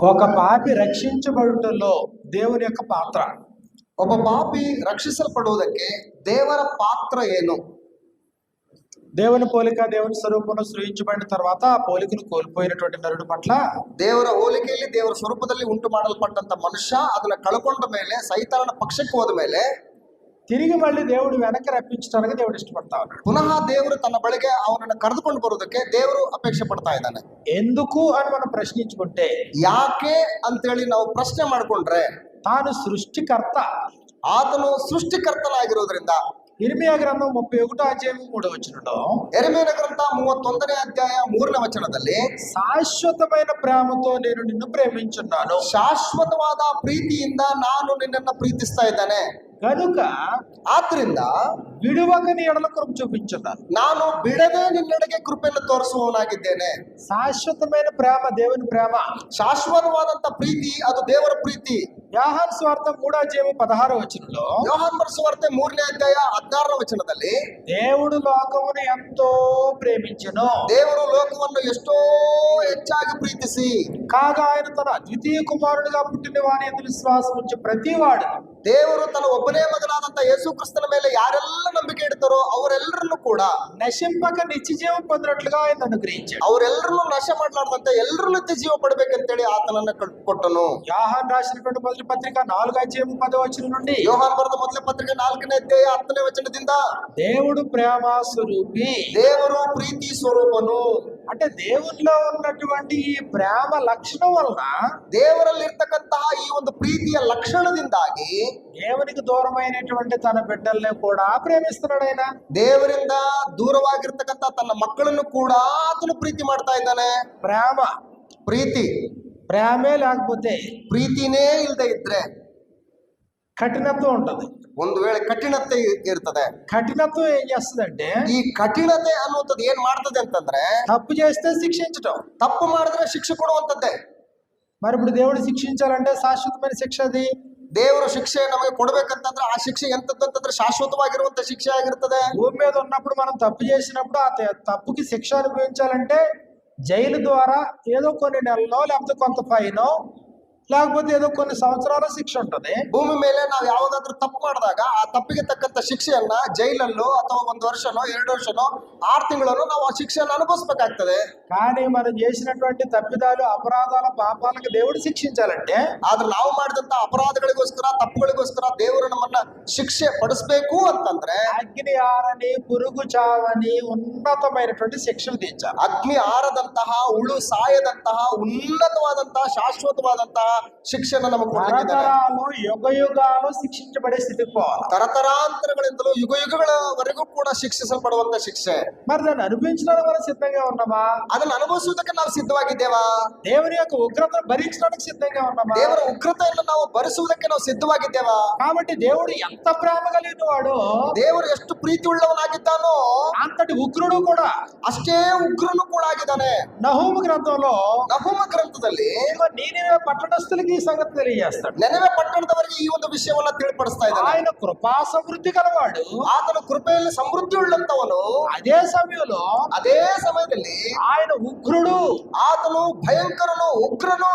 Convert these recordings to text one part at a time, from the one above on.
ఒక పాపి రక్షించబడుటలో దేవుని యొక్క పాత్ర. ಒಬ್ಬ ಪಾಪಿ ರಕ್ಷಿಸಲ್ಪಡುವುದಕ್ಕೆ ದೇವರ ಪಾತ್ರ ಏನು? దేవుని పోలిక దేవుని స్వరూపంలో సృజించబడిన తర్వాత ఆ పోలికను కోల్పోయినటువంటి నరుడు పట్ల ದೇವರ ಹೋಲಿಕೆಯಲ್ಲಿ ದೇವರ ಸ್ವರೂಪದಲ್ಲಿ ಉಂಟು ಮಾಡಲ್ಪಟ್ಟಂತ ಮನುಷ್ಯ ಅದನ್ನ ಕಳ್ಕೊಂಡ ಮೇಲೆ ಸೈತಾನನ ಪಕ್ಷಕ್ಕೆ ಹೋದ ಮೇಲೆ తిరిగి మళ్ళీ దేవుడు వెనక్కి రప్పించడానికి దేవుడు ఇష్టపడతా ఉన్నాడు. ಪುನಃ ದೇವರು ತನ್ನ ಬಳಿಗೆ ಅವನನ್ನು ಕರೆದುಕೊಂಡು ಬರುವುದಕ್ಕೆ ದೇವರು ಅಪೇಕ್ಷೆ ಪಡ್ತಾ ಇದ್ದಾನೆ. ఎందుకు అని మనం ప్రశ్నించుకుంటే ಯಾಕೆ ಅಂತೇಳಿ ನಾವು ಪ್ರಶ್ನೆ ಮಾಡ್ಕೊಂಡ್ರೆ తాను సృష్టికర్త. ಆತನು ಸೃಷ್ಟಿಕರ್ತನಾಗಿರೋದ್ರಿಂದ ఇర్మియా గ్రంథం 31వ అధ్యాయం 3వ వచనంలో ಯೆರೆಮೀಯನ ಗ್ರಂಥ 31ನೇ ಅಧ್ಯಾಯ 3ನೇ ವಚನದಲ್ಲಿ శాశ్వతమైన ప్రేమతో నేను నిన్ను ప్రేమించున్నాను, ಶಾಶ್ವತವಾದ ಪ್ರೀತಿಯಿಂದ ನಾನು ನಿನ್ನನ್ನು ಪ್ರೀತಿಸ್ತಾ ಇದ್ದಾನೆ, కనుక ಆದ್ರಿಂದ విడువక నీ ఎడల కృప చూపించున్నాను. ನಾನು ಬಿಡದೆ ನಿನ್ನೆಡೆಗೆ ಕೃಪೆಯನ್ನು ತೋರಿಸುವವನಾಗಿದ್ದೇನೆ. శాశ్వతమైన ప్రేమ దేవుని ప్రేమ. ಶಾಶ್ವತವಾದಂತ ಪ್ರೀತಿ ಅದು ದೇವರ ಪ್ರೀತಿ. యోహాను సువార్త 3వ అధ్యాయం 16వ వచనంలో ಯೋಹಾನ ಸುವಾರ್ತೆ 3ನೇ ಅಧ್ಯಾಯ 16ನೇ ವಚನದಲ್ಲಿ దేవుడు లోకమును ఎంతో ప్రేమించెను, ದೇವರು ಲೋಕವನ್ನು ಎಷ್ಟೋ ಹೆಚ್ಚಾಗಿ ಪ್ರೀತಿಸಿ కాగా ఆయన తన అద్వితీయ కుమారుడిగా పుట్టిన వాని యందు విశ్వాసం ఉంచి ప్రతివాడు ದೇವರು ತನ್ನ ಒಬ್ಬನೇ ಮಗನಾದಂತ ಯೇಸು ಕ್ರಿಸ್ತನ ಮೇಲೆ ಯಾರೆಲ್ಲ ನಂಬಿಕೆ ಇಡ್ತಾರೋ ಅವರೆಲ್ಲರನ್ನು ಕೂಡ నశింపక నిత్య జీవం పొందినట్లుగా ఆయన అనుగ్రహించాడు. ಅವರೆಲ್ಲರನ್ನು ನಾಶ ಮಾಡಲಾರ್ದಂತೆ ಎಲ್ಲರೂ ನಿತ್ಯ ಜೀವ ಪಡಬೇಕಂತೇಳಿ ಆತನನ್ನ ಕೊಟ್ಟನು. యోహాను రాసినటువంటి మొదటి పత్రిక 4వ అధ్యాయం 10వ వచనం నుండి ಯೋಹಾನ ಬರೆದ ಮೊದಲ ಪತ್ರಿಕೆ 4ನೇ ಅಧ್ಯಾಯ 10ನೇ ವಚನದಿಂದ దేవుడు ప్రేమ స్వరూపి. ದೇವರು ಪ್ರೀತಿ ಸ್ವರೂಪನು. అంటే దేవునిలో ఉన్నటువంటి ఈ ప్రేమ లక్షణం వలన ದೇವರಲ್ಲಿರ್ತಕ್ಕಂತಹ ಈ ಒಂದು ಪ್ರೀತಿಯ ಲಕ್ಷಣದಿಂದಾಗಿ దేవునికి దూరమైనటువంటి తన బిడ్డల్ని కూడా ప్రేమిస్తున్నాడు. ఆయన ದೇವರಿಂದ ದೂರವಾಗಿರ್ತಕ್ಕಂಥ ತನ್ನ ಮಕ್ಕಳನ್ನು ಕೂಡ ಆತನು ಪ್ರೀತಿ ಮಾಡ್ತಾ ಇದ್ದಾನೆ. ప్రేమ. ಪ್ರೀತಿ ప్రేమే లేకపోతే ಪ್ರೀತಿನೇ ಇಲ್ಲದೆ ಇದ್ರೆ కఠినత్వం ఉంటది. ಒಂದು ವೇಳೆ ಕಠಿಣತೆ ಇರ್ತದೆ. కఠినత్వం ఏం చేస్తుందంటే ಈ ಕಠಿಣತೆ ಅನ್ನುವಂಥದ್ದು ಏನ್ ಮಾಡ್ತದೆ ಅಂತಂದ್ರೆ తప్పు చేస్తే శిక్షించటం. ತಪ್ಪು ಮಾಡಿದ್ರೆ ಶಿಕ್ಷೆ ಕೊಡುವಂತದ್ದೇ. మరి ఇప్పుడు దేవుడు శిక్షించాలంటే శాశ్వతమైన శిక్ష అది. ದೇವರು ಶಿಕ್ಷೆ ನಮಗೆ ಕೊಡ್ಬೇಕಂತಂದ್ರೆ ಆ ಶಿಕ್ಷೆ ಎಂತದಂತಂದ್ರೆ ಶಾಶ್ವತವಾಗಿರುವಂತ ಶಿಕ್ಷೆ ಆಗಿರ್ತದೆ. భూమి మీద ఉన్నప్పుడు మనం తప్పు చేసినప్పుడు ఆ తప్పుకి శిక్ష అనుభవించాలంటే జైలు ద్వారా ఏదో కొన్ని నెలలో లేకపోతే కొంత ఫైనో లేకపోతే ఏదో కొన్ని సంవత్సరాల శిక్ష ఉంటది. ಭೂಮಿ ಮೇಲೆ ನಾವು ಯಾವ್ದಾದ್ರು ತಪ್ಪು ಮಾಡಿದಾಗ ಆ ತಪ್ಪಿಗೆ ತಕ್ಕಂತ ಶಿಕ್ಷೆಯನ್ನ ಜೈಲಲ್ಲೋ ಅಥವಾ 1 ವರ್ಷನೋ 2 ವರ್ಷನೋ 6 ತಿಂಗಳೋ ನಾವು ಆ ಶಿಕ್ಷೆಯನ್ನು ಅನುಭವಿಸಬೇಕಾಗ್ತದೆ. కానీ మనం చేసినటువంటి తప్పిదాలు అపరాధాల పాపాలకు దేవుడు శిక్షించాలంటే ಆದ್ರೆ ನಾವು ಮಾಡಿದಂತ ಅಪರಾಧಗಳಿಗೋಸ್ಕರ ತಪ್ಪುಗಳಿಗೋಸ್ಕರ ದೇವರು ನಮ್ಮನ್ನ ಶಿಕ್ಷೆ ಪಡಿಸ್ಬೇಕು ಅಂತಂದ್ರೆ అగ్ని ఆరని పురుగు చావని ఉన్నతమైనటువంటి శిక్షలు దించాలి. ಅಗ್ನಿ ಆರದಂತಹ ಹುಳು ಸಾಯದಂತಹ ಉನ್ನತವಾದಂತಹ ಶಾಶ್ವತವಾದಂತಹ ಶಿಕ್ಷೆನ ನಮಗೆ ಕೊಟ್ಟಿದ್ದಾರೆ. తరతరాలు యుగ యుగాలు శిక్షించబడే స్థితికి పోవాలి. ತರತರಾಂತರಗಳಿಂದಲೂ ಯುಗ ಯುಗಗಳವರೆಗೂ ಕೂಡ ಶಿಕ್ಷಿಸಲ್ಪಡುವಂತ ಶಿಕ್ಷೆ. మరి దాన్ని అనిపించడానికి మనం సిద్ధంగా ఉన్నామా? ಅದನ್ನು ಅನುಭವಿಸುವುದಕ್ಕೆ ನಾವು ಸಿದ್ಧವಾಗಿದ್ದೇವಾ? దేవుని యొక్క ఉగ్రతను భరించడానికి సిద్ధంగా ఉన్నామా? ದೇವರ ಉಗ್ರತೆಯನ್ನು ನಾವು ಭರಿಸುವುದಕ್ಕೆ ನಾವು ಸಿದ್ಧವಾಗಿದ್ದೇವಾ? కాబట్టి దేవుడు ఎంత ప్రేమ కలిగిన వాడు, ದೇವರು ಎಷ್ಟು ಪ್ರೀತಿ ಉಳ್ಳವನಾಗಿದ್ದಾನೋ అంతటి ఉగ్రుడు కూడా. ಅಷ್ಟೇ ಉಗ್ರನು ಕೂಡ ಆಗಿದ್ದಾನೆ. నహూము గ్రంథంలో ನಹೂಮ ಗ್ರಂಥದಲ್ಲಿ నీనివే పట్టణస్థులకి ఈ సంగతి తెలియజేస్తాడు. ನೆನವೆ ಪಟ್ಟಣದವರಿಗೆ ಈ ಒಂದು ವಿಷಯವನ್ನ ತಿಳಿಪಡಿಸ್ತಾ ಇದ್ದಾನೆ. ఆయన కృపా సమృద్ధి గలవాడు, ಆತನ ಕೃಪೆಯಲ್ಲಿ ಸಮೃದ್ಧಿ ಉಳ್ಳಂತವನು. అదే సమయంలో ಅದೇ ಸಮಯದಲ್ಲಿ ఆయన ఉగ్రుడు. ಆತನು ಭಯಂಕರನು, ಉಗ್ರನು.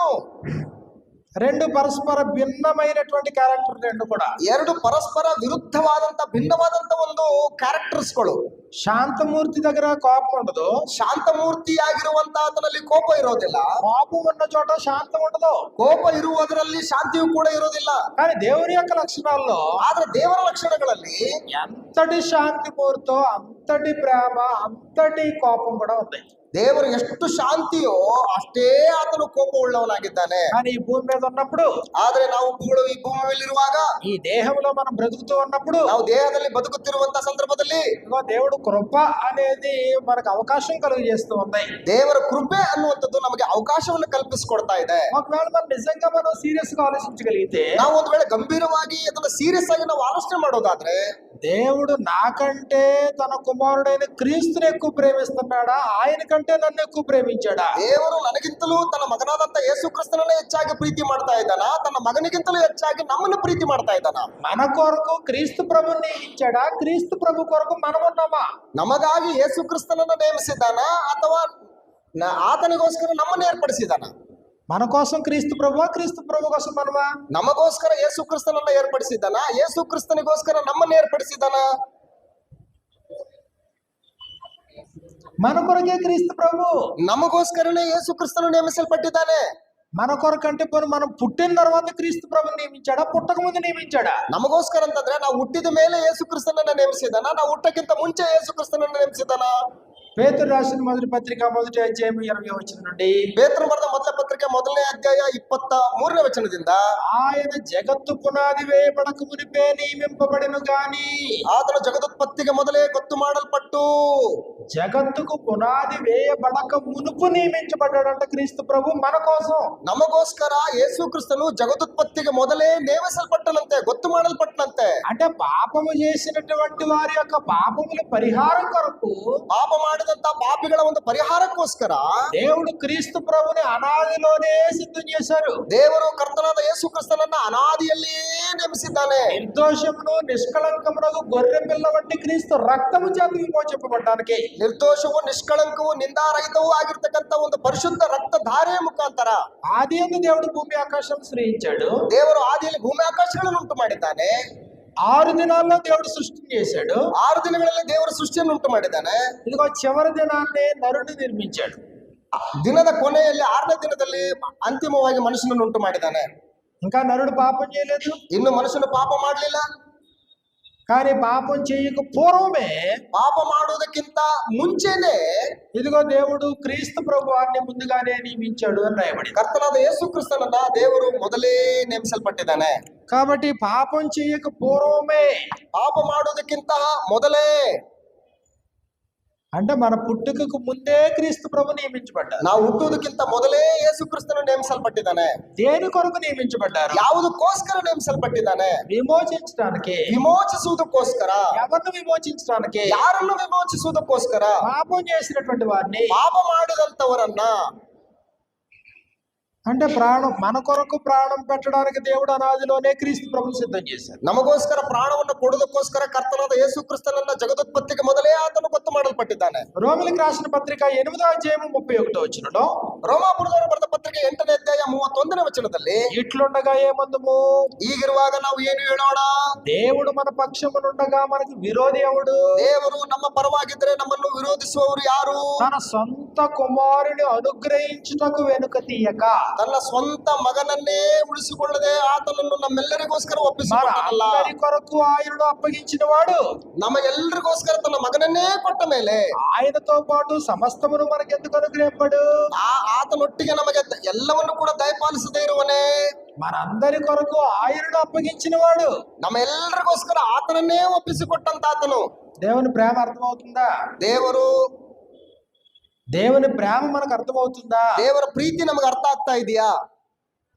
రెండు పరస్పర భిన్నమైనటువంటి క్యారెక్టర్ రెండు కూడా. ಎರಡು ಪರಸ್ಪರ ವಿರುದ್ಧವಾದಂತ ಭಿನ್ನವಾದಂತ ಒಂದು ಕ್ಯಾರೆಕ್ಟರ್ಸ್ಗಳು. శాంతమూర్తి దగ్గర కోపం ఉండదు, ಶಾಂತಮೂರ್ತಿಯಾಗಿರುವಂತ ಆತನಲ್ಲಿ ಕೋಪ ಇರೋದಿಲ್ಲ. కోపం ఉన్న చోట శాంతం ఉండదు. ಕೋಪ ಇರುವುದರಲ್ಲಿ ಶಾಂತಿಯೂ ಕೂಡ ಇರೋದಿಲ್ಲ. కానీ దేవుని యొక్క లక్షణాల్లో ಆದ್ರೆ ದೇವರ ಲಕ್ಷಣಗಳಲ್ಲಿ ఎంతటి శాంతి మూర్తో అంతటి ప్రేమ అంతటి కోపం కూడా ఉంది. ದೇವರು ಎಷ್ಟು ಶಾಂತಿಯೋ ಅಷ್ಟೇ ಆತನು ಕೋಪ ಉಳ್ಳವನಾಗಿದ್ದಾನೆ. కానీ ఈ భూమి మీద ఉన్నప్పుడు, ಆದ್ರೆ ನಾವು ಈ ಭೂಮಿ ಮೇಲಿರುವಾಗ, ఈ దేహంలో మనం బ్రతుకుతూ ఉన్నప్పుడు, ನಾವು ದೇಹದಲ್ಲಿ ಬದುಕುತ್ತಿರುವಂತ ಸಂದರ್ಭದಲ್ಲಿ దేవుడు కృప అనేది మనకు అవకాశం కలుగజేస్తూ ఉంది. ದೇವರ ಕೃಪೆ ಅನ್ನುವಂಥದ್ದು ನಮಗೆ ಅವಕಾಶವನ್ನು ಕಲ್ಪಿಸಿಕೊಡ್ತಾ ಇದೆ. ఒకవేళ మనం నిజంగా మనం సీరియస్ గా ఆలోచించగలిగితే, ನಾವು ಒಂದು ವೇಳೆ ಗಂಭೀರವಾಗಿ ಅದನ್ನ ಸೀರಿಯಸ್ ಆಗಿ ನಾವು ಆಲೋಚನೆ ಮಾಡೋದಾದ್ರೆ దేవుడు నాకంటే తన కుమారుడైన క్రీస్తుని ఎక్కువ ప్రేమిస్తున్నాడా, ఆయన కంటే నన్ను ఎక్కువ ప్రేమించాడా? ದೇವರು ನನಗಿಂತಲೂ ತನ್ನ ಮಗನಾದಂತ ಯೇಸು ಕ್ರಿಸ್ತನನ್ನೇ ಹೆಚ್ಚಾಗಿ ಪ್ರೀತಿ ಮಾಡ್ತಾ ಇದ್ದಾನ? ತನ್ನ ಮಗನಿಗಿಂತಲೂ ಹೆಚ್ಚಾಗಿ ನಮ್ಮನ್ನು ಪ್ರೀತಿ ಮಾಡ್ತಾ ಇದ್ದಾನ? మన కొరకు క్రీస్తు ప్రభుని ఇచ్చాడా, క్రీస్తు ప్రభు కొరకు మనం ఉన్నామా? ನಮಗಾಗಿ ಯೇಸು ಕ್ರಿಸ್ತನನ್ನ ನೇಮಿಸಿದ್ದಾನ ಅಥವಾ ಆತನಿಗೋಸ್ಕರ ನಮ್ಮನ್ನು ಏರ್ಪಡಿಸಿದಾನ? మన కోసం క్రీస్తు ప్రభువా, క్రీస్తు ప్రభు కోసం మనమా? ನಮಗೋಸ್ಕರ ಯೇಸು ಕ್ರಿಸ್ತನನ್ನ ಏರ್ಪಡಿಸಿದ್ದಾನ, ಯೇಸು ಕ್ರಿಸ್ತನಿಗೋಸ್ಕರ ನಮ್ಮನ್ನ ಏರ್ಪಡಿಸಿದ್ದಾನ? మన కొరకే క్రీస్తు ప్రభు. ನಮಗೋಸ್ಕರನೇ ಯೇಸು ಕ್ರಿಸ್ತನು ನೇಮಿಸಲ್ಪಟ್ಟಿದ್ದಾನೆ. మన కొరకంటే పోనీ మనం పుట్టిన తర్వాత క్రీస్తు ప్రభు నియమించాడా, పుట్టక ముందు నియమించాడా? ನಮಗೋಸ್ಕರ ಅಂತಂದ್ರೆ ನಾವು ಹುಟ್ಟಿದ ಮೇಲೆ ಯೇಸು ಕ್ರಿಸ್ತನನ್ನ ನೇಮಿಸಿದಾನ, ನಾವು ಹುಟ್ಟಕ್ಕಿಂತ ಮುಂಚೆ ಯೇಸು ಕ್ರಿಸ್ತನನ್ನ ನೇಮಿಸಿದಾನ? పేతురు రాసిన మొదటి పత్రిక 1వ అధ్యాయం 20వ వచనం నుండి, ಪೇತ್ರನು ಬರೆದ ಮೊದಲ ಪತ್ರಿಕೆ 1ನೇ ಅಧ್ಯಾಯ 23ನೇ ವಚನದಿಂದ, ఆయన జగత్తు పునాది వేయబడక మునిపే నియమింపబడిను గాని, ಆತನು ಜಗದುತ್ಪತ್ತಿಗೆ ಮೊದಲೇ ಗೊತ್ತು ಮಾಡಲ್ಪಟ್ಟು, జగత్తుకు పునాది వేయబడక మునుపు నియమించబడ్డాడంట క్రీస్తు ప్రభు మన కోసం. ನಮಗೋಸ್ಕರ ಯೇಸು ಕ್ರಿಸ್ತನು ಜಗದುತ್ಪತ್ತಿಗೆ ಮೊದಲೇ ನೇಮಿಸಲ್ಪಟ್ಟನಂತೆ, ಗೊತ್ತು ಮಾಡಲ್ಪಟ್ಟನಂತೆ. అంటే పాపము చేసినటువంటి వారి యొక్క పాపముల పరిహారం కొరకు ಪಾಪ ಮಾಡಿದಂತ ಪಾಪಿಗಳ ಒಂದು ಪರಿಹಾರಕ್ಕೋಸ್ಕರ దేవుడు క్రీస్తు ప్రభుని అనాదిలోనే సిద్ధం చేశారు. ದೇವರು ಕರ್ತನಾದ ಯೇಸು ಕ್ರಿಸ್ತನನ್ನ ಅನಾದಿಯಲ್ಲಿಯೇ ನೇಮಿಸಿದ್ದಾನೆ. నిర్దోషమును నిష్కళంకమునకు గొర్రె పిల్ల వంటి క్రీస్తు రక్తము చేత విమోచింపబడడానికి, ನಿರ್ದೋಷವು ನಿಷ್ಕಳಂಕವು ನಿಂದಾರಹಿತವೂ ಆಗಿರ್ತಕ್ಕಂಥ ಒಂದು ಪರಿಶುದ್ಧ ರಕ್ತಧಾರೆಯ ಮುಖಾಂತರ ఆది యందు దేవుడు భూమి ఆకాశం సృజించాడు. ದೇವರು ಆದಿಯಲ್ಲಿ ಭೂಮಿ ಆಕಾಶಗಳನ್ನು ಉಂಟು ಮಾಡಿದ್ದಾನೆ. 6 దినాల్లో దేవుడు సృష్టిని చేశాడు. 6 ದಿನಗಳಲ್ಲಿ ದೇವರು ಸೃಷ್ಟಿಯನ್ನು ಉಂಟು ಮಾಡಿದ್ದಾನೆ. ఇదిగో చివరి దినాన్ని నరుని నిర్మించాడు. ದಿನದ ಕೊನೆಯಲ್ಲಿ 6ನೇ ದಿನದಲ್ಲಿ ಅಂತಿಮವಾಗಿ ಮನುಷ್ಯನನ್ನು ಉಂಟು ಮಾಡಿದ್ದಾನೆ. ఇంకా నరుడు పాపం చేయలేదు, ಇನ್ನು ಮನುಷ್ಯನು ಪಾಪ ಮಾಡಲಿಲ್ಲ. కానీ పాపం చేయక పూర్వమే ಪಾಪ ಮಾಡುವುದಕ್ಕಿಂತ ಮುಂಚೆನೆ ఇదిగో దేవుడు క్రీస్తు ప్రభువాన్ని ముందుగానే నియమించాడు అని రాయబడింది. ಕರ್ತನಾದ ಯೇಸು ಕ್ರಿಸ್ತನನ್ನ ದೇವರು ಮೊದಲೇ ನೇಮಿಸಲ್ಪಟ್ಟಿದ್ದಾನೆ. కాబట్టి పాపం చేయక పూర్వమే, ಪಾಪ ಮಾಡುವುದಕ್ಕಿಂತ ಮೊದಲೇ అంటే మన పుట్టుకకు ముందే క్రీస్తు ప్రభు నియమించబడ్డారు. ನಾವು ಹುಟ್ಟುವುದಕ್ಕಿಂತ ಮೊದಲೇ ಯೇಸು ಕ್ರಿಸ್ತನು ನೇಮಿಸಲ್ಪಟ್ಟಿದ್ದಾನೆ. దేని కొరకు నియమించబడ్డారు? ಯಾವುದಕ್ಕೋಸ್ಕರ ನೇಮಿಸಲ್ಪಟ್ಟಿದ್ದಾನೆ? విమోచించడానికి. ವಿಮೋಚಿಸುವುದಕ್ಕೋಸ್ಕರ. ఎవరిని విమోచించడానికి? ಯಾರನ್ನು ವಿಮೋಚಿಸುವುದಕ್ಕೋಸ್ಕರ. పాపం చేసినటువంటి వారిని, ಪಾಪ ಮಾಡಿದಂತವರನ್ನ, అంటే ప్రాణం మన కొరకు ప్రాణం పెట్టడానికి దేవుడు అనాదిలోనే క్రీస్తు ప్రభు సిద్ధం చేశారు. ನಮಗೋಸ್ಕರ ಪ್ರಾಣವನ್ನು ಕೊಡುವುದಕ್ಕೋಸ್ಕರ ಕರ್ತನಾದ ಯೇಸು ಕ್ರಿಸ್ತನನ್ನ ಜಗದುತ್ಪತ್ತಿಗೆ ಮೊದಲೇ ಆತನು ಗೊತ್ತು ಮಾಡಲ್ಪಟ್ಟಿದ್ದಾನೆ. రోమిలికి రాసిన పత్రిక 8వ అధ్యాయం 31వ వచనంలో, ರೋಮಾಪುರದವರು ಬರೆದ ಪತ್ರಿಕೆ 8ನೇ ಅಧ್ಯಾಯ 31ನೇ ವಚನದಲ್ಲಿ, ఇట్లుండగా ఏమందుము, ಈಗಿರುವಾಗ ನಾವು ಏನು ಹೇಳೋಣ? దేవుడు మన పక్షమునుండగా మనకు విరోధి ఎవడు? ದೇವರು ನಮ್ಮ ಪರವಾಗಿದ್ರೆ ನಮ್ಮನ್ನು ವಿರೋಧಿಸುವವರು ಯಾರು? తన సొంత కుమారుని అనుగ్రహించుటకు వెనుక తీయక, ತನ್ನ ಸ್ವಂತ ಮಗನನ್ನೇ ಉಳಿಸಿಕೊಳ್ಳದೆ ಆತನನ್ನು ನಮ್ಮೆಲ್ಲರಿಗೋಸ್ಕರ మన ಒಪ್ಪಿಸಿಕೊಂಡನಲ್ಲ. అందరి కొరకు ఆయనను అప్పగించిన వాడు, ನಮಗೆಲ್ಲರಿಗೋಸ್ಕರ ತನ್ನ ಮಗನನ್ನೇ ಕೊಟ್ಟ ಮೇಲೆ ఆయనతో పాటు సమస్తమును మనకెందుకు అనుగ్రహింపడు? ಆತನೊಟ್ಟಿಗೆ ನಮಗೆ ಎಲ್ಲವನ್ನು ಕೂಡ ದಯಪಾಲಿಸದೇ ಇರುವನೇ. మనందరి కొరకు ఆయనను అప్పగించిన వాడు. ನಮ್ಮ ಎಲ್ಲರಿಗೋಸ್ಕರ ಆತನನ್ನೇ ಒಪ್ಪಿಸಿಕೊಟ್ಟಂತ ಆತನು. దేవుని ప్రేమ అర్థమవుతుందా? దేవుని ప్రేమ మనకు అర్థమవుతుందా? ದೇವರ ಪ್ರೀತಿ ನಮಗೆ ಅರ್ಥ ಆಗ್ತಾ ಇದೆಯಾ?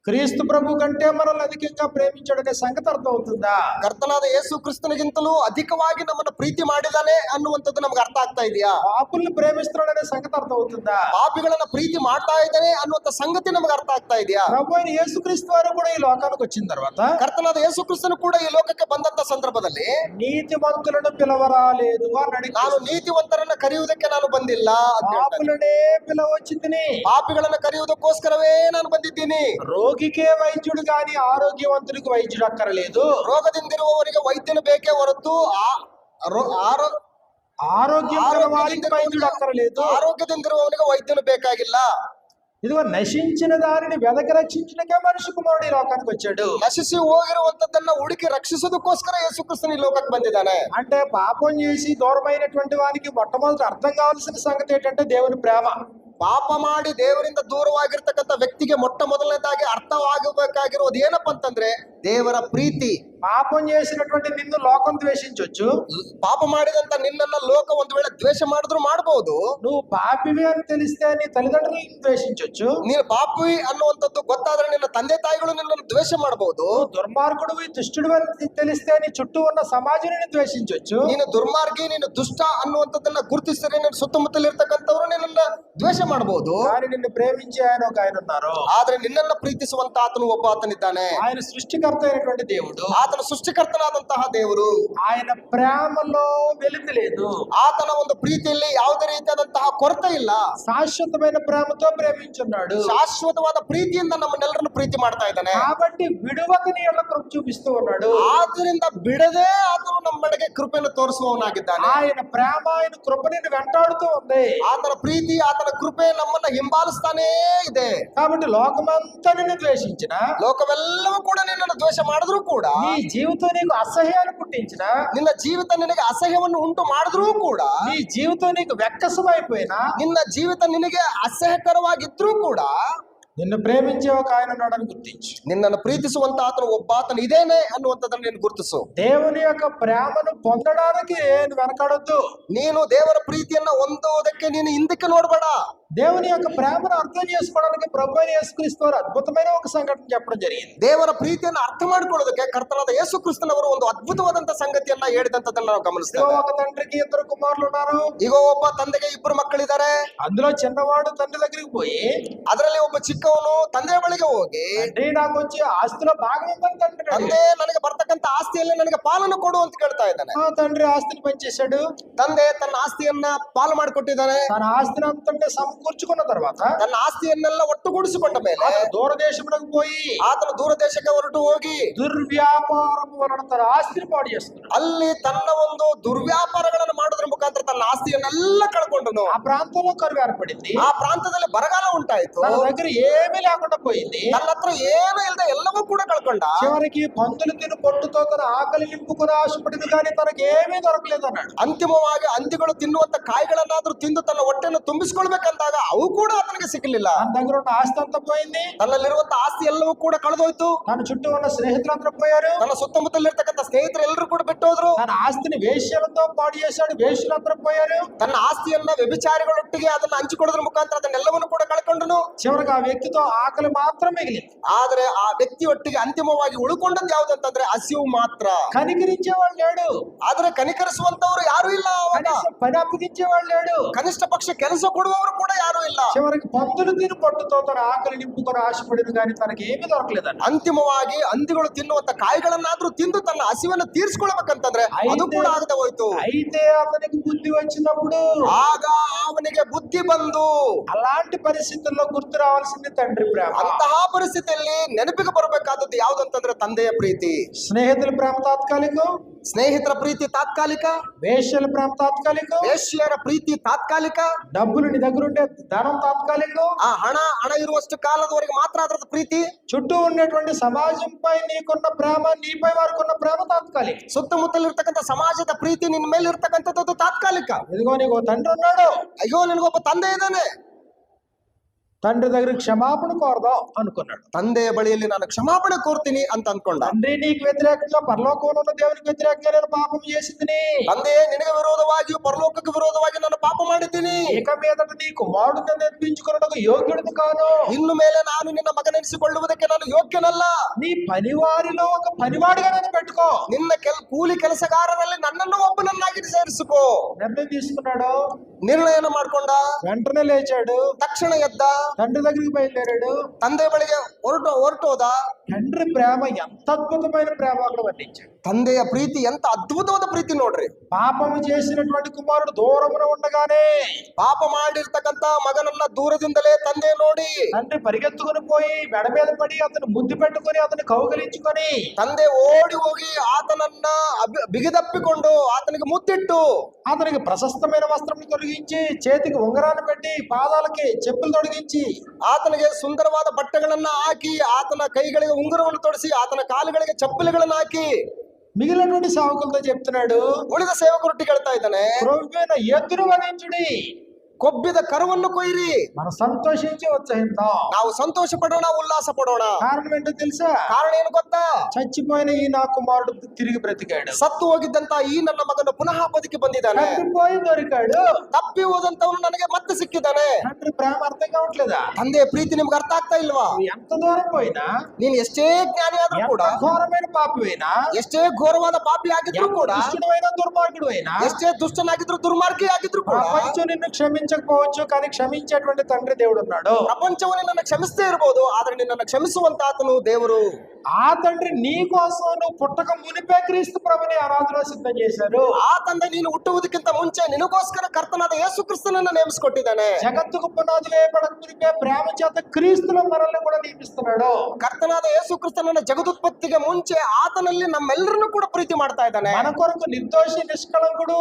క్రీస్తు ప్రభు కంటే మనల్ని అధికంగా ప్రేమించాడనే సంగతి అర్థమవుతుందా? ಕರ್ತನಾದ ಯೇಸು ಕ್ರಿಸ್ತನಿಗಿಂತಲೂ ಅಧಿಕವಾಗಿ ನಮ್ಮನ್ನು ಪ್ರೀತಿ ಮಾಡಿದಾನೆ ಅನ್ನುವಂಥದ್ದು ನಮ್ಗೆ ಅರ್ಥ ಆಗ್ತಾ ಇದೆಯಾ? పాపుల్ని ప్రేమిస్తున్నాడనే సంగతి అర్థమవుతుందా? ಪಾಪಿಗಳನ್ನ ಪ್ರೀತಿ ಮಾಡ್ತಾ ಇದ್ದಾನೆ ಅನ್ನುವಂಥ ಸಂಗತಿ ನಮಗೆ ಅರ್ಥ ಆಗ್ತಾ ಇದೆಯಾ? ప్రభు అయిన యేసుక్రీస్తు వారు కూడా ఈ లోకానికి వచ్చిన తర్వాత, ಕರ್ತನಾದ ಯೇಸು ಕ್ರಿಸ್ತನು ಕೂಡ ಈ ಲೋಕಕ್ಕೆ ಬಂದಂತ ಸಂದರ್ಭದಲ್ಲಿ, నీతిమంతులను పిలవరాలేదు అన్నాడు. ನಾನು ನೀತಿವಂತರನ್ನ ಕರೆಯುವುದಕ್ಕೆ ನಾನು ಬಂದಿಲ್ಲ ಅಂತ ಹೇಳ್ತಾನೆ. పాపులనే పిలవచ్చింది, ಪಾಪಿಗಳನ್ನ ಕರೆಯುವುದಕ್ಕೋಸ್ಕರವೇ ನಾನು ಬಂದಿದ್ದೀನಿ. రోగికే వైద్యుడు గాని ఆరోగ్యవంతుడికి వైద్యుడు అక్కరలేదు. ರೋಗದಿಂದಿರುವವರಿಗೆ ವೈದ್ಯನು ಬೇಕೇ ಹೊರತು ఆరోగ్యం గల వారికి వైద్యుడు అక్కరలేదు. ಆರೋಗ್ಯದಿಂದಿರುವವನಿಗೆ ವೈದ್ಯನು ಬೇಕಾಗಿಲ್ಲ. ఇదిగో నశించిన దానిని వెదకి రక్షించడానికే మనిషి కుమారుడు ఈ లోకానికి వచ్చాడు. ನಶಿಸಿ ಹೋಗಿರುವಂತದ್ದನ್ನ ಹುಡುಕಿ ರಕ್ಷಿಸೋದಕ್ಕೋಸ್ಕರ ಯೇಸು ಕ್ರಿಸ್ತನು ಈ ಲೋಕಕ್ಕೆ ಬಂದಿದ್ದಾನೆ. అంటే పాపం చేసి దూరమైనటువంటి వానికి మొట్టమొదటి అర్థం కావాల్సిన సంగతి ఏంటంటే దేవుని ప్రేమ. ಪಾಪ ಮಾಡಿ ದೇವರಿಂದ ದೂರವಾಗಿರ್ತಕ್ಕಂಥ ವ್ಯಕ್ತಿಗೆ ಮೊಟ್ಟ ಮೊದಲನೇದಾಗಿ ಅರ್ಥವಾಗಬೇಕಾಗಿರೋದು ಏನಪ್ಪಾ ಅಂತಂದ್ರೆ ದೇವರ ಪ್ರೀತಿ. పాపం చేసినటువంటి నిన్ను లోకం ద్వేషించొచ్చు. ಪಾಪ ಮಾಡಿದಂತ ನಿನ್ನನ್ನ ಲೋಕ ಒಂದು ವೇಳೆ ದ್ವೇಷ ಮಾಡಿದ್ರು ಮಾಡಬಹುದು. నువ్వు పాపివి అని తెలిస్తే నీ తల్లిదండ్రులను ద్వేషించొచ్చు. ನೀನು ಪಾಪಿ ಅನ್ನುವಂಥದ್ದು ಗೊತ್ತಾದ್ರೆ ನಿನ್ನ ತಂದೆ ತಾಯಿಗಳು ನಿನ್ನನ್ನು ದ್ವೇಷ ಮಾಡಬಹುದು. దుర్మార్గుడివి దుష్టుడు అని తెలిస్తే నీ చుట్టూ ఉన్న సమాజాన్ని ద్వేషించొచ్చు. ನೀನು ದುರ್ಮಾರ್ಗಿ, ನೀನು ದುಷ್ಟ ಅನ್ನುವಂಥದ್ದನ್ನ ಗುರುತಿಸಿದ್ರೆ ನಿನ್ನ ಸುತ್ತಮುತ್ತಲಿರ್ತಕ್ಕಂಥವ್ರು ನಿನ್ನನ್ನ ದ್ವೇಷ ಮಾಡಬಹುದು. కానీ నిన్ను ప్రేమించే ఆయన ఉన్నారు. ಆದ್ರೆ ನಿನ್ನನ್ನ ಪ್ರೀತಿಸುವಂತ ಆತನು ಒಬ್ಬ ಆತನಿದ್ದಾನೆ. ఆయన సృష్టికర్త అయినటువంటి దేవుడు. ಆತನ ಸೃಷ್ಟಿಕರ್ತನಾದಂತಹ ದೇವರು. ఆయన ప్రేమలో వెలితి లేదు. ಆತನ ಒಂದು ಪ್ರೀತಿಯಲ್ಲಿ ಯಾವುದೇ ರೀತಿಯಾದಂತಹ ಕೊರತೆ ಇಲ್ಲ. శాశ్వతమైన ప్రేమతో ప్రేమించున్నాడు. ಶಾಶ್ವತವಾದ ಪ್ರೀತಿಯಿಂದ ನಮ್ಮನ್ನೆಲ್ಲರನ್ನು ಪ್ರೀತಿ ಮಾಡ್ತಾ ಇದ್ದಾನೆ. కాబట్టి విడువక నీ యొక్క కృప చూపిస్తూ ఉన్నాడు. ಆದ್ದರಿಂದ ಬಿಡದೆ ಆತನು ನಮ್ಮೆಡೆಗೆ ಕೃಪೆಯನ್ನು ತೋರಿಸುವವನಾಗಿದ್ದಾನೆ. ఆయన ప్రేమ ఆయన కృప నిన్ను వెంటాడుతూ ఉంది. ಆತನ ಪ್ರೀತಿ ಆತನ ಕೃಪೆ ನಮ್ಮನ್ನ ಹಿಂಬಾಲಿಸ್ತಾನೇ ಇದೆ. కాబట్టి లోకమంతా నిన్ను ద్వేషించిన, ಲೋಕವೆಲ್ಲವೂ ಕೂಡ ನಿನ್ನನ್ನು ದ್ವೇಷ ಮಾಡಿದ್ರು ಕೂಡ, నీ జీవితం నీకు అసహ్యాన్ని పుట్టించిన, ನಿನ್ನ ಜೀವಿತ ನಿನಗೆ ಅಸಹ್ಯವನ್ನು ಉಂಟು ಮಾಡಿದ್ರೂ ಕೂಡ, నీ జీవితం నీకు వెక్కసమైపోయినా, ನಿನ್ನ ಜೀವಿತ ನಿನಗೆ ಅಸಹ್ಯಕರವಾಗಿದ್ರೂ ಕೂಡ, నిన్ను ప్రేమించే ఒక ఆయన ఉన్నాడని గుర్తించు. ನಿನ್ನನ್ನು ಪ್ರೀತಿಸುವಂತ ಆತನು ಒಬ್ಬಾತನು ಇದೇನೆ ಅನ್ನುವಂಥದ್ದನ್ನು ನೀನು ಗುರುತಿಸು. దేవుని యొక్క ప్రేమను పొందడానికి నువ్వు వెనకాడొద్దు. ನೀನು ದೇವರ ಪ್ರೀತಿಯನ್ನ ಹೊಂದುವುದಕ್ಕೆ ನೀನು ಹಿಂದಕ್ಕೆ ನೋಡಬೇಡ. దేవుని యొక్క ప్రేమను అర్థం చేసుకోవడానికి ప్రభువైన యేసుక్రీస్తు వారు అద్భుతమైన ఒక సంఘటన చెప్పడం జరిగింది. ದೇವರ ಪ್ರೀತಿಯನ್ನು ಅರ್ಥ ಮಾಡಿಕೊಳ್ಳೋದಕ್ಕೆ ಕರ್ತನಾದ ಯೇಸು ಕ್ರಿಸ್ತನವರು ಒಂದು ಅದ್ಭುತವಾದಂತ ಸಂಗತಿಯನ್ನ ಹೇಳಿದಂತದನ್ನ ನಾವು ಗಮನಿಸ್ತೇವೆ. ఒక తండ్రికి ఇద్దరు కుమారులు ఉన్నారు. ಈಗ ಒಬ್ಬ ತಂದೆಗೆ ಇಬ್ಬರು ಮಕ್ಕಳಿದ್ದಾರೆ. అందులో చిన్నవాడు తండ్రి దగ్గరికి పోయి, ಅದರಲ್ಲಿ ಒಬ್ಬ ಚಿಕ್ಕವನು ತಂದೆಯ ಬಳಿಗೆ ಹೋಗಿ, తండ్రి నాకు వచ్చి ఆస్తిలో భాగం ఇవ్వని తండ్రి. ತಂದೆ ನನಗೆ ಬರ್ತಕ್ಕಂತ ಆಸ್ತಿಯಲ್ಲಿ ನನಗೆ ಪಾಲನ್ನು ಕೊಡು ಅಂತ ಕೇಳ್ತಾ ಇದ್ದಾನೆ. ఆ తండ్రి ఆస్తిని పంచేశాడు. ತಂದೆ ತನ್ನ ಆಸ್ತಿಯನ್ನ ಪಾಲು ಮಾಡಿಕೊಟ್ಟಿದ್ದಾನೆ. తన ఆస్తిని అంతంటే సమకూర్చుకున్న తర్వాత ತನ್ನ ಆಸ್ತಿಯನ್ನೆಲ್ಲ ಒಟ್ಟುಗೂಡಿಸಿಕೊಂಡ ಮೇಲೆ దూరదేశమునకు పోయి ಆತನು ದೂರ ದೇಶಕ್ಕೆ ಹೊರಟು ಹೋಗಿ దుర్వ్యాపారం వలన తన ఆస్తిని పాడు చేస్తున్నాడు. ಅಲ್ಲಿ ತನ್ನ ಒಂದು ದುರ್ವ್ಯಾಪಾರಗಳನ್ನು ಮಾಡೋದ್ರ ಮುಖಾಂತರ ತನ್ನ ಆಸ್ತಿಯನ್ನೆಲ್ಲ ಕಳ್ಕೊಂಡನು. ఆ ప్రాంతంలో కరువు ఏర్పడింది. ಆ ಪ್ರಾಂತದಲ್ಲಿ ಬರಗಾಲ ಉಂಟಾಯಿತು. తన దగ్గర ఏమీ లేకుండా పోయింది. ತನ್ನ ಹತ್ರ ಏನು ಇಲ್ಲದೆ ಎಲ್ಲವೂ ಕೂಡ ಕಳ್ಕೊಂಡ. చివరికి పందులు తిను పొట్టుతో తన ఆకలి నింపుకుని ఆశపడింది కానీ తనకి ఏమీ దొరకలేదు అన్నాడు. ಅಂತಿಮವಾಗಿ ಹಂದಿಗಳು ತಿನ್ನುವಂತ ಕಾಯಿಗಳನ್ನಾದ್ರೂ ತಿಂದು ತನ್ನ ಹೊಟ್ಟೆಯನ್ನು ತುಂಬಿಸಿಕೊಳ್ಬೇಕಂದಾಗ ಅವು ಕೂಡ ಆತನಿಗೆ ಸಿಕ್ಕಲಿಲ್ಲ. తన దగ్గర ఉన్న ఆస్తి అంతా పోయింది. ತನ್ನಲ್ಲಿರುವಂತ ಆಸ್ತಿ ಎಲ್ಲವೂ ಕೂಡ ಕಳೆದೋಯ್ತು. తన చుట్టూ ఉన్న స్నేహితులందరూ పోయారు. ತನ್ನ ಸುತ್ತಮುತ್ತಲಿರ್ತಕ್ಕಂಥ ಸ್ನೇಹಿತರು ಎಲ್ಲರೂ ಕೂಡ ಬಿಟ್ಟು ಹೋದ್ರು. తన ఆస్తిని వేశ్యలతో పాడు చేశాడు. వేశ్యలందరూ పోయారు. ತನ್ನ ಆಸ್ತಿಯನ್ನ ವ್ಯಭಿಚಾರಿಗಳೊಟ್ಟಿಗೆ ಅದನ್ನ ಹಂಚಿಕೊಳ್ಳೋದ್ರ ಮುಖಾಂತರ ಅದನ್ನೆಲ್ಲವನ್ನು ಕೂಡ ಕಳ್ಕೊಂಡನು. చివరికి ఆ వ్యక్తితో ఆకలి మాత్రం మిగిలింది. ಆದ್ರೆ ಆ ವ್ಯಕ್ತಿಯೊಟ್ಟಿಗೆ ಅಂತಿಮವಾಗಿ ಉಳ್ಕೊಂಡದ್ದು ಯಾವುದಂತಂದ್ರೆ ಹಸಿವು ಮಾತ್ರ. కనికరించేవాడు లేడు. ಆದ್ರೆ ಕನಿಕರಿಸುವಂತವ್ರು ಯಾರು ಇಲ್ಲ. ಅವಾಗ కనీసం పని అప్పగించేవాడు లేడు. ಕನಿಷ್ಠ ಪಕ್ಷ ಕೆಲಸ ಕೊಡುವವರು ಕೂಡ ಯಾರು ಇಲ್ಲ. చివరికి పందులు తిని పొట్టుతో తన ఆకలి నింపుకొని ఆశపడిన కానీ తనకి ఏమీ దొరకలేదండి. ಅಂತಿಮವಾಗಿ ಹಂದಿಗಳು ತಿನ್ನುವಂತ ಕಾಯಿಗಳನ್ನಾದ್ರೂ ತಿಂದು ತನ್ನ ಹಸಿವನ್ನು ತೀರ್ಸ್ಕೊಳ್ಬೇಕಂತಂದ್ರೆ ಅದು ಕೂಡ ಆಗದೆ ಹೋಯ್ತು. అయితే అతనికి బుద్ధి వచ్చినప్పుడు, ಆಗ ಅವನಿಗೆ ಬುದ್ಧಿ ಬಂದು, అలాంటి పరిస్థితుల్లో గుర్తు రావాల్సింది తండ్రి ప్రేమ. ಅಂತಹ ಪರಿಸ್ಥಿತಿಯಲ್ಲಿ ನೆನಪಿಗೆ ಬರಬೇಕಾದದ್ದು ಯಾವುದಂತಂದ್ರೆ ತಂದೆಯ ಪ್ರೀತಿ. స్నేహితుల ప్రేమ తాత్కాలికం, ಸ್ನೇಹಿತರ ಪ್ರೀತಿ ತಾತ್ಕಾಲಿಕ, వేశ్యల ప్రేమ తాత్కాలికం, ವೇಶ್ಯರ ಪ್ರೀತಿ ತಾತ್ಕಾಲಿಕ, డబ్బులు నీ దగ్గర ఉండే ధనం తాత్కాలికం, ಆ ಹಣ ಇರುವಷ್ಟು ಕಾಲದವರೆಗೆ ಮಾತ್ರ ಅದರ ಪ್ರೀತಿ. చుట్టూ ఉండేటువంటి సమాజంపై నీకున్న ప్రేమ, నీపై వారికి ఉన్న ప్రేమ తాత్కాలికం. ಸುತ್ತಮುತ್ತಲಿರ್ತಕ್ಕಂಥ ಸಮಾಜದ ಪ್ರೀತಿ ನಿನ್ನ ಮೇಲೆ ಇರ್ತಕ್ಕಂಥದ್ದು ತಾತ್ಕಾಲಿಕ. ఇదిగో నీకు ఓ తండ్రి ఉన్నాడు. ಅಯ್ಯೋ ನಿನಗೊಬ್ಬ ತಂದೆ ಇದ್ದಾನೆ. తండ్రి దగ్గర క్షమాపణ కోరదాం అనుకున్నాడు. ತಂದೆಯ ಬಳಿಯಲ್ಲಿ ನಾನು ಕ್ಷಮಾಪಣೆ ಕೋರ್ತೀನಿ ಅಂತ ಅನ್ಕೊಂಡ. తండ్రి నీకు వ్యతిరేకంగా పరలోకంలో ఉన్న దేవునికి వ్యతిరేకంగా నేను పాపం చేసింది. ತಂದೆಯೇ ನಿನಗೆ ವಿರೋಧವಾಗಿಯೂ ಪರಲೋಕಕ್ಕೆ ವಿರೋಧವಾಗಿ ನಾನು ಪಾಪ ಮಾಡಿದ್ದೀನಿ. ఇక మీదట నీ కుమారుడిని నెరవేర్చుకున్నకు యోగ్యుడిని కాను. ಇನ್ನು ಮೇಲೆ ನಾನು ನಿನ್ನ ಮಗನೆನಿಸಿಕೊಳ್ಳುವುದಕ್ಕೆ ನಾನು ಯೋಗ್ಯನಲ್ಲ. నీ పనివారిలో ఒక పనివాడిగా నేను పెట్టుకో. ನಿನ್ನ ಕೂಲಿ ಕೆಲಸಗಾರರಲ್ಲಿ ನನ್ನನ್ನು ಒಬ್ಬನನ್ನಾಗಿ ಸೇರಿಸಿಕೋ. నిర్ణయం తీసుకున్నాడు. ನಿರ್ಣಯ ಮಾಡ್ಕೊಂಡ. వెంటనే లేచాడు. ತಕ್ಷಣ ಎದ್ದ. తండ్రి దగ్గరికి బయలుదేరాడు. ತಂದೆ ಬಳಿಗೆ ಹೊರಟೋದ. తండ్రి ప్రేమ ఎంత అద్భుతమైన ప్రేమ అక్కడ వర్ణించాడు. ತಂದೆಯ ಪ್ರೀತಿ ಎಂತ ಅದ್ಭುತವಾದ ಪ್ರೀತಿ ನೋಡ್ರಿ. పాపము చేసినటువంటి కుమారుడు దూరమున ఉండగానే, ಪಾಪ ಮಾಡಿರ್ತಕ್ಕಂತ ಮಗನನ್ನ ದೂರದಿಂದಲೇ ತಂದೆ ನೋಡಿ, తండ్రి పరిగెత్తుకుని పోయి మెడ మీద పడి అతను ముద్దు పెట్టుకుని అతను కౌగలించుకొని, ತಂದೆ ಓಡಿ ಹೋಗಿ ಆತನನ್ನ ಬಿಗಿದಪ್ಪಿಕೊಂಡು ಆತನಿಗೆ ಮುತ್ತಿಟ್ಟು, అతనికి ప్రశస్తమైన వస్త్రం తొలగించి, చేతికి ఉంగరాన్ని పెట్టి, పాదాలకి చెప్పులు తొడిగించి, ಆತನಿಗೆ ಸುಂದರವಾದ ಬಟ್ಟೆಗಳನ್ನ ಹಾಕಿ, ಆತನ ಕೈಗಳಿಗೆ ಉಂಗುರವನ್ನು ತೊಡಿಸಿ, ಆತನ ಕಾಲುಗಳಿಗೆ ಚಪ್ಪಲಿಗಳನ್ನ ಹಾಕಿ, మిగిలినటువంటి సేవకులతో చెప్తున్నాడు, ಉಳಿದ ಸೇವಕರೊಟ್ಟಿಗೆ ಹೇಳ್ತಾ ಇದ್ದಾನೆ, ప్రభువైన ఎద్దును వధించుడి, ಕೊಬ್ಬಿದ ಕರುವನ್ನು ಕೊಯ್ಯಿರಿ, మనం సంతోషించి ఉత్సహిద్దాం. ನಾವು ಸಂತೋಷ ಪಡೋಣ, ಉಲ್ಲಾಸ ಪಡೋಣ. కారణం ఏంటో తెలుసా? ಕಾರಣ ಏನು ಗೊತ್ತಾ? చచ్చిపోయిన ఈ నా కుమారుడు తిరిగి బ్రతికాడు. ಸತ್ತು ಹೋಗಿದ್ದಂತ ಈ ನನ್ನ ಮಗನು ಪುನಃ ಬದುಕಿ ಬಂದಿದ್ದಾನೆ. తప్పిపోయి దొరికాడు. ತಪ್ಪಿ ಹೋದಂತವನು ನನಗೆ ಮತ್ತೆ ಸಿಕ್ಕಿದ್ದಾನೆ. తండ్రి ప్రేమ అర్థం కావట్లేదా? ತಂದೆಯ ಪ್ರೀತಿ ನಿಮ್ಗೆ ಅರ್ಥ ಆಗ್ತಾ ಇಲ್ವಾ? ఎంత దూరం పోయినా, ನೀನ್ ಎಷ್ಟೇ ಜ್ಞಾನಿ ಆದ್ರೂ ಕೂಡ, ఎంత ఘోరమైన పాపివైనా, ಎಷ್ಟೇ ಘೋರವಾದ ಪಾಪಿ ಆಗಿದ್ರು ಕೂಡ, దుష్టుడైనా దుర్మార్గుడు అయినా, ಎಷ್ಟೇ ದುಷ್ಟನಾಗಿದ್ರು ದುರ್ಮಾರ್ಗಿ ಆಗಿದ್ರು ಕೂಡ, ప్రపంచం నిన్ను క్షమించ క్షమించకపోవచ్చు, కానీ క్షమించేటువంటి తండ్రి దేవుడు ఉన్నాడు. ప్రపంచము నిನ್ನನ್ನು క్షమిస్తೇ ఇರಬಹುದು, ಆದ್ರೆ ನಿನ್ನನ್ನು ಕ್ಷಮಿಸುವಂತ ಆತನು ದೇವರು. ఆ తండ్రి నీ కోసం నువ్వు పుట్టక మునిపే క్రీస్తు ప్రభుని ఆరాధన సిద్ధం చేశారు. ಆ ತಂದೆ ನೀನು ಹುಟ್ಟುವುದಕ್ಕಿಂತ ಮುಂಚೆ ನಿನಗೋಸ್ಕರ ಕರ್ತನಾದ ಯೇಸು ಕ್ರಿಸ್ತನನ್ನು ನೇಮಿಸಿಕೊಟ್ಟಿದ್ದಾನೆ. జగత్తుకు పునాది వేయబడక మునిపే ప్రేమ చేత క్రీస్తులో మనల్ని కూడా నియమిస్తున్నాడు. ಕರ್ತನಾದ ಯೇಸು ಕ್ರಿಸ್ತನನ್ನ ಜಗದುತ್ಪತ್ತಿಗೆ ಮುಂಚೆ ಆತನಲ್ಲಿ ನಮ್ಮೆಲ್ಲರನ್ನು ಕೂಡ ಪ್ರೀತಿ ಮಾಡ್ತಾ ಇದ್ದಾನೆ. మన కొరకు నిర్దోషి నిష్కళంకుడు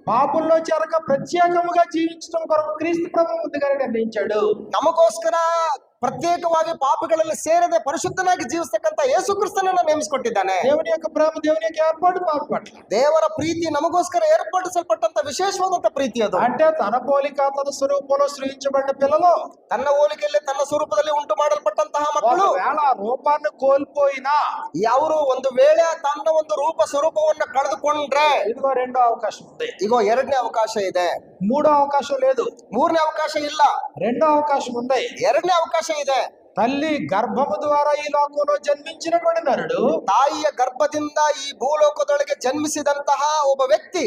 పాపుల్లో చేరక ప్రత్యేకముగా జీవించడం కొరకు క్రీస్తు ప్రభు ముందుగానే నిర్ణయించాడు. ನಮಗೋಸ್ಕರ ಪ್ರತ್ಯೇಕವಾಗಿ ಪಾಪಿಗಳಲ್ಲಿ ಸೇರದೆ ಪರಿಶುದ್ಧನಾಗಿ ಜೀವಿಸ್ತಕ್ಕಂತ ಯೇಸು ಕ್ರಿಸ್ತನನ್ನ ನೇಮಿಸಿಕೊಟ್ಟಿದ್ದಾನೆ. దేవుని యొక్క ప్రేమ, దేవుని యొక్క ఏర్పాటు పాప పట్ల. ದೇವರ ಪ್ರೀತಿ ನಮಗೋಸ್ಕರ ಏರ್ಪಡಿಸಲ್ಪಟ್ಟಂತ ವಿಶೇಷವಾದಂತ ಪ್ರೀತಿ ಅದು. అంటే తన పోలిక తన స్వరూపంలో సృజించబడిన పిల్లలు, ತನ್ನ ಹೋಲಿಕೆಯಲ್ಲಿ ತನ್ನ ಸ್ವರೂಪದಲ್ಲಿ ಉಂಟು ಮಾಡಲ್ಪಟ್ಟಂತಹ ಮಕ್ಕಳು ఒకవేళ ఆ రూపాన్ని కోల్పోయినా, ಅವರು ಒಂದು ವೇಳೆ ತನ್ನ ಒಂದು ರೂಪ ಸ್ವರೂಪವನ್ನು ಕಳೆದುಕೊಂಡ್ರೆ ఇదిగో రెండో అవకాశం ఉంది. ಈಗ ಎರಡನೇ ಅವಕಾಶ ಇದೆ. మూడో అవకాశం లేదు, ಮೂರನೇ ಅವಕಾಶ ಇಲ್ಲ, రెండో అవకాశం ఉంది. ಎರಡನೇ ಅವಕಾಶ ಇದೆ. తల్లి గర్భము ద్వారా ఈ లోకంలో జన్మించినటువంటి నరుడు, ತಾಯಿಯ ಗರ್ಭದಿಂದ ಈ ಭೂಲೋಕದೊಳಗೆ ಜನ್ಮಿಸಿದಂತಹ ಒಬ್ಬ ವ್ಯಕ್ತಿ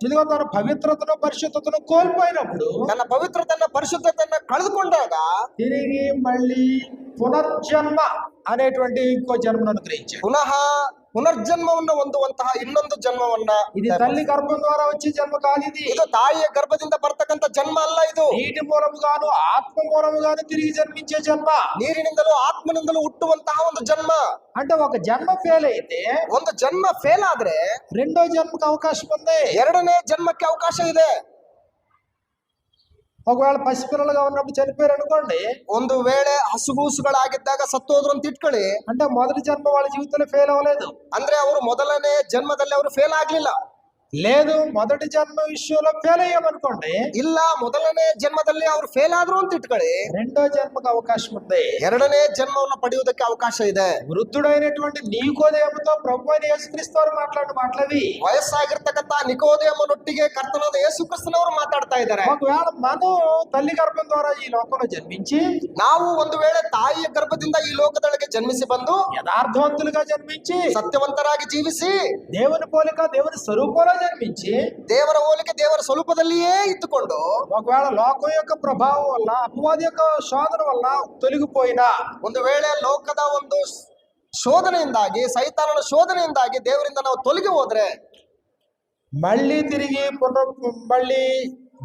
ఇదిగో తన పవిత్రతను పరిశుద్ధతను కోల్పోయినప్పుడు, ತನ್ನ ಪವಿತ್ರತನ್ನ ಪರಿಶುದ್ಧತನ್ನ ಕಳೆದುಕೊಂಡಾಗ తిరిగి మళ్ళీ పునర్జన్మ అనేటువంటి ఇంకో జన్మను అనుగ్రహించాడు. ಪುನಃ ಪುನರ್ಜನ್ಮವನ್ನು ಹೊಂದುವಂತಹ ಇನ್ನೊಂದು ಜನ್ಮವನ್ನ, ఇది తల్లి గర్భం ద్వారా వచ్చే జన్మ కాదు. ಇದು ತಾಯಿಯ ಗರ್ಭದಿಂದ ಬರ್ತಕ್ಕಂಥ ಜನ್ಮ ಅಲ್ಲ. ಇದು నీటి మూలముగాను ఆత్మ మూలముగాను తిరిగి జన్మించే జన్మ. ನೀರಿನಿಂದಲೂ ಆತ್ಮನಿಂದಲೂ ಹುಟ್ಟುವಂತಹ ಒಂದು ಜನ್ಮ. అంటే ఒక జన్మ ఫెయిల్ అయితే ಒಂದು ಜನ್ಮ ಫೇಲ್ ಆದ್ರೆ రెండో జన్మకు అవకాశం ఉంది. ಎರಡನೇ ಜನ್ಮಕ್ಕೆ ಅವಕಾಶ ಇದೆ. ఒకవేళ పసిపిల్లలుగా ఉన్నప్పుడు చనిపోయారు అనుకోండి, ಒಂದು ವೇಳೆ ಹಸುಗೂಸುಗಳಾಗಿದ್ದಾಗ ಸತ್ತೋದ್ರು ಅಂತ ಇಟ್ಕೊಳ್ಳಿ, అంటే మొదటి జన్మ వాళ్ళ జీవితంలో ఫెయిల్ అవ్వలేదు. ಅಂದ್ರೆ ಅವರು ಮೊದಲನೇ ಜನ್ಮದಲ್ಲಿ ಅವರು ಫೇಲ್ ಆಗ್ಲಿಲ್ಲ. లేదు, మొదటి జన్మ విషయంలో ఫెయిల్ అయ్యామనుకోండి, ಇಲ್ಲ, ಮೊದಲನೇ ಜನ್ಮದಲ್ಲಿ ಅವರು ಫೇಲ್ ಆದ್ರು ಅಂತ ಇಟ್ಕೊಳ್ಳಿ, రెండో జన్మకు అవకాశం ఉంది. ಎರಡನೇ ಜನ್ಮವನ್ನು ಪಡೆಯುವುದಕ್ಕೆ ಅವಕಾಶ ಇದೆ. వృద్ధుడైనటువంటి నీకోదేముతో ప్రభు అయిన యేసుక్రీస్తు వారు మాట్లాడిన మాటలవి. ವಯಸ್ಸಾಗಿರ್ತಕ್ಕಂಥ ನಿಕೋದೇಮನೊಟ್ಟಿಗೆ ಕರ್ತನಾದ ಯೇಸು ಕ್ರಿಸ್ತನವರು ಮಾತಾಡ್ತಾ ಇದ್ದಾರೆ. ఒకవేళ మనం తల్లి గర్భం ద్వారా ఈ లోకంలో జన్మించి, ನಾವು ಒಂದು ವೇಳೆ ತಾಯಿಯ ಗರ್ಭದಿಂದ ಈ ಲೋಕದೊಳಗೆ ಜನ್ಮಿಸಿ ಬಂದು యథార్థవంతులుగా జన్మించి, ಸತ್ಯವಂತರಾಗಿ ಜೀವಿಸಿ, దేవుని పోలిక దేవుని స్వరూపంలో జన్మించి, ದೇವರ ಹೋಲಿಕೆ ದೇವರ ಸ್ವರೂಪದಲ್ಲಿಯೇ ಇದ್ದುಕೊಂಡು ఒకవేళ లోకం యొక్క ప్రభావం వల్ల, అపవాది యొక్క శోధన వల్ల తొలగిపోయినా, ಒಂದು ವೇಳೆ ಲೋಕದ ಒಂದು ಶೋಧನೆಯಿಂದಾಗಿ, ಸೈತಾನನ ಶೋಧನೆಯಿಂದಾಗಿ ದೇವರಿಂದ ನಾವು ತೊಲಗಿ ಹೋದ್ರೆ మళ్ళీ తిరిగి మళ్ళీ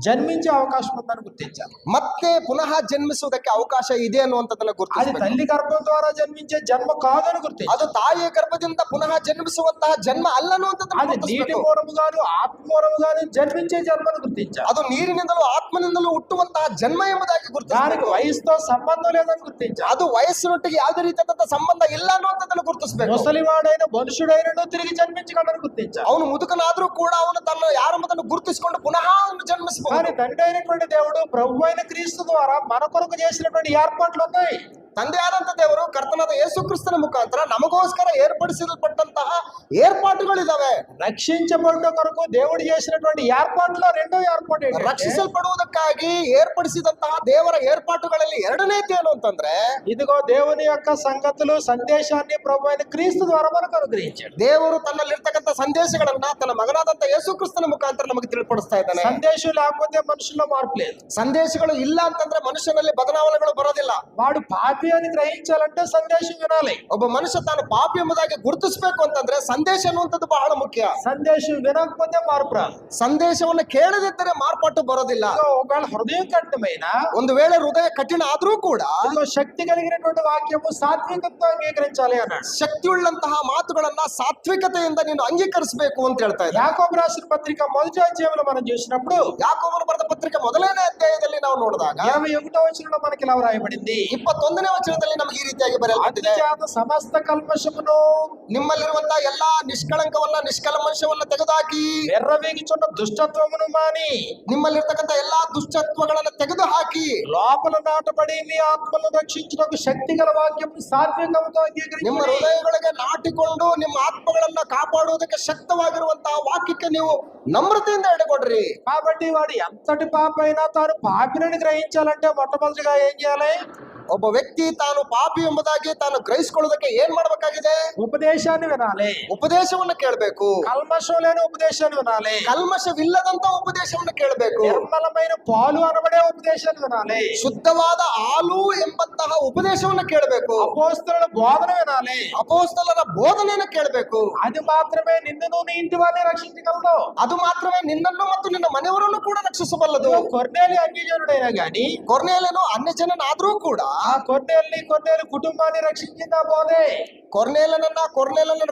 జన్మించే అవకాశం ఉందని గుర్తించాలి. ಮತ್ತೆ ಪುನಃ ಜನ್ಮಿಸುವುದಕ್ಕೆ ಅವಕಾಶ ಇದೆ ಅನ್ನುವಂಥದ್ದನ್ನ అది ಗುರುತಿಸಬೇಕು. తల్లి గర్భం ద్వారా జన్మించే జన్మ కాదని గుర్తించాలి. ಅದು ತಾಯಿಯ ಗರ್ಭದಿಂದ ಪುನಃ ಜನ್ಮಿಸುವಂತಹ ಜನ್ಮ ಅಲ್ಲ ಅನ್ನುವಂಥದ್ದನ್ನ అది నీటి ಗುರುತಿಸಬೇಕು. మూలముగాను ఆత్మ మూలముగాను జన్మించే జన్మను గుర్తించాలి. ಅದು ನೀರಿನಿಂದಲೂ ಆತ್ಮನಿಂದಲೂ ಹುಟ್ಟುವಂತಹ ಜನ್ಮ ಎಂಬುದಾಗಿ దానికి ಗುರುತಿಸಬೇಕು. వయసుతో సంబంధం లేదని గుర్తించాలి. ಅದು ವಯಸ್ಸಿನೊಟ್ಟಿಗೆ ಯಾವುದೇ ರೀತಿಯಾದಂತಹ ಸಂಬಂಧ ಇಲ್ಲ ಅನ್ನುವಂಥದ್ದನ್ನು ಗುರುತಿಸಬೇಕು. ముసలివాడైన మనుషుడైనను తిరిగి జన్మించగలని గుర్తించాలి. ಅವನು ಮುದುಕನಾದ್ರೂ ಕೂಡ ಅವನು ತನ್ನ ಯಾರೆಂಬುದನ್ನು ಗುರುತಿಸಿಕೊಂಡು ಪುನಃ ಅವನು ಜನ್ಮಿಸಬಹುದು. కానీ తండ్రి అయినటువంటి దేవుడు ప్రభు అయిన క్రీస్తు ద్వారా మన కొరకు చేసినటువంటి ఏర్పాట్లు ఉన్నాయి. ತಂದೆಯಾದಂತ ದೇವರು ಕರ್ತನಾದ ಯೇಸು ಕ್ರಿಸ್ತನ ಮುಖಾಂತರ ನಮಗೋಸ್ಕರ ಏರ್ಪಡಿಸಲ್ಪಟ್ಟಂತಹ ಏರ್ಪಾಟುಗಳಿದಾವೆ. రక్షించబడ్డ కొరకు దేవుడు చేసినటువంటి ఏర్పాట్లో రెండో ఏర్పాటు ఏంటంటే, ರಕ್ಷಿಸಲ್ಪಡುವುದಕ್ಕಾಗಿ ಏರ್ಪಡಿಸಿದಂತಹ ದೇವರ ಏರ್ಪಾಟುಗಳಲ್ಲಿ ಎರಡನೇದು ಏನು ಅಂತಂದ್ರೆ, ఇదిగో దేవుని యొక్క సంగతులు సందేశాన్ని ప్రభు అయిన క్రీస్తు ద్వారా మనకు అనుగ్రహించాడు. ದೇವರು ತನ್ನಲ್ಲಿರ್ತಕ್ಕಂಥ ಸಂದೇಶಗಳನ್ನ ತನ್ನ ಮಗನಾದಂತ ಯೇಸು ಕ್ರಿಸ್ತನ ಮುಖಾಂತರ ನಮಗೆ ತಿಳಿಪಡಿಸ್ತಾ ಇದ್ದಾನೆ. సందేశం లేకపోతే మనుషుల్లో మార్పు లేదు. ಸಂದೇಶಗಳು ಇಲ್ಲ ಅಂತಂದ್ರೆ ಮನುಷ್ಯನಲ್ಲಿ ಬದಲಾವಣೆಗಳು ಬರೋದಿಲ್ಲ. వాడు పాపి అని గ్రహించాలంటే సందేశం వినాలి. ಒಬ್ಬ ಮನುಷ್ಯ ತಾನು ಪಾಪಿ ಎಂಬುದಾಗಿ ಗುರುತಿಸಬೇಕು ಅಂತಂದ್ರೆ ಸಂದೇಶ ಅನ್ನುವಂಥದ್ದು ಬಹಳ ಮುಖ್ಯ. సందేశం వినకపోతే మార్పు రాదు. ಸಂದೇಶವನ್ನು ಕೇಳದಿದ್ದರೆ ಮಾರ್ಪಾಟು ಬರೋದಿಲ್ಲ. ఇదిగో ఒకవేళ హృదయం కఠినమైన, ಒಂದು ವೇಳೆ ಹೃದಯ ಕಠಿಣ ಆದ್ರೂ ಕೂಡ ఇదిగో శక్తి కలిగినటువంటి వాక్యము సాత్వికతో అంగీకరించాలి అన్నాడు. ಶಕ್ತಿಯುಳ್ಳಂತಹ ಮಾತುಗಳನ್ನ ಸಾತ್ವಿಕತೆಯಿಂದ ನೀನು ಅಂಗೀಕರಿಸಬೇಕು ಅಂತ ಹೇಳ್ತಾ ಇದ್ದಾರೆ. యాకోబు రాసిన పత్రిక మొదటి అధ్యాయంలో మనం చూసినప్పుడు ಯಾಕೋಬನು ಬರೆದ ಪತ್ರಿಕೆ ಮೊದಲನೇ ಅಧ್ಯಾಯದಲ್ಲಿ ನಾವು ನೋಡಿದಾಗ 21వ వచనంలో మనకి ఇలా వ్రాయబడింది, 21ನೇ ವಚನದಲ್ಲಿ ನಮಗೆ ಈ ರೀತಿಯಾಗಿ ಬರೆಯಲ್ಪಟ್ಟಿದೆ. అందుచేత సమస్త కల్మషమును, ನಿಮ್ಮಲ್ಲಿರುವಂತಹ ಎಲ್ಲಾ ನಿಷ್ಕಳಂಕವನ್ನ ನಿಷ್ಕಲ್ಮಶವನ್ನ ತೆಗೆದುಹಾಕಿ, వెర్రవీగుచున్న దుష్టత్వమును మాని, ನಿಮ್ಮಲ್ಲಿರ್ತಕ್ಕಂಥ ಎಲ್ಲಾ ದುಷ್ಟತ್ವಗಳನ್ನ ತೆಗೆದು ಹಾಕಿ, లోపల నాటబడి మీ ఆత్మను రక్షించుటకు శక్తి గల వాక్యము సాత్వికముతో ನಿಮ್ಮ అంగీకరించుడి. ಹೃದಯಗಳಿಗೆ ನಾಟಿಕೊಂಡು ನಿಮ್ಮ ಆತ್ಮಗಳನ್ನ ಕಾಪಾಡುವುದಕ್ಕೆ ಶಕ್ತವಾಗಿರುವಂತಹ ವಾಕ್ಯಕ್ಕೆ ನೀವು ನಮ್ರತೆಯಿಂದ ಎಡೆಕೊಡ್ರಿ. కాబట్టి వాడు ఎంతటి పాప అయినా తాను పాపినని గ్రహించాలంటే మొట్టమొదటిగా ఏం చేయాలి? ಒಬ್ಬ ವ್ಯಕ್ತಿ ತಾನು ಪಾಪಿ ಎಂಬುದಾಗಿ ತಾನು ಗ್ರಹಿಸಿಕೊಳ್ಳೋದಕ್ಕೆ ಏನ್ ಮಾಡ್ಬೇಕಾಗಿದೆ? ఉపదేశాన్ని వినాలి. ಉಪದೇಶವನ್ನ ಕೇಳಬೇಕು. కల్మషం లేని ఉపదేశాన్ని వినాలి. ಕಲ್ಮಶವಿಲ್ಲದಂತ ಉಪದೇಶವನ್ನ ಕೇಳಬೇಕು. నిర్మలమైన పాలు అనబడే ఉపదేశాన్ని వినాలి. ಶುದ್ಧವಾದ ಹಾಲು ಎಂಬಂತಹ ಉಪದೇಶವನ್ನ ಕೇಳಬೇಕು. అపోస్తలుల బోధన వినాలి. ಅಪೋಸ್ತಲರ ಬೋಧನೆಯನ್ನು ಕೇಳಬೇಕು. అది మాత్రమే నిన్ను నీ ఇంటి వారిని రక్షించగలదు. ಅದು ಮಾತ್ರವೇ ನಿನ್ನನ್ನು ಮತ್ತು ನಿನ್ನ ಮನೆಯವರನ್ನು ಕೂಡ ರಕ್ಷಿಸಬಲ್ಲದು. కొర్నేలి అన్యజనుడైనా గాని ಕೊರ್ನೇಲನು ಅನ್ಯ ಜನನಾದ್ರೂ ಕೂಡ ఆ కొర్నేలి కుటుంబాన్ని రక్షించింది ఆ బోధే. ಕೊರ್ನೇಲನ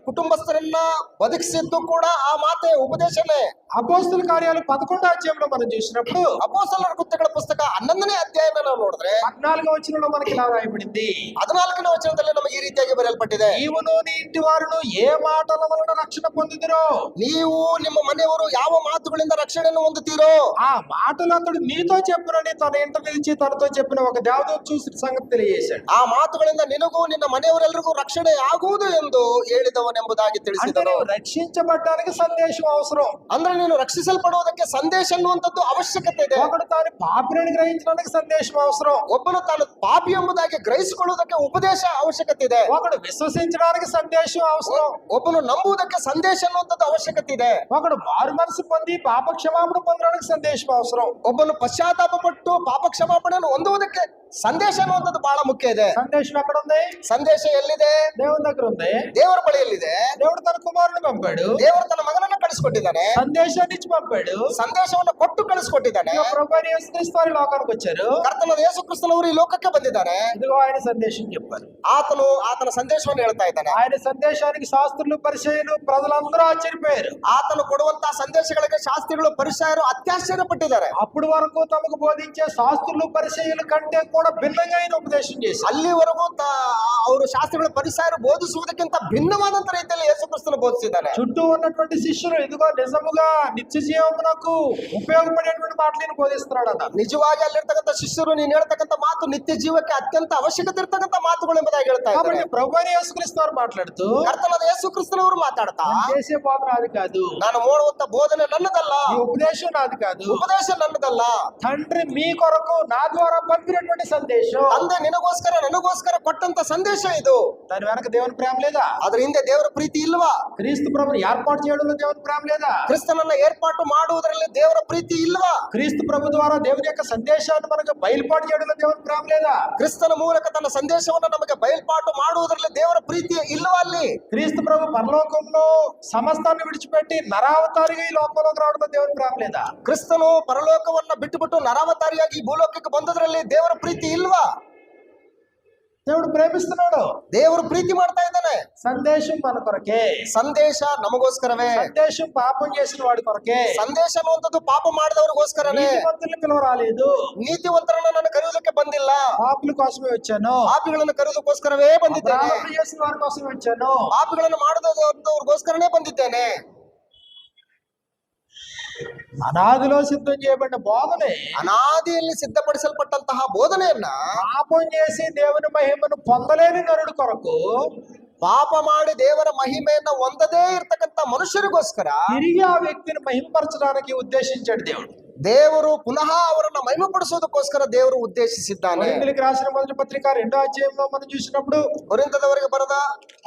ಕುಟುಂಬಸ್ಥರನ್ನ ಬದುಕಿಸಿದ್ದು ಕೂಡ ಆ ಮಾತೆ ಉಪದೇಶನೇ. అపోస్తల కార్యాలు 11వ అధ్యాయంలో మనం చూసినప్పుడు ಅಪೋಸ್ತಲರ ಕೃತ್ಯಗಳ ಪುಸ್ತಕ 11ನೇ ಅಧ್ಯಾಯನ ನಾವು ನೋಡಿದ್ರೆ 14వ వచనంలో మనకి ఇలా రాయబడింది. 14ನೇ ವಚನದಲ್ಲಿ ನಮಗೆ ಈ ರೀತಿಯಾಗಿ ಬರೆಯಲ್ಪಟ್ಟಿದೆ. నీవును నీ ఇంటి వారును ఏ మాటల వలన రక్షణ పొందుదురో, ನೀವು ನಿಮ್ಮ ಮನೆಯವರು ಯಾವ ಮಾತುಗಳಿಂದ ರಕ್ಷಣೆಯನ್ನು ಹೊಂದುತ್ತೀರೋ ఆ మాటలు అతడు నీతో చెప్పునని తన ఇంట నిలిచి తనతో చెప్పిన ఒక దేవదూత చూసిన సంగతి తెలియజేశాడు. ಆ ಮಾತುಗಳಿಂದ ನಿನಗೂ ನಿನ್ನ ಮನೆಯವರೆಲ್ಲರಿಗೂ ರಕ್ಷಣೆ ಆಗುವುದು ಎಂದು ಹೇಳಿದವನೆಂಬುದಾಗಿ అంటే ತಿಳಿಸಿದನು. నువ్వు రక్షించబడ్డానికి సందేశం అవసరం. ಅಂದ್ರೆ ನೀನು ರಕ್ಷಿಸಲ್ಪಡುವುದಕ್ಕೆ ಸಂದೇಶ ಅನ್ನುವಂಥದ್ದು ಅವಶ್ಯಕತೆ ಇದೆ. ఒకడు తాను పాపిని గ్రహించడానికి సందేశం అవసరం. ಒಬ್ಬನು ತಾನು ಪಾಪಿ ಎಂಬುದಾಗಿ ಗ್ರಹಿಸಿಕೊಳ್ಳುವುದಕ್ಕೆ ಉಪದೇಶ ಅವಶ್ಯಕತೆ ಇದೆ. ఒకడు విశ్వసించడానికి సందేశం అవసరం. ಒಬ್ಬನು ನಂಬುವುದಕ್ಕೆ ಸಂದೇಶ ಅನ್ನುವಂಥದ್ದು ಅವಶ್ಯಕತೆ ಇದೆ. ఒకడు మారు మనసు పొంది పాప క్షమాపణ పొందడానికి సందేశం అవసరం. ಒಬ್ಬನು ಪಶ್ಚಾತ್ತಾಪ ಪಟ್ಟು ಪಾಪ ಕ್ಷಮಾಪಣೆಯನ್ನು ಹೊಂದುವುದಕ್ಕೆ ಸಂದೇಶ ಅನ್ನುವಂಥದ್ದು ಬಹಳ ಮುಖ್ಯ ಇದೆ. సందేశం ఎక్కడ ఉంది? ಸಂದೇಶ ಎಲ್ಲಿದೆ? దేవుని దగ్గర ఉంది. ದೇವರ ಬಳಿಯಲ್ಲಿದೆ. దేవుడు తన కుమారుని పంపాడు. ದೇವರು ತನ್ನ ಮಗನನ್ನ ಕಳಿಸ್ಕೊಟ್ಟಿದ್ದಾನೆ. సందేశాన్ని ఇచ్చి పంపాడు. ಸಂದೇಶವನ್ನು ಕೊಟ್ಟು ಕಳಿಸ್ಕೊಟ್ಟಿದ್ದಾನೆ. ఇదిగో ప్రభువైన యేసుక్రీస్తు వారు ఈ లోకానికి వచ్చారు. ಕರ್ತನಾದ ಯೇಸು ಕ್ರಿಸ್ತನವರು ಈ ಲೋಕಕ್ಕೆ ಬಂದಿದ್ದಾರೆ. ఇదిగో ఆయన సందేశం చెప్పారు. ಆತನ ಸಂದೇಶವನ್ನು ಹೇಳ್ತಾ ಇದ್ದಾನೆ. ఆయన సందేశానికి శాస్త్రులు పరిచయులు ప్రజలందరూ ఆశ్చర్యపోయారు. ಆತನು ಕೊಡುವಂತಹ ಸಂದೇಶಗಳಿಗೆ ಶಾಸ್ತ್ರಿಗಳು ಪರಿಸರರು ಅತ್ಯಾಶ್ಚರ್ಯಪಟ್ಟಿದ್ದಾರೆ. అప్పుడు వరకు తమకు బోధించే శాస్త్రులు పరిచయుల కంటే కూడా భిన్నంగా ఆయన ఉపదేశం చేశారు. ಅಲ್ಲಿವರೆಗೂ ಅವರು ಶಾಸ್ತ್ರಿಗಳು ಪರಿಸರರು ಬೋಧಿಸುವುದಕ್ಕಿಂತ ಭಿನ್ನವಾದಂತ ರೀತಿಯಲ್ಲಿ ಯೇಸು ಕ್ರಿಸ್ತನು ಬೋಧಿಸಿದ್ದಾನೆ. చుట్టూ ఉన్నటువంటి శిష్యులు ఇదిగో నిజముగా నిత్య జీవమునకు ఉపయోగపడేటువంటి మాటలను బోధిస్తున్నాడు అన్న. ನಿಜವಾಗಿ ಅಲ್ಲಿರ್ತಕ್ಕಂಥ ಶಿಷ್ಯರು ನೀನು ಹೇಳ್ತಕ್ಕಂಥ ಮಾತು ನಿತ್ಯ ಜೀವಕ್ಕೆ ಅತ್ಯಂತ ಅವಶ್ಯಕತೆ ಇರ್ತಕ್ಕಂಥ ಮಾತುಗಳು ಎಂಬುದಾಗಿ ಹೇಳ್ತಾ ಇದ್ದಾರೆ. కాబట్టి ప్రభువైన యేసుక్రీస్తు వారు మాట్లాడుతూ ಕರ್ತನಾದ ಯೇಸು ಕ್ರಿಸ್ತನವರು ಮಾತಾಡ್ತಾ చేసే బోధన నాది కాదు, ನಾನು ಮಾಡುವಂತ ಬೋಧನೆ ನನ್ನದಲ್ಲ, ఈ ఉపదేశం నాది కాదు, ಉಪದೇಶ ನನ್ನದಲ್ಲ, తండ్రి మీ కొరకు నా ద్వారా పంపినటువంటి సందేశం. ತಂದೆ ನಿನಗೋಸ್ಕರ ನನಗೋಸ್ಕರ ಕೊಟ್ಟಂತ ಸಂದೇಶ ಇದು. దాని వెనక దేవుని ప్రేమ లేదా? ಅದ್ರ ಹಿಂದೆ ದೇವರ ಪ್ರೀತಿ ಇಲ್ವಾ? క్రీస్తు ప్రభుని ఏర్పాటు చేయడంలో దేవుని ప్రేమ లేదా? ಕ್ರಿಸ್ತನನ್ನ ಏರ್ಪಾಟು ಮಾಡುವುದರಲ್ಲಿ ದೇವರ ಪ್ರೀತಿ ಇಲ್ವಾ? క్రీస్తు ప్రభు ద్వారా దేవుని యొక్క సందేశాన్ని మనకు బయలుపాటు చేయడంలో దేవుని ప్రేమ లేదా? ಕ್ರಿಸ್ತನ ಮೂಲಕ ತನ್ನ ಸಂದೇಶವನ್ನು ನಮಗೆ ಬಯಲ್ಪಾಟು ಮಾಡುವುದರಲ್ಲಿ ದೇವರ ಪ್ರೀತಿ ಇಲ್ವಾ? ಅಲ್ಲಿ క్రీస్తు ప్రభు పరలోకంలో సమస్తాన్ని విడిచిపెట్టి నరావతారిగా ఈ లోకంలోకి రావడంలో దేవుని ప్రేమ లేదా? ಕ್ರಿಸ್ತನು ಪರಲೋಕವನ್ನ ಬಿಟ್ಟುಬಿಟ್ಟು ನರಾವತಾರಿಯಾಗಿ ಈ ಭೂಲೋಕಕ್ಕೆ ಬಂದದ್ರಲ್ಲಿ ದೇವರ ಪ್ರೀತಿ ಇಲ್ವಾ? దేవుడు ప్రేమిస్తున్నాడు. ದೇವರು ಪ್ರೀತಿ ಮಾಡ್ತಾ ಇದ್ದಾನೆ. సందేశం మన కొరకే, ಸಂದೇಶ ನಮಗೋಸ್ಕರವೇ. సందేశం పాపం చేసిన వాడి కొరకే. ಸಂದೇಶ ಅನ್ನುವಂಥದ್ದು ಪಾಪ ಮಾಡಿದವ್ರಿಗೋಸ್ಕರನೇ. నీతిమంతుల్ని పిలువ రాలేదు, ನೀತಿವಂತರನ್ನ ನಾನು ಕರೆಯುವುದಕ್ಕೆ ಬಂದಿಲ್ಲ, పాపుల కోసమే వచ్చాను. ಪಾಪಿಗಳನ್ನು ಕರೆಯುವುದಕ್ಕೋಸ್ಕರವೇ ಬಂದಿದ್ದೇನೆ. అపరాధం చేసిన వారి కోసమే వచ్చాను. ಪಾಪಿಗಳನ್ನು ಮಾಡಿದವ್ರಿಗೋಸ್ಕರನೇ ಬಂದಿದ್ದೇನೆ. అనాదిలో సిద్ధం చేయబడిన బోధనే, ಅನಾದಿಯಲ್ಲಿ ಸಿದ್ಧಪಡಿಸಲ್ಪಟ್ಟಂತಹ ಬೋಧನೆಯನ್ನ పాపం చేసి దేవుని మహిమను పొందలేని నరుడు కొరకు, ಪಾಪ ಮಾಡಿ ದೇವರ ಮಹಿಮೆಯನ್ನ ಹೊಂದದೇ ಇರ್ತಕ್ಕಂಥ ಮನುಷ್ಯರಿಗೋಸ್ಕರ తిరిగి ఆ వ్యక్తిని మహిమపరచడానికి ఉద్దేశించాడు దేవుడు. ದೇವರು ಪುನಃ ಅವರನ್ನ ಮಹಿಮೆಪಡಿಸೋದಕ್ಕೋಸ್ಕರ ದೇವರು ಉದ್ದೇಶಿಸಿದ್ದಾನೆ. కొరింథీయులకు రాసిన మొదటి పత్రిక 2వ అధ్యాయంలో మనం చూసినప్పుడు, ಕೊರಿಂಥದವರಿಗೆ ಬರೆದ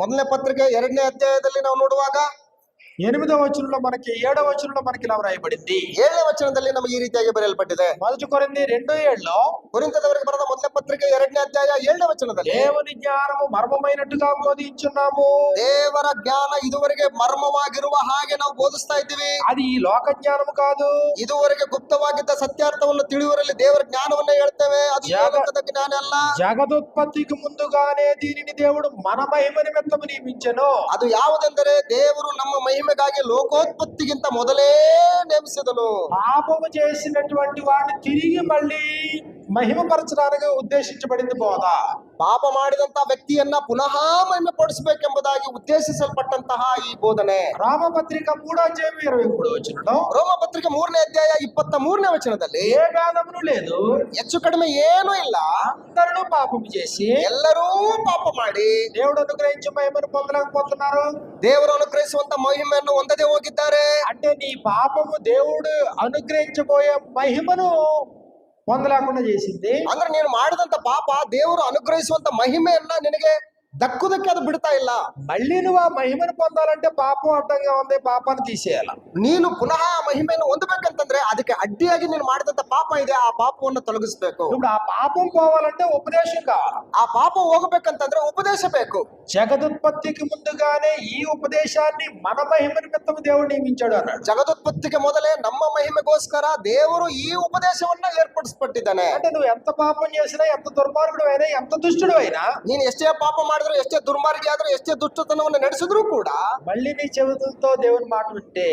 ಮೊದಲನೇ ಪತ್ರಿಕೆ 2ನೇ ಅಧ್ಯಾಯದಲ್ಲಿ ನಾವು ನೋಡುವಾಗ 8వ వచనంలో మనకి 7వ వచనంలో మనకి ఇలా రాయబడింది. 7ನೇ ವಚನದಲ್ಲಿ ನಮಗೆ ಈ ರೀತಿಯಾಗಿ ಬರೆಯಲ್ಪಟ್ಟಿದೆ. మొదటి కొరింథీ 2:7లో ಕೊರಿಂಥದವರಿಗೆ ಬರೆದ ಮೊದಲನೇ ಪತ್ರಿಕೆ 2ನೇ ಅಧ್ಯಾಯ 7ನೇ ವಚನದಲ್ಲಿ దేవుని జ్ఞానము మర్మమైనట్టుగా బోధించున్నాము. ದೇವರ ಜ್ಞಾನ ಇದುವರೆಗೆ ಮರ್ಮವಾಗಿರುವ ಹಾಗೆ ನಾವು ಬೋಧಿಸ್ತಾ ಇದ್ದೀವಿ. అది ఈ లోక జ్ఞానము కాదు. ಇದುವರೆಗೆ ಗುಪ್ತವಾಗಿದ್ದ ಸತ್ಯಾರ್ಥವನ್ನು ತಿಳಿಯುವರಲ್ಲಿ ದೇವರ ಜ್ಞಾನವನ್ನ ಹೇಳ್ತೇವೆ. ಅದು ಈ ಲೋಕದ ಜ್ಞಾನ ಅಲ್ಲ. జగదుత్పత్తికి ముందుగానే దీనిని దేవుడు మన మహిమ నిమిత్తము నియమించెను. ಅದು ಯಾವುದೆಂದರೆ ದೇವರು ನಮ್ಮ ಮಹಿಮೆಗಾಗಿ ಲೋಕೋತ್ಪತ್ತಿಗಿಂತ ಮೊದಲೇ ನೇಮಿಸಿದನು. పాపము చేసినటువంటి వాడిని తిరిగి మళ్ళీ మహిమపరచడానికి ఉద్దేశించబడింది బోధ. ಪಾಪ ಮಾಡಿದಂತ ವ್ಯಕ್ತಿಯನ್ನ ಪುನಃ ಮಹಿಮೆ ಪಡಿಸಬೇಕೆಂಬುದಾಗಿ ಉದ್ದೇಶಿಸಲ್ಪಟ್ಟಂತಹ ಈ ಬೋಧನೆ. రామపత్రిక 3వ అధ్యాయం 23వ వచనంలో, ರೋಮ ಪತ್ರಿಕೆ 3ನೇ ಅಧ್ಯಾಯ 23ನೇ ವಚನದಲ್ಲಿ ఏ భేదమును లేదు, ಹೆಚ್ಚು ಕಡಿಮೆ ಏನೂ ಇಲ್ಲ, అందరూ పాపము చేసి ಎಲ್ಲರೂ ಪಾಪ ಮಾಡಿ దేవుడు అనుగ్రహించే మహిమను పొందలేకపోతున్నారు. ದೇವರು ಅನುಗ್ರಹಿಸುವಂತ ಮಹಿಮೆಯನ್ನು ಹೊಂದದೆ ಹೋಗಿದ್ದಾರೆ. అంటే నీ పాపము దేవుడు అనుగ్రహించబోయే మహిమను పొందలేకుండా చేసింది. ಅಂದ್ರೆ ನೀನು ಮಾಡಿದಂತ ಪಾಪ ದೇವರು ಅನುಗ್ರಹಿಸುವಂತ ಮಹಿಮೆಯನ್ನ ನಿನಗೆ దక్కుదಕ್ಕೆ ಅದು ಬಿಡ್ತಾ ಇಲ್ಲ. మళ్ళీ నువ్వు ఆ మహిమను పొందాలంటే పాపం అడ్డంగా ఉంది, పాపాన్ని తీసేయాల. ನೀನು ಪುನಃ ಆ ಮಹಿಮೆಯನ್ನು ಹೊಂದಬೇಕಂತಂದ್ರೆ ಅದಕ್ಕೆ ಅಡ್ಡಿಯಾಗಿ ನೀನು ಮಾಡಿದಂತ ಪಾಪ ಇದೆ, ಆ ಪಾಪವನ್ನು ತೊಲಗಿಸಬೇಕು. ఇప్పుడు ఆ పాపం పోవాలంటే ఉపదేశం కావాలి. ಆ ಪಾಪ ಹೋಗಬೇಕಂತಂದ್ರೆ ಉಪದೇಶ ಬೇಕು. జగదుత్పత్తికి ముందుగానే ఈ ఉపదేశాన్ని మన మహిమ నిమిత్తం దేవుడు నియమించాడు అన్నాడు. ಜಗದುತ್ಪತ್ತಿಗೆ ಮೊದಲೇ ನಮ್ಮ ಮಹಿಮೆಗೋಸ್ಕರ ದೇವರು ಈ ಉಪದೇಶವನ್ನ ಏರ್ಪಡಿಸ್ಬಿಟ್ಟಿದ್ದಾನೆ. అంటే నువ్వు ఎంత పాపం చేసినా, ఎంత దుర్మార్గుడు అయినా, ఎంత దుష్టుడు అయినా, ನೀನು ಎಷ್ಟೇ ಪಾಪ ಮಾಡಿದ್ರು, ಎಷ್ಟೇ ದುರ್ಮಾರ್ಗಿ ಆದ್ರೂ, ಎಷ್ಟೇ ದುಷ್ಟತನವನ್ನು ನಡೆಸಿದ್ರು ಕೂಡ మళ్ళీ నీ చెవులతో దేవుని మాట వింటే,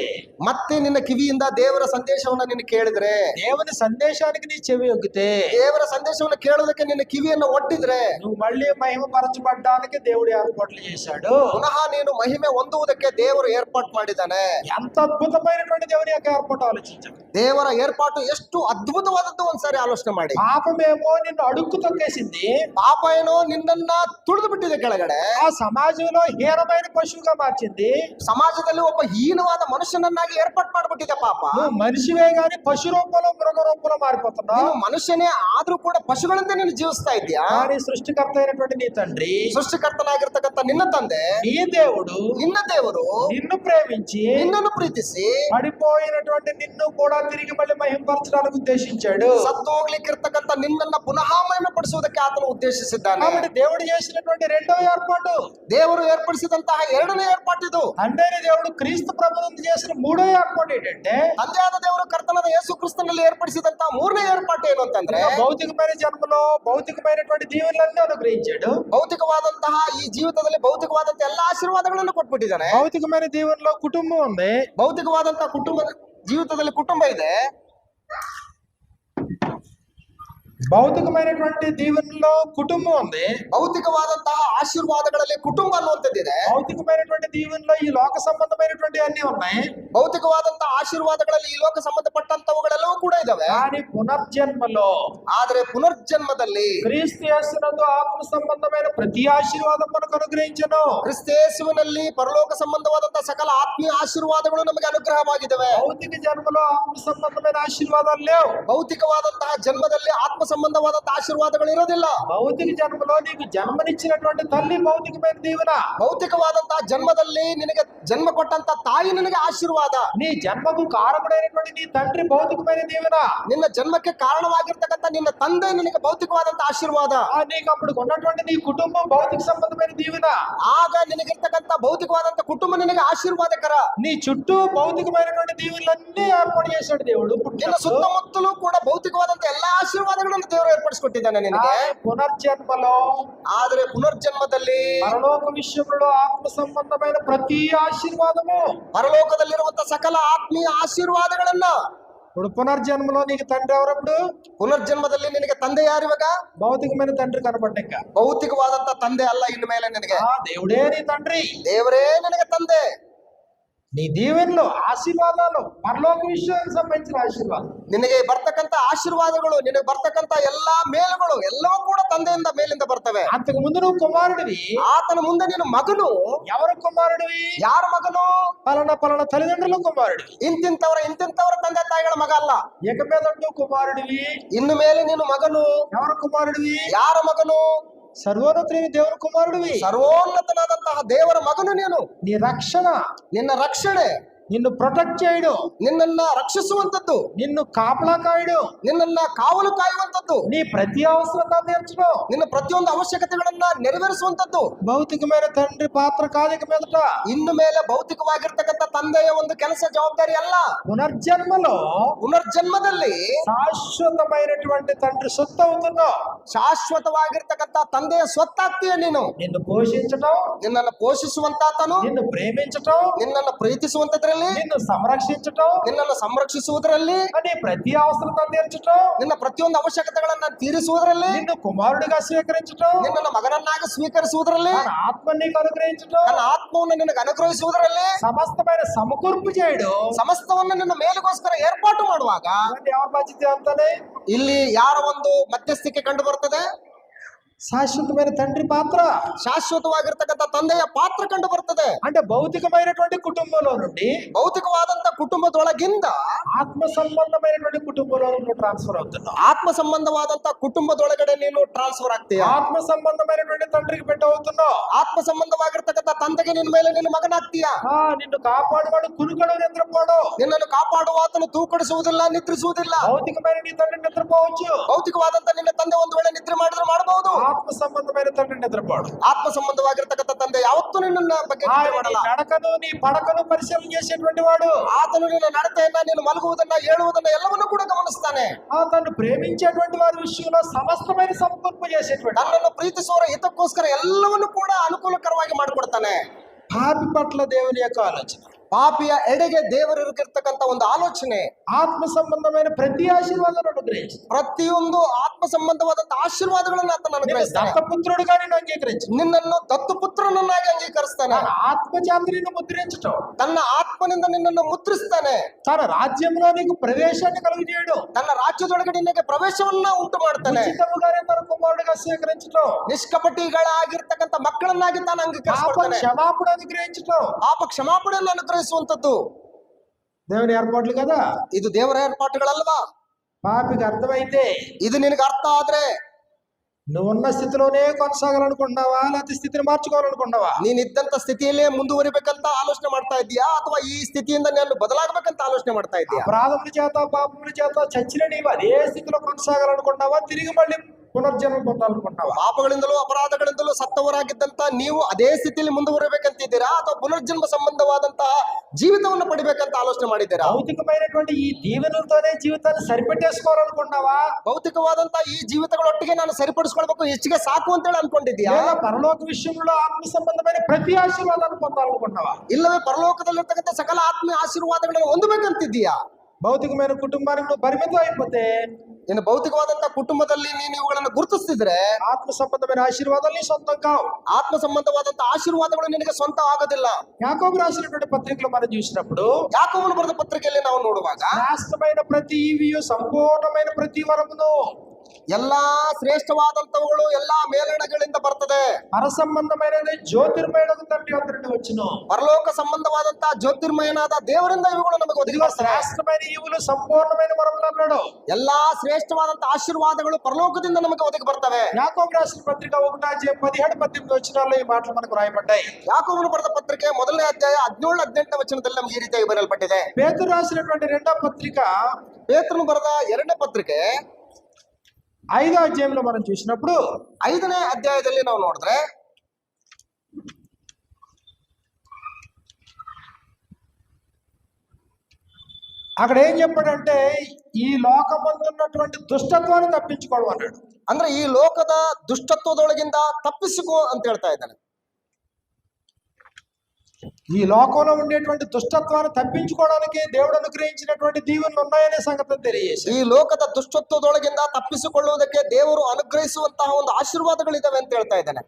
ಮತ್ತೆ ನಿನ್ನ ಕಿವಿಯಿಂದ ದೇವರ ಸಂದೇಶವನ್ನ ನೀನು ಕೇಳಿದ್ರೆ, దేవుని సందేశానికి నీ చెవి ఒగ్గితే, ದೇವರ ಸಂದೇಶವನ್ನು ಕೇಳೋದಕ್ಕೆ ನಿನ್ನ ಕಿವಿಯನ್ನು ಒಡ್ಡಿದ್ರೆ, నువ్వు మళ్ళీ మహిమ పరచబడ్డానికి దేవుడు ఏర్పాట్లు చేశాడు. ಪುನಃ ನೀನು ಮಹಿಮೆ ಹೊಂದುವುದಕ್ಕೆ ದೇವರು ಏರ್ಪಾటు ಮಾಡಿದ್ದಾನೆ. ఎంత అద్భుతమైనటువంటి దేవుని యొక్క ఏర్పాటు ఆలోచించాలి. ದೇವರ ಏರ್ಪಾಟು ಎಷ್ಟು ಅದ್ಭುತವಾದದ್ದು ಒಂದ್ಸಾರಿ ಆಲೋಚನೆ ಮಾಡಿ. పాపమేమో నిన్ను అడుక్కు తొక్కేసింది, ಪಾಪ ಏನೋ ನಿನ್ನನ್ನ ತುಳಿದು ಬಿಟ್ಟಿದೆ ಕೆಳಗಡೆ, ఆ సమాజంలో హీనమైన పశువుగా మార్చింది. ಸಮಾಜದಲ್ಲಿ ಒಬ್ಬ ಹೀನವಾದ ಮನುಷ್ಯನನ್ನಾಗಿ ಏರ್ಪಾటు ಮಾಡ್ಬಿಟ್ಟಿದೆ ಪಾಪ. నువ్వు మనిషివే గాని పశు రూపంలో, మృగ రూపంలో మారిపోతున్నావు. ನೀನು ಮನುಷ್ಯನೇ ಆದ್ರೂ ಕೂಡ ಪಶುಗಳಂತೆ ನೀನು ಜೀವಿಸ್ತಾ ಇದೀಯಾ. కానీ సృష్టికర్త అయినటువంటి నీ తండ్రి, ಸೃಷ್ಟಿಕರ್ತನಾಗಿರ್ತಕ್ಕಂಥ ನಿನ್ನ ತಂದೆ, నీ దేవుడు ನಿನ್ನ ದೇವರು నిన్ను ప్రేమించి, ನಿನ್ನನ್ನು ಪ್ರೀತಿಸಿ పడిపోయినటువంటి నిన్ను కూడా తిరిగి మళ్ళీ మహింపరచడానికి ఉద్దేశించాడు. ಸತ್ತು ಹೋಗ್ಲಿಕ್ಕಿರ್ತಕ್ಕಂಥ ನಿನ್ನನ್ನ ಪುನಃ ಮಹಿಮೆ ಪಡಿಸುವುದಕ್ಕೆ ಆತನು ಉದ್ದೇಶಿಸಿದ್ದಾನೆ. కాబట్టి దేవుడు చేసినటువంటి రెండో ఏర్పాటు, ದೇವರು ಏರ್ಪಡಿಸಿದಂತಹ ಎರಡನೇ ಏರ್ಪಾಟಿದು. తండ్రి దేవుడు క్రీస్తు ప్రభువును చేసిన మూడో ఏర్పాటు ఏంటంటే, ತಂದೆಯಾದ ದೇವರು ಕರ್ತನಾದ ಯೇಸು ಕ್ರಿಸ್ತನಲ್ಲಿ ಏರ್ಪಡಿಸಿದಂತಹ ಮೂರನೇ ಏರ್ಪಾಟು ಏನು ಅಂತಂದ್ರೆ, భౌతికమైన జన్మలో భౌతికమైనటువంటి దీవెనలన్నీ అనుగ్రహించాడు. ಭೌತಿಕವಾದಂತಹ ಈ ಜೀವಿತದಲ್ಲಿ ಭೌತಿಕವಾದಂತಹ ಎಲ್ಲಾ ಆಶೀರ್ವಾದಗಳನ್ನು ಕೊಟ್ಬಿಟ್ಟಿದ್ದಾನೆ. భౌతికమైన దీవెనలో కుటుంబం ఉంది, ಭೌತಿಕವಾದಂತಹ ಕುಟುಂಬದ ಜೀವಿತದಲ್ಲಿ ಕುಟುಂಬ ಇದೆ. భౌతికమైనటువంటి దీవెనలో కుటుంబం ఉంది, ಭೌತಿಕವಾದಂತಹ ಆಶೀರ್ವಾದಗಳಲ್ಲಿ ಕುಟುಂಬ ಅನ್ನುವಂಥದ್ದಿದೆ. భౌతికమైనటువంటి దీవెనలో ఈ లోక సంబంధమైనటువంటి అన్ని ఉన్నాయి. ಭೌತಿಕವಾದಂತಹ ಆಶೀರ್ವಾದಗಳಲ್ಲಿ ಈ ಲೋಕ ಸಂಬಂಧಪಟ್ಟಂತವುಗಳೆಲ್ಲವೂ ಕೂಡ ಇದಾವೆ. కానీ పునర్జన్మలో, ಆದ್ರೆ ಪುನರ್ಜನ್ಮದಲ್ಲಿ క్రీస్తు యేసునందు ఆత్మ సంబంధమైన ప్రతి ఆశీర్వాదం మనకు అనుగ్రహించను. ಕ್ರಿಸ್ತೇಸುವಿನಲ್ಲಿ ಪರಲೋಕ ಸಂಬಂಧವಾದಂತಹ ಸಕಲ ಆತ್ಮೀಯ ಆಶೀರ್ವಾದಗಳು ನಮಗೆ ಅನುಗ್ರಹವಾಗಿದ್ದಾವೆ. భౌతిక జన్మలో ఆత్మ సంబంధమైన ఆశీర్వాదాలు లేవు. ಭೌತಿಕವಾದಂತಹ ಜನ್ಮದಲ್ಲಿ ಆತ್ಮ ಸಂಬಂಧವಾದಂತಹ ಆಶೀರ್ವಾದಗಳು ಇರೋದಿಲ್ಲ. భౌతిక జన్మలో నీకు జన్మనిచ్చినటువంటి తల్లి భౌతికమైన దీవెన, ಭೌತಿಕವಾದಂತಹ ಜನ್ಮದಲ್ಲಿ ನಿನಗೆ ಜನ್ಮ ಕೊಟ್ಟಂತ ತಾಯಿ ನಿನಗೆ ಆಶೀರ್ವಾದ, నీ జన్మకు కారకుడైనటువంటి నీ తండ్రి భౌతికమైన దీవెన, ನಿನ್ನ ಜನ್ಮಕ್ಕೆ ಕಾರಣವಾಗಿರ್ತಕ್ಕಂಥ ನಿನ್ನ ತಂದೆ ನಿನಗೆ ಭೌತಿಕವಾದಂತಹ ಆಶೀರ್ವಾದ, నీకు అప్పుడు ఉన్నటువంటి నీ కుటుంబం భౌతిక సంబంధమైన దీవెన, ಆಗ ನಿನಗಿರ್ತಕ್ಕಂಥ ಭೌತಿಕವಾದಂತ ಕುಟುಂಬ ನಿನಗೆ ಆಶೀರ್ವಾದಕರ, నీ చుట్టూ భౌతికమైనటువంటి దీవెనలన్నీ ఏర్పాటు చేశాడు దేవుడు. ನಿನ್ನ ಸುತ್ತಮುತ್ತಲೂ ಕೂಡ ಭೌತಿಕವಾದಂತ ಎಲ್ಲಾ ಆಶೀರ್ವಾದಗಳನ್ನು ದೇವರು ಏರ್ಪಡಿಸಿಕೊಟ್ಟಿದ್ದಾನೆ ನಿನಗೆ. పునర్జన్మలో, ಆದ್ರೆ ಪುನರ್ಜನ್ಮದಲ್ಲಿ పరలోక విషయంలో ఆత్మ సంబంధమైన ప్రతి ఆశీర్వాదము, ಪರಲೋಕದಲ್ಲಿರುವಂತ ಸಕಲ ಆತ್ಮೀಯ ಆಶೀರ್ವಾದಗಳನ್ನ, ఇప్పుడు పునర్జన్మలో నీకు తండ్రి ఎవరప్పుడు? ಪುನರ್ಜನ್ಮದಲ್ಲಿ ನಿನಗೆ ತಂದೆ ಯಾರು ಇವಾಗ? భౌతికమైన తండ్రి కనపడ్డాక, ಭೌತಿಕವಾದಂತ ತಂದೆ ಅಲ್ಲ ಇನ್ನು ಮೇಲೆ ನಿನಗೆ, దేవుడే నీ తండ్రి. ದೇವರೇ ನಿನಗೆ ತಂದೆ. నీ దీవెనలు, ఆశీర్వాదాలు, పరలోక విషయానికి సంబంధించిన ఆశీర్వాదం, ನಿನಗೆ ಬರ್ತಕ್ಕಂತ ಆಶೀರ್ವಾದಗಳು, ನಿನಗೆ ಬರ್ತಕ್ಕಂತ ಎಲ್ಲಾ ಮೇಲುಗಳು ಎಲ್ಲವೂ ಕೂಡ ತಂದೆಯಿಂದ ಮೇಲಿಂದ ಬರ್ತವೆ. అంతకు ముందు నువ్వు కుమారుడివి, ಆತನ ಮುಂದೆ ನೀನು ಮಗನು. ఎవరు కుమారుడివి? ಯಾರ ಮಗನು? పలానా పలానా తల్లిదండ్రులు కుమారుడివి. ಇಂತಿಂತವರ ತಂದೆ ತಾಯಿಗಳ ಮಗ ಅಲ್ಲ. ఇక మీద నువ్వు కుమారుడివి. ಇನ್ನು ಮೇಲೆ ನೀನು ಮಗನು. ఎవరు కుమారుడివి? ಯಾರ ಮಗನು? సర్వోన్నతుడైన దేవుని కుమారుడివి. ಸರ್ವೋನ್ನತನಾದಂತಹ ದೇವರ ಮಗನು ನೀನು. నీ రక్షణ, ನಿನ್ನ ರಕ್ಷಣೆ, నిన్ను ప్రొటెక్ట్ చేయడం, ನಿನ್ನನ್ನ ರಕ್ಷಿಸುವಂತದ್ದು, నిన్ను కాపలా కాయడం, ನಿನ್ನನ್ನ ಕಾವಲು ಕಾಯುವಂತದ್ದು, నీ ప్రతి అవసరత తీర్చడం, ನಿನ್ನ ಪ್ರತಿಯೊಂದು ಅವಶ್ಯಕತೆಗಳನ್ನ ನೆರವೇರಿಸುವಂತದ್ದು భౌతికమైన తండ్రి పాత్ర కాదు ఇక మీదట. ಇನ್ನು ಮೇಲೆ ಭೌತಿಕವಾಗಿರ್ತಕ್ಕಂಥ ತಂದೆಯ ಒಂದು ಕೆಲಸ ಜವಾಬ್ದಾರಿ ಅಲ್ಲ. పునర్జన్మలో ಪುನರ್ಜನ್ಮದಲ್ಲಿ శాశ్వతమైనటువంటి తండ్రి సొత్తు అవుతున్నావు. ಶಾಶ್ವತವಾಗಿರ್ತಕ್ಕಂಥ ತಂದೆಯ ಸ್ವತ್ತಾಗ್ತೀಯ ನೀನು. నిన్ను పోషించటం, ನಿನ್ನನ್ನು ಪೋಷಿಸುವಂತಾತನು, నిన్ను ప్రేమించటం, ನಿನ್ನನ್ನು ಪ್ರೀತಿಸುವಂತದ್ರಲ್ಲಿ, నిన్ను సంరక్షించటం, ನಿನ್ನನ್ನು ಸಂರಕ್ಷಿಸುವುದರಲ್ಲಿ, నీ ప్రతి అవసరత తీర్చటం, ನಿನ್ನ ಪ್ರತಿಯೊಂದು ಅವಶ್ಯಕತೆಗಳನ್ನ ತೀರಿಸುವುದರಲ್ಲಿ, నిన్ను కుమారుడిగా స్వీకరించటం, ನಿನ್ನನ್ನು ಮಗನನ್ನಾಗಿ ಸ್ವೀಕರಿಸುವುದರಲ್ಲಿ, తన ఆత్మని నీకు అనుగ్రహించటం, ತನ್ನ ಆತ್ಮವನ್ನು ನಿನಗೆ ಅನುಗ್ರಹಿಸುವುದರಲ್ಲಿ, సమస్తమైన సమకూర్పు చేయడం, ಸಮಸ್ತವನ್ನು ನಿನ್ನ ಮೇಲಿಗೋಸ್ಕರ ಏರ್ಪಾಟು ಮಾಡುವಾಗ ఎవరి బాధ్యత అంతానే? ಇಲ್ಲಿ ಯಾರ ಒಂದು ಮಧ್ಯಸ್ಥಿಕೆ ಕಂಡು ಬರ್ತದೆ? శాశ్వతమైన తండ్రి పాత్ర ಶಾಶ್ವತವಾಗಿರ್ತಕ್ಕಂಥ ತಂದೆಯ ಪಾತ್ರ ಕಂಡು ಬರ್ತದೆ. అంటే భౌతికమైనటువంటి కుటుంబంలో నుండి ಭೌತಿಕವಾದಂತ ಕುಟುಂಬದೊಳಗಿಂದ ఆత్మ సంబంధమైనటువంటి కుటుంబంలో నువ్వు ట్రాన్స్ఫర్ అవుతున్నావు. ಆತ್ಮ ಸಂಬಂಧವಾದಂತ ಕುಟುಂಬದೊಳಗಡೆ ನೀನು ಟ್ರಾನ್ಸ್ಫರ್ ಆಗ್ತೀಯ. ఆత్మ సంబంధమైనటువంటి తండ్రికి బిడ్డ అవుతున్నావు. ಆತ್ಮ ಸಂಬಂಧವಾಗಿರ್ತಕ್ಕಂಥ ತಂದೆಗೆ ನಿನ್ನ ಮೇಲೆ ನಿನ್ನ ಮಗನಾಗ್ತೀಯ. నిన్ను కాపాడువాడు కునుకడు నిద్రపోడు. ನಿನ್ನನ್ನು ಕಾಪಾಡುವ ಆತನು ತೂಕಡಿಸುವುದಿಲ್ಲ, ನಿದ್ರಿಸುವುದಿಲ್ಲ. భౌతికమైన నీ తండ్రి నిద్రపోవచ్చు. ಭೌತಿಕವಾದಂತ ನಿನ್ನ ತಂದೆ ಒಂದು ವೇಳೆ ನಿದ್ರೆ ಮಾಡಿದ್ರೆ ಮಾಡಬಹುದು. ఆత్మ సంబంధమైన తండ్రి నిద్రపోడు. ಆತ್ಮ ಸಂಬಂಧವಾಗಿರ್ತಕ್ಕಂಥ ತಂದೆ ಯಾವತ್ತೂ ನಿನ್ನ ಬಗ್ಗೆ ನಿದ್ರೆ ಮಾಡಲ್ಲ. నడకను నీ పడకను పరిశీలన చేసేటువంటి వాడు. ಆತನು ನಿನ್ನ ನಡತೆಯನ್ನ, ನೀನು ಮಲಗುವುದನ್ನ, ಹೇಳುವುದನ್ನ ಎಲ್ಲವನ್ನೂ ಕೂಡ ಗಮನಿಸ್ತಾನೆ. తను ప్రేమించేటువంటి వారి విషయంలో సమస్తమైన సమకూర్పు చేసేటువంటి ನನ್ನನ್ನು ಪ್ರೀತಿಸುವವರ ಹಿತಕ್ಕೋಸ್ಕರ ಎಲ್ಲವನ್ನೂ ಕೂಡ ಅನುಕೂಲಕರವಾಗಿ ಮಾಡಿಕೊಡ್ತಾನೆ. పాపి పట్ల దేవుని యొక్క ఆలోచన, ಪಾಪಿಯ ಎಡೆಗೆ ದೇವರಿಗಿರ್ತಕ್ಕಂಥ ಒಂದು ಆಲೋಚನೆ, ఆత్మ సంబంధమైన ప్రతి ఆశీర్వాదాన్ని అనుగ్రహించి ಪ್ರತಿಯೊಂದು ಆತ್ಮ ಸಂಬಂಧವಾದಂತ ಆಶೀರ್ವಾದಗಳನ್ನು ಆತನ ಅನುಗ್ರಹಿಸ್ತಾನೆ. దత్తపుత్రుడుగా నిన్ను అంగీకరించి ನಿನ್ನನ್ನು ದತ್ತುಪುತ್ರನನ್ನಾಗಿ ಅಂಗೀಕರಿಸ್ತಾನೆ. తన ఆత్మ చేత నిన్ను ముద్రించటం, ತನ್ನ ಆತ್ಮನಿಂದ ನಿನ್ನನ್ನು ಮುದ್ರಿಸ್ತಾನೆ. తన రాజ్యంలో నీకు ప్రవేశాన్ని కలుగు చేయడం, ತನ್ನ ರಾಜ್ಯದೊಳಗಡೆ ನಿನಗೆ ಪ್ರವೇಶವನ್ನ ಉಂಟು ಮಾಡ್ತಾನೆ. ఉచితముగానే తన కుమారుడిగా స్వీకరించడం, ನಿಷ್ಕಪಟಿಗಳಾಗಿರ್ತಕ್ಕಂಥ ಮಕ್ಕಳನ್ನಾಗಿ ತಾನು పాప ಅಂಗೀಕರಿಸ್ತಾನೆ. క్షమాపణ అనుగ్రహించడం ಪಾಪ ಕ್ಷಮಾಪಣೆಯನ್ನು ಅನುಗ್ರಹಿಸುವಂತದ್ದು దేవుని ఏర్పాట్లు కదా. ಇದು ದೇವರ ಏರ್ಪಾಟುಗಳಲ್ವಾ? పాపికి అర్థమైతే ಇದು ನಿನಗೆ ಅರ್ಥ ಆದ್ರೆ నువ్వున్న స్థితిలోనే కొనసాగాలనుకుంటున్నావా, లేకపోతే స్థితిని మార్చుకోవాలనుకుంటున్నావా? ನೀನ್ ಇದ್ದಂತ ಸ್ಥಿತಿಯಲ್ಲೇ ಮುಂದುವರಿಬೇಕಂತ ಆಲೋಚನೆ ಮಾಡ್ತಾ ಇದೀಯಾ, ಅಥವಾ ಈ ಸ್ಥಿತಿಯಿಂದ ನಾನು ಬದಲಾಗಬೇಕಂತ ಆಲೋಚನೆ ಮಾಡ್ತಾ ಇದೀಯಾ? అపరాధముల చేత పాపముల చేత చచ్చిన నీవు అదే స్థితిలో కొనసాగాలనుకుంటున్నావా, తిరిగి మళ్ళీ పునర్జన్మ పొందాలనుకుంటున్నావా? ಪಾಪಗಳಿಂದಲೂ ಅಪರಾಧಗಳಿಂದಲೂ ಸತ್ತವರಾಗಿದ್ದಂತ ನೀವು ಅದೇ ಸ್ಥಿತಿಯಲ್ಲಿ ಮುಂದುವರಿಬೇಕಂತಿದ್ದೀರಾ, ಅಥವಾ ಪುನರ್ಜನ್ಮ ಸಂಬಂಧವಾದಂತಹ ಜೀವಿತವನ್ನು ಪಡಿಬೇಕಂತ ಆಲೋಚನೆ ಮಾಡಿದ್ದೀರಾ? భౌతికమైనటువంటి ఈ దీవెనలతోనే జీవితాన్ని సరిపెట్టేసుకోవాలనుకుంటున్నావా, ಭೌತಿಕವಾದಂತ ಈ ಜೀವಿತಗಳೊಟ್ಟಿಗೆ ನಾನು ಸರಿಪಡಿಸ್ಕೊಳ್ಬೇಕು, ಹೆಚ್ಚಿಗೆ ಸಾಕು ಅಂತೇಳಿ ಅನ್ಕೊಂಡಿದ್ಯಾ? లేదా పరలోక విషయంలో ఆత్మ సంబంధమైన ప్రతి ఆశీర్వాదాన్ని పొందాలనుకుంటున్నావా? ಇಲ್ಲವೇ ಪರಲೋಕದಲ್ಲಿರ್ತಕ್ಕಂಥ ಸಕಲ ಆತ್ಮೀಯ ಆಶೀರ್ವಾದಗಳನ್ನು ಹೊಂದಬೇಕಂತಿದ್ದೀಯಾ? భౌతికమైన కుటుంబానికి నువ్వు పరిమితం అయిపోతే ನಿನ್ನ ಭೌತಿಕವಾದಂತ ಕುಟುಂಬದಲ್ಲಿ ನೀನು ಇವುಗಳನ್ನು ಗುರುತಿಸ್ತಿದ್ರೆ ఆత్మ సంబంధమైన ఆశీర్వాదాలు నీ సొంతం కావు. ಆತ್ಮ ಸಂಬಂಧವಾದಂತ ಆಶೀರ್ವಾದಗಳು ನಿನಗೆ ಸ್ವಂತ ಆಗೋದಿಲ್ಲ. యాకోబు రాసినటువంటి పత్రికలో మనం చూసినప్పుడు ಯಾಕೋಬನು ಬರೆದ ಪತ್ರಿಕೆಯಲ್ಲಿ ನಾವು ನೋಡುವಾಗ శ్రేష్టమైన ప్రతి ఈవియు సంపూర్ణమైన ప్రతి వరమును, ಎಲ್ಲಾ ಶ್ರೇಷ್ಠವಾದಂತವುಗಳು ಎಲ್ಲಾ ಮೇಲಣಗಳಿಂದ ಬರ್ತದೆ. పర సంబంధమైనది జ్యోతిర్మయుడకు తండ్రి వద్ద నుండి వచ్చును. ಪರಲೋಕ ಸಂಬಂಧವಾದಂತ ಜ್ಯೋತಿರ್ಮಯನಾದ ದೇವರಿಂದ ಇವುಗಳು ನಮಗೆ ఇదిగో ಒದಗಿ శ్రేష్టమైన ఈవులు సంపూర్ణమైన వరములు అన్నాడు. ಎಲ್ಲಾ ಶ್ರೇಷ್ಠವಾದಂತ ಆಶೀರ್ವಾದಗಳು ಪರಲೋಕದಿಂದ ನಮಗೆ ಒದಗಿ ಬರ್ತವೆ. యాకోబు రాసిన పత్రిక 1:17-18 వచనాల్లో ఈ మాటలు మనకు రాయబడ్డాయి. ಯಾಕೋಬನು ಬರೆದ ಪತ್ರಿಕೆ 1ನೇ ಅಧ್ಯಾಯ 17-18 ವಚನದಲ್ಲಿ ನಮಗೆ ಈ ರೀತಿಯಾಗಿ ಬರೆಯಲ್ಪಟ್ಟಿದೆ. పేతురు రాసినటువంటి 2వ పత్రిక ಪೇತ್ರನು ಬರೆದ 2ನೇ ಪತ್ರಿಕೆ 5వ అధ్యాయంలో మనం చూసినప్పుడు 5ನೇ ಅಧ್ಯಾಯದಲ್ಲಿ ನಾವು ನೋಡಿದ್ರೆ అక్కడ ఏం చెప్పాడంటే ఈ లోకమందున్నటువంటి దుష్టత్వాన్ని తప్పించుకోవడం అన్నాడు. ಅಂದ್ರೆ ಈ ಲೋಕದ ದುಷ್ಟತ್ವದೊಳಗಿಂದ ತಪ್ಪಿಸಿಕೋ ಅಂತ ಹೇಳ್ತಾ ಇದ್ದಾನೆ. ఈ లోకంలో ఉండేటువంటి దుష్టత్వాన్ని తప్పించుకోవడానికి దేవుడు అనుగ్రహించినటువంటి దీవెనలు ఉన్నాయనే సంగతిని తెలియజేసి, ಈ ಲೋಕದ ದುಷ್ಟತ್ವದೊಳಗಿಂದ ತಪ್ಪಿಸಿಕೊಳ್ಳುವುದಕ್ಕೆ ದೇವರು ಅನುಗ್ರಹಿಸುವಂತಹ ಒಂದು ಆಶೀರ್ವಾದಗಳಿದಾವೆ ಅಂತ ಹೇಳ್ತಾ ಇದ್ದಾನೆ.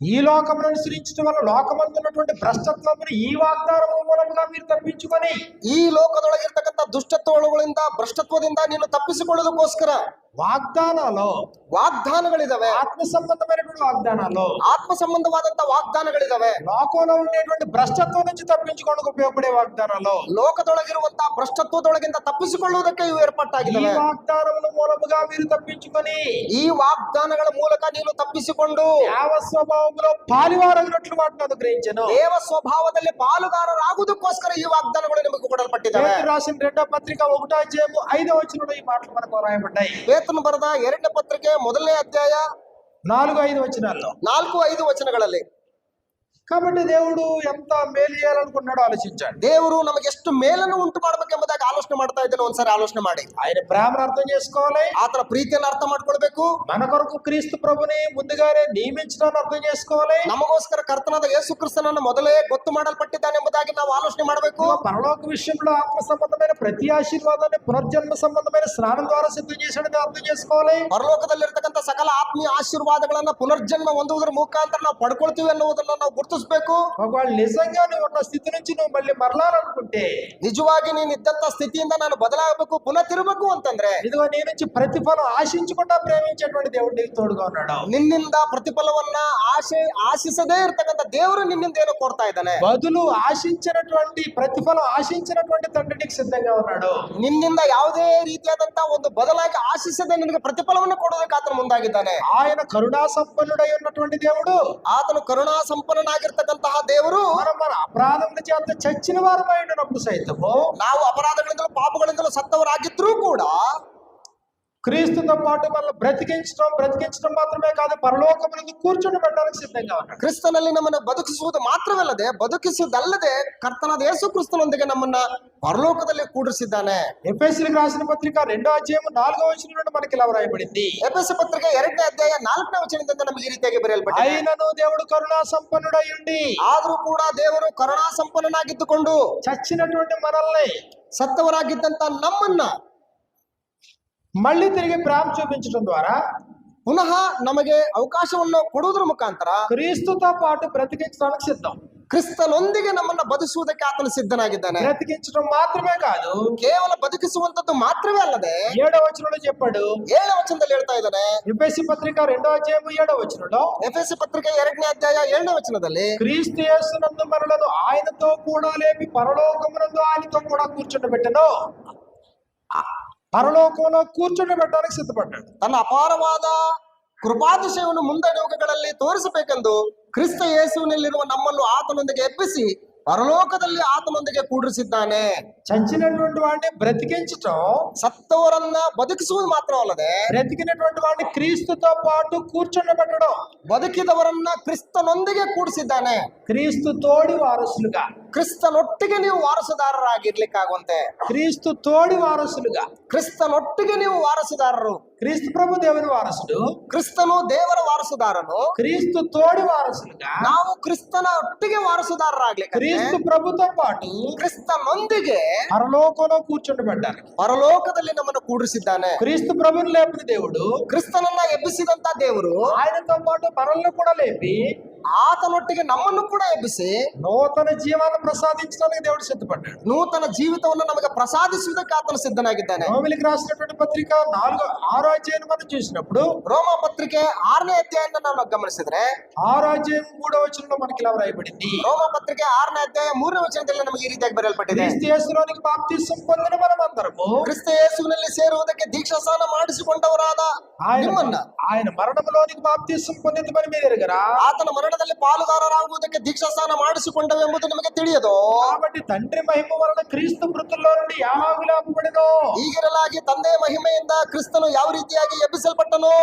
ఈ లోకమును అనుసరించడం వల్ల లోకమందు ఉన్నటువంటి భ్రష్టత్వమును ఈ వాగ్దానం మూలముగా మీరు తప్పించుకొని, ಈ ಲೋಕದೊಳಗಿರ್ತಕ್ಕಂಥ ದುಷ್ಟತ್ವಗಳಿಂದ ಭ್ರಷ್ಟತ್ವದಿಂದ ನೀನು ತಪ್ಪಿಸಿಕೊಳ್ಳೋದಕ್ಕೋಸ್ಕರ ವಾಗ್ದಾನಗಳಿದಾವೆ. ఆత్మ సంబంధమైనటువంటి వాగ్దానాలు, ಆತ್ಮ ಸಂಬಂಧವಾದಂತ ವಾಗ್ದಾನಗಳಿದಾವೆ. లోకంలో ఉండేటువంటి భ్రష్టత్వం నుంచి తప్పించుకోవడానికి ఉపయోగపడే వాగ్దానాలు, ಲೋಕದೊಳಗಿರುವಂತಹ ಭ್ರಷ್ಟತ್ವದೊಳಗಿಂದ ತಪ್ಪಿಸಿಕೊಳ್ಳುವುದಕ್ಕೆ ಇವು ఈ ಏರ್ಪಟ್ಟಾಗಿದ್ದಾವೆ. వాగ్దానముల మూలముగా మీరు తప్పించుకొని ಈ ವಾಗ್ದಾನಗಳ ಮೂಲಕ ನೀನು ತಪ್ಪಿಸಿಕೊಂಡು దేవ స్వభావంలో పాలివారగినట్లు వాటిని అనుగ్రహించను. ದೇವ ಸ್ವಭಾವದಲ್ಲಿ ಪಾಲುಗಾರರಾಗುವುದಕ್ಕೋಸ್ಕರ ಈ ವಾಗ್ದಾನಗಳು ನಿಮಗೆ ಕೊಡಲ್ಪಟ್ಟಿದ್ದಾವೆ. పేతురు రాసిన 2వ పత్రిక 1:5 వచనంలో ఈ మాటలు మనకు రాయబడ్డాయి. ಪೇತ್ರನು ಬರೆದ 2ನೇ ಪತ್ರಿಕೆ 1ನೇ ಅಧ್ಯಾಯ 4-5 వచనాల్లో. 4-5 ವಚನಗಳಲ್ಲಿ కాబట్టి దేవుడు ఎంత మేలు చేయాలనుకున్నాడో ఆలోచించాడు. ದೇವರು ನಮಗೆ ಎಷ್ಟು ಮೇಲನ್ನು ಉಂಟು ಮಾಡಬೇಕೆಂಬುದಾಗಿ ಆಲೋಚನೆ ಮಾಡ್ತಾ ಇದ್ದೇನೆ. ಒಂದ್ಸಾರಿ ಆಲೋಚನೆ ಮಾಡಿ. ఆయన ప్రేమను అర్థం చేసుకోవాలి, ಆತನ ಪ್ರೀತಿಯನ್ನು ಅರ್ಥ ಮಾಡ್ಕೊಳ್ಬೇಕು. మన కొరకు క్రీస్తు ప్రభుని ముందుగానే నియమించడాన్ని అర్థం చేసుకోవాలి. ನಮಗೋಸ್ಕರ ಕರ್ತನಾದ ಯೇಸು ಕ್ರಿಸ್ತನನ್ನು ಮೊದಲೇ ಗೊತ್ತು ಮಾಡಲ್ಪಟ್ಟಿದ್ದಾನೆ ಎಂಬುದಾಗಿ ನಾವು ಆಲೋಚನೆ ಮಾಡಬೇಕು. పరలోక విషయంలో ఆత్మ సంబంధమైన ప్రతి ఆశీర్వాదాన్ని పునర్జన్మ సంబంధమైన స్నానం ద్వారా సిద్ధం చేశాడని అర్థం చేసుకోవాలి. ಪರಲೋಕದಲ್ಲಿರ್ತಕ್ಕಂಥ ಸಕಲ ಆತ್ಮೀಯ ಆಶೀರ್ವಾದಗಳನ್ನ ಪುನರ್ಜನ್ಮ ಹೊಂದುವುದರ ಮುಖಾಂತರ ನಾವು ಪಡ್ಕೊಳ್ತೀವಿ ಅನ್ನುವುದನ್ನ ನಾವು ಗುರುತು ಗುರುತಿಸ್ಬೇಕು. ఒకవేళ నిజంగా నువ్వు ఉన్న స్థితి నుంచి నువ్వు మళ్ళీ మరలాలనుకుంటే, ನಿಜವಾಗಿ ನೀನ್ ಇದ್ದಂತ ಸ್ಥಿತಿಯಿಂದ ನಾನು ಬದಲಾಗಬೇಕು, ಪುನಃ ತಿರುಗಬೇಕು ಅಂತಂದ್ರೆ, ఇదిగో నీ నుంచి ప్రతిఫలం ఆశించకుండా ప్రేమించేటువంటి దేవుడు నీకు తోడుగా ఉన్నాడు. ನಿನ್ನಿಂದ ಪ್ರತಿಫಲವನ್ನ ಆಶಿಸದೇ ಇರ್ತಕ್ಕಂಥ ದೇವರು ನಿನ್ನಿಂದ ಏನೋ ಕೋರ್ತಾ ಇದ್ದಾನೆ. బదులు ఆశించినటువంటి ప్రతిఫలం ఆశించినటువంటి తండ్రి నీకు సిద్ధంగా ఉన్నాడు. ನಿನ್ನಿಂದ ಯಾವುದೇ ರೀತಿಯಾದಂತ ಒಂದು ಬದಲಾಗಿ ಆಶಿಸದೆ ನಿನಗೆ ಪ್ರತಿಫಲವನ್ನು ಕೊಡೋದಕ್ಕೆ ಆತನು ಮುಂದಾಗಿದ್ದಾನೆ. ఆయన కరుణా సంపన్నుడై ఉన్నటువంటి దేవుడు. ಆತನು ಕರುಣಾ ಸಂಪನ್ನನಾಗಿರ್ತಕ್ಕಂತಹ ದೇವರು. మన అపరాధముల చేత చచ్చిన వారమై ఉన్నప్పుడు సైతము, ನಾವು ಅಪರಾಧಗಳಿಂದಲೂ ಪಾಪಗಳಿಂದಲೂ ಸತ್ತವರಾಗಿದ್ರೂ ಕೂಡ క్రీస్తుతో పాటు మనల్ని బ్రతికించడం మాత్రమే కాదు, పరలోకమునందు కూర్చొని పెట్టడానికి సిద్ధంగా ఉన్నాడు. ಕ್ರಿಸ್ತನಲ್ಲಿ ನಮ್ಮನ್ನು ಬದುಕಿಸುವುದು ಮಾತ್ರವಲ್ಲದೆ, ಬದುಕಿಸುವುದಲ್ಲದೆ ಕರ್ತನಾದ ಯೇಸು ಕ್ರಿಸ್ತನೊಂದಿಗೆ ನಮ್ಮನ್ನ ಪರಲೋಕದಲ್ಲಿ ಕೂಡಿಸಿದ್ದಾನೆ. ఎఫెసీయులకు రాసిన పత్రిక 2వ అధ్యాయం 4వ వచనం నుండి మనకి ఇలా వ్రాయబడింది. ಎಫೆಸ ಪತ್ರಿಕೆ 2ನೇ ಅಧ್ಯಾಯ 4ನೇ ವಚನದಿಂದ ನಮಗೆ ಈ ರೀತಿಯಾಗಿ ಬರೆಯಲ್ಪಟ್ಟಿದೆ. అయినను దేవుడు కరుణా సంపన్నుడై ఉండి, ಆದರೂ ಕೂಡ ದೇವರು ಕರುಣಾ ಸಂಪನ್ನನಾಗಿದ್ದುಕೊಂಡು చచ్చినటువంటి మనల్ని ಸತ್ತವರಾಗಿದ್ದಂತ ನಮ್ಮನ್ನ మళ్ళీ తిరిగి ప్రేమ చూపించడం ద్వారా ಪುನಃ ನಮಗೆ ಅವಕಾಶವನ್ನು ಕೊಡುವುದರ ಮುಖಾಂತರ క్రీస్తుతో పాటు బ్రతికించడానికి సిద్ధం. ಕ್ರಿಸ್ತನೊಂದಿಗೆ ನಮ್ಮನ್ನ ಬದುಕುವುದಕ್ಕೆ ಆತನು ಸಿದ್ಧನಾಗಿದ್ದಾನೆ. బ్రతికించడం మాత్రమే కాదు, ಕೇವಲ ಬದುಕಿಸುವಂತದ್ದು ಮಾತ್ರವೇ ಅಲ್ಲದೆ 7వ వచనంలో చెప్పాడు. 7ನೇ ವಚನದಲ್ಲಿ ಹೇಳ್ತಾ ಇದ್ದಾನೆ. ఎఫెసీ పత్రిక 2వ అధ్యాయం 7వ వచనంలో, ಎಫೆಸ ಪತ್ರಿಕೆ 2ನೇ ಅಧ್ಯಾಯ 7ನೇ ವಚನದಲ್ಲಿ, క్రీస్తు యేసునందు మనలను ఆయనతో కూడా లేపి పరలోకమునందు ఆయనతో కూడా కూర్చుండబెట్టెను. పరలోకంలో కూర్చుండబెట్టడానికి సిద్ధపడ్డాడు. ತನ್ನ ಅಪಾರವಾದ ಕೃಪಾತಿಶಯವನ್ನು ಮುಂದಡುವುಗಳಲ್ಲಿ ತೋರಿಸಬೇಕೆಂದು ಕ್ರಿಸ್ತ ಯೇಸುವಿನಲ್ಲಿರುವ ನಮ್ಮನ್ನು ಆತನೊಂದಿಗೆ ಎಬ್ಬಿಸಿ ಪರಲೋಕದಲ್ಲಿ ಆತನೊಂದಿಗೆ ಕೂಡಿಸಿದ್ದಾನೆ. చచ్చినటువంటి వాడిని బ్రతికించటం, ಸತ್ತವರನ್ನ ಬದುಕಿಸುವುದು ಮಾತ್ರವಲ್ಲದೆ, బ్రతికినటువంటి వాడిని క్రీస్తుతో పాటు కూర్చుండబెట్టడం, ಬದುಕಿದವರನ್ನ ಕ್ರಿಸ್ತನೊಂದಿಗೆ ಕೂಡಿಸಿದ್ದಾನೆ. క్రీస్తు తోడి వారసులుగా, ಕ್ರಿಸ್ತನೊಟ್ಟಿಗೆ ನೀವು ವಾರಸುದಾರರಾಗಿರ್ಲಿಕ್ಕಾಗುವಂತೆ, క్రీస్తు తోడి వారసులుగా, ಕ್ರಿಸ್ತನೊಟ್ಟಿಗೆ ನೀವು ವಾರಸುದಾರರು. క్రీస్తు ప్రభు దేవుని వారసుడు, ಕ್ರಿಸ್ತನು ದೇವರ ವಾರಸುದಾರನು, క్రీస్తు తోడి వారసులుగా, ನಾವು ಕ್ರಿಸ್ತನ ಒಟ್ಟಿಗೆ ವಾರಸುದಾರರಾಗ್ಲಿಕ್ಕೆ, క్రీస్తు ప్రభుతో పాటు ಕ್ರಿಸ್ತನೊಂದಿಗೆ పరలోకంలో కూర్చుండబెట్టాలి. ಪರಲೋಕದಲ್ಲಿ ನಮ್ಮನ್ನು ಕೂಡಿಸಿದ್ದಾನೆ. క్రీస్తు ప్రభుని లేపిన దేవుడు ಕ್ರಿಸ್ತನನ್ನ ಎಬ್ಬಿಸಿದಂತ ದೇವರು ఆయనతో పాటు మనల్ని కూడా లేపి ಆತನೊಟ್ಟಿಗೆ ನಮ್ಮನ್ನು ಕೂಡ ಎಬ್ಬಿಸಿ నూతన జీవాన్ని ప్రసాదించడానికి దేవుడు సిద్ధపడ్డాడు. ನೂತನ ಜೀವಿತವನ್ನು ನಮಗೆ ಪ್ರಸಾದಿಸುವುದಕ್ಕೆ ಆತನು ಸಿದ್ಧನಾಗಿದ್ದಾನೆ. రోమిలికి రాసినటువంటి పత్రిక 6వ అధ్యాయం మనం చూసినప్పుడు, ರೋಮ ಪತ್ರಿಕೆ 6ನೇ ಅಧ್ಯಾಯನ ನಾವು ಗಮನಿಸಿದ್ರೆ, 6వ అధ్యాయం 3వ వచనంలో మనకి ఇలా వ్రాయబడింది. ರೋಮ ಪತ್ರಿಕೆ 6ನೇ ಅಧ್ಯಾಯ 3ನೇ ವಚನದಲ್ಲಿ ನಮಗೆ ಈ ರೀತಿಯಾಗಿ ಬರೆಯಲ್ಪಟ್ಟಿದೆ. క్రీస్తు యేసులోనికి బాప్తిసం పొందిన మనమందరము ಕ್ರಿಸ್ತ ಯೇಸುವಿನಲ್ಲಿ ಸೇರುವುದಕ್ಕೆ ದೀಕ್ಷಾ ಸ್ನಾನ ಮಾಡಿಸಿಕೊಂಡವರಾದ ನಿಮ್ಮನ್ನ, ఆయన మరణంలోనికి బాప్తిసం పొందింది మరి మీరు ఎరుగరా? ಆತನ ಮರಣದಲ್ಲಿ ಪಾಲುದಾರರಾಗುವುದಕ್ಕೆ ದೀಕ್ಷಾ ಸ್ನಾನ ಮಾಡಿಸಿಕೊಂಡವೆಂಬುದು ನಿಮಗೆ ತಿಳಿಯದು. కాబట్టి తండ్రి మహిమ వలన క్రీస్తు మృతుల్లో నుండి ఎలాగు లేపబడినో, ಈಗಿರಲಾಗಿ ತಂದೆಯ ಮಹಿಮೆಯಿಂದ ಕ್ರಿಸ್ತನು ಯಾವ ರೀತಿಯಾಗಿ ಎಬ್ಬಿಸಲ್ಪಟ್ಟನು,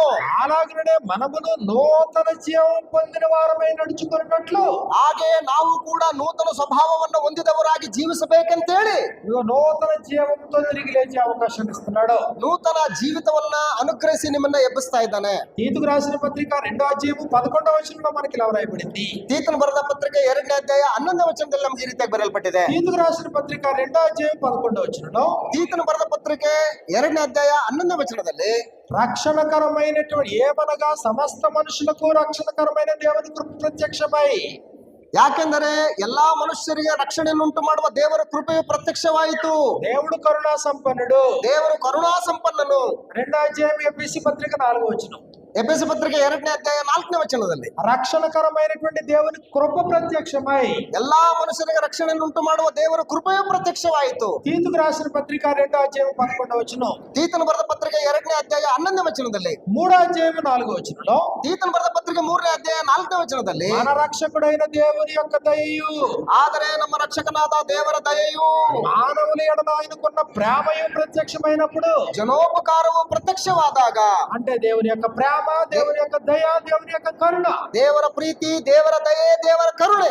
అలాగనే మనమును నూతన జీవం పొందిన వారమై నడుచుకున్నట్లు, ಹಾಗೆ ನಾವು ಕೂಡ ನೂತನ ಸ್ವಭಾವವನ್ನು ಹೊಂದಿದವರಾಗಿ ಜೀವಿಸಬೇಕಂತೇಳಿ ఇదిగో నూతన జీవంతో తిరిగి లేచే అవకాశం ఇస్తున్నాడు. ನೂತನ ಜೀವಿತವನ್ನ ಅನುಗ್ರಹಿಸಿ ನಿಮ್ಮನ್ನ ಎಬ್ಬಿಸ್ತಾ ಇದ್ದಾನೆ. తీతుకు రాసిన పత్రిక 2వ అధ్యాయం 11వ వచనంలో మనకి ఇలా వ్రాయబడింది. ತೀತನು ಬರೆದ ಪತ್ರಿಕೆ 2ನೇ ಅಧ್ಯಾಯ 11ನೇ ವಚನದಲ್ಲಿ ನಮ್ಗೆ ಈ ರೀತಿಯಾಗಿ ಬರೆಯಲ್ಪಟ್ಟಿದೆ. తీతుకు రాసిన పత్రిక 2వ అధ్యాయం 11వ వచనంలో, ತೀತನು ಬರೆದ ಪತ್ರಿಕೆ 2ನೇ ಅಧ್ಯಾಯ 11ನೇ ವಚನದಲ್ಲಿ, రక్షణకరమైనటువంటి ఏమనగా సమస్త మనుషులకు రక్షణకరమైన దేవుని కృప ప్రత్యక్షమై, ಯಾಕೆಂದರೆ ಎಲ್ಲಾ ಮನುಷ್ಯರಿಗೆ ರಕ್ಷಣೆಯನ್ನುಂಟು ಮಾಡುವ ದೇವರ ಕೃಪೆಯು ಪ್ರತ್ಯಕ್ಷವಾಯಿತು. దేవుడు కరుణా సంపన్నుడు. ದೇವರು ಕರುಣಾ ಸಂಪನ್ನನು. 2వ అధ్యాయం ఎఫెసీ పత్రిక 4వ వచనం, ಎಫೆಸ ಪತ್ರಿಕೆ 2ನೇ ಅಧ್ಯಾಯ 4ನೇ ವಚನದಲ್ಲಿ, రక్షణకరమైనటువంటి దేవుని కృప ప్రత్యక్షమై, ಎಲ್ಲಾ ಮನುಷ್ಯರಿಗೆ ರಕ್ಷಣೆಯನ್ನುಂಟು ಮಾಡುವ ದೇವರ ಕೃಪೆಯು ಪ್ರತ್ಯಕ್ಷವಾಯಿತು. తీతుకు రాసిన పత్రిక 2వ అధ్యాయం 11వ వచనం, ತೀತನು ಬರೆದ ಪತ್ರಿಕೆ 2ನೇ ಅಧ್ಯಾಯ 11ನೇ ವಚನದಲ್ಲಿ, 3వ అధ్యాయం 4వ వచనంలో, ತೀತನು ಬರೆದ ಪತ್ರಿಕೆ 3ನೇ ಅಧ್ಯಾಯ 4ನೇ ವಚನದಲ್ಲಿ, మన రక్షకుడైన దేవుని యొక్క దయయు, ಆದರೆ ನಮ್ಮ ರಕ್ಷಕನಾದ ದೇವರ ದಯೆಯು, మానవుల ఎడల ఆయనకున్న ప్రేమయు ప్రత్యక్షమైనప్పుడు, ಜನೋಪಕಾರವು ಪ್ರತ್ಯಕ್ಷವಾದಾಗ, అంటే దేవుని యొక్క ప్రేమ, దేవుని యొక్క దయ, దేవుని యొక్క కరుణ, ದೇವರ ಪ್ರೀತಿ, ದೇವರ ದಯೆ, ದೇವರ ಕರುಣೆ,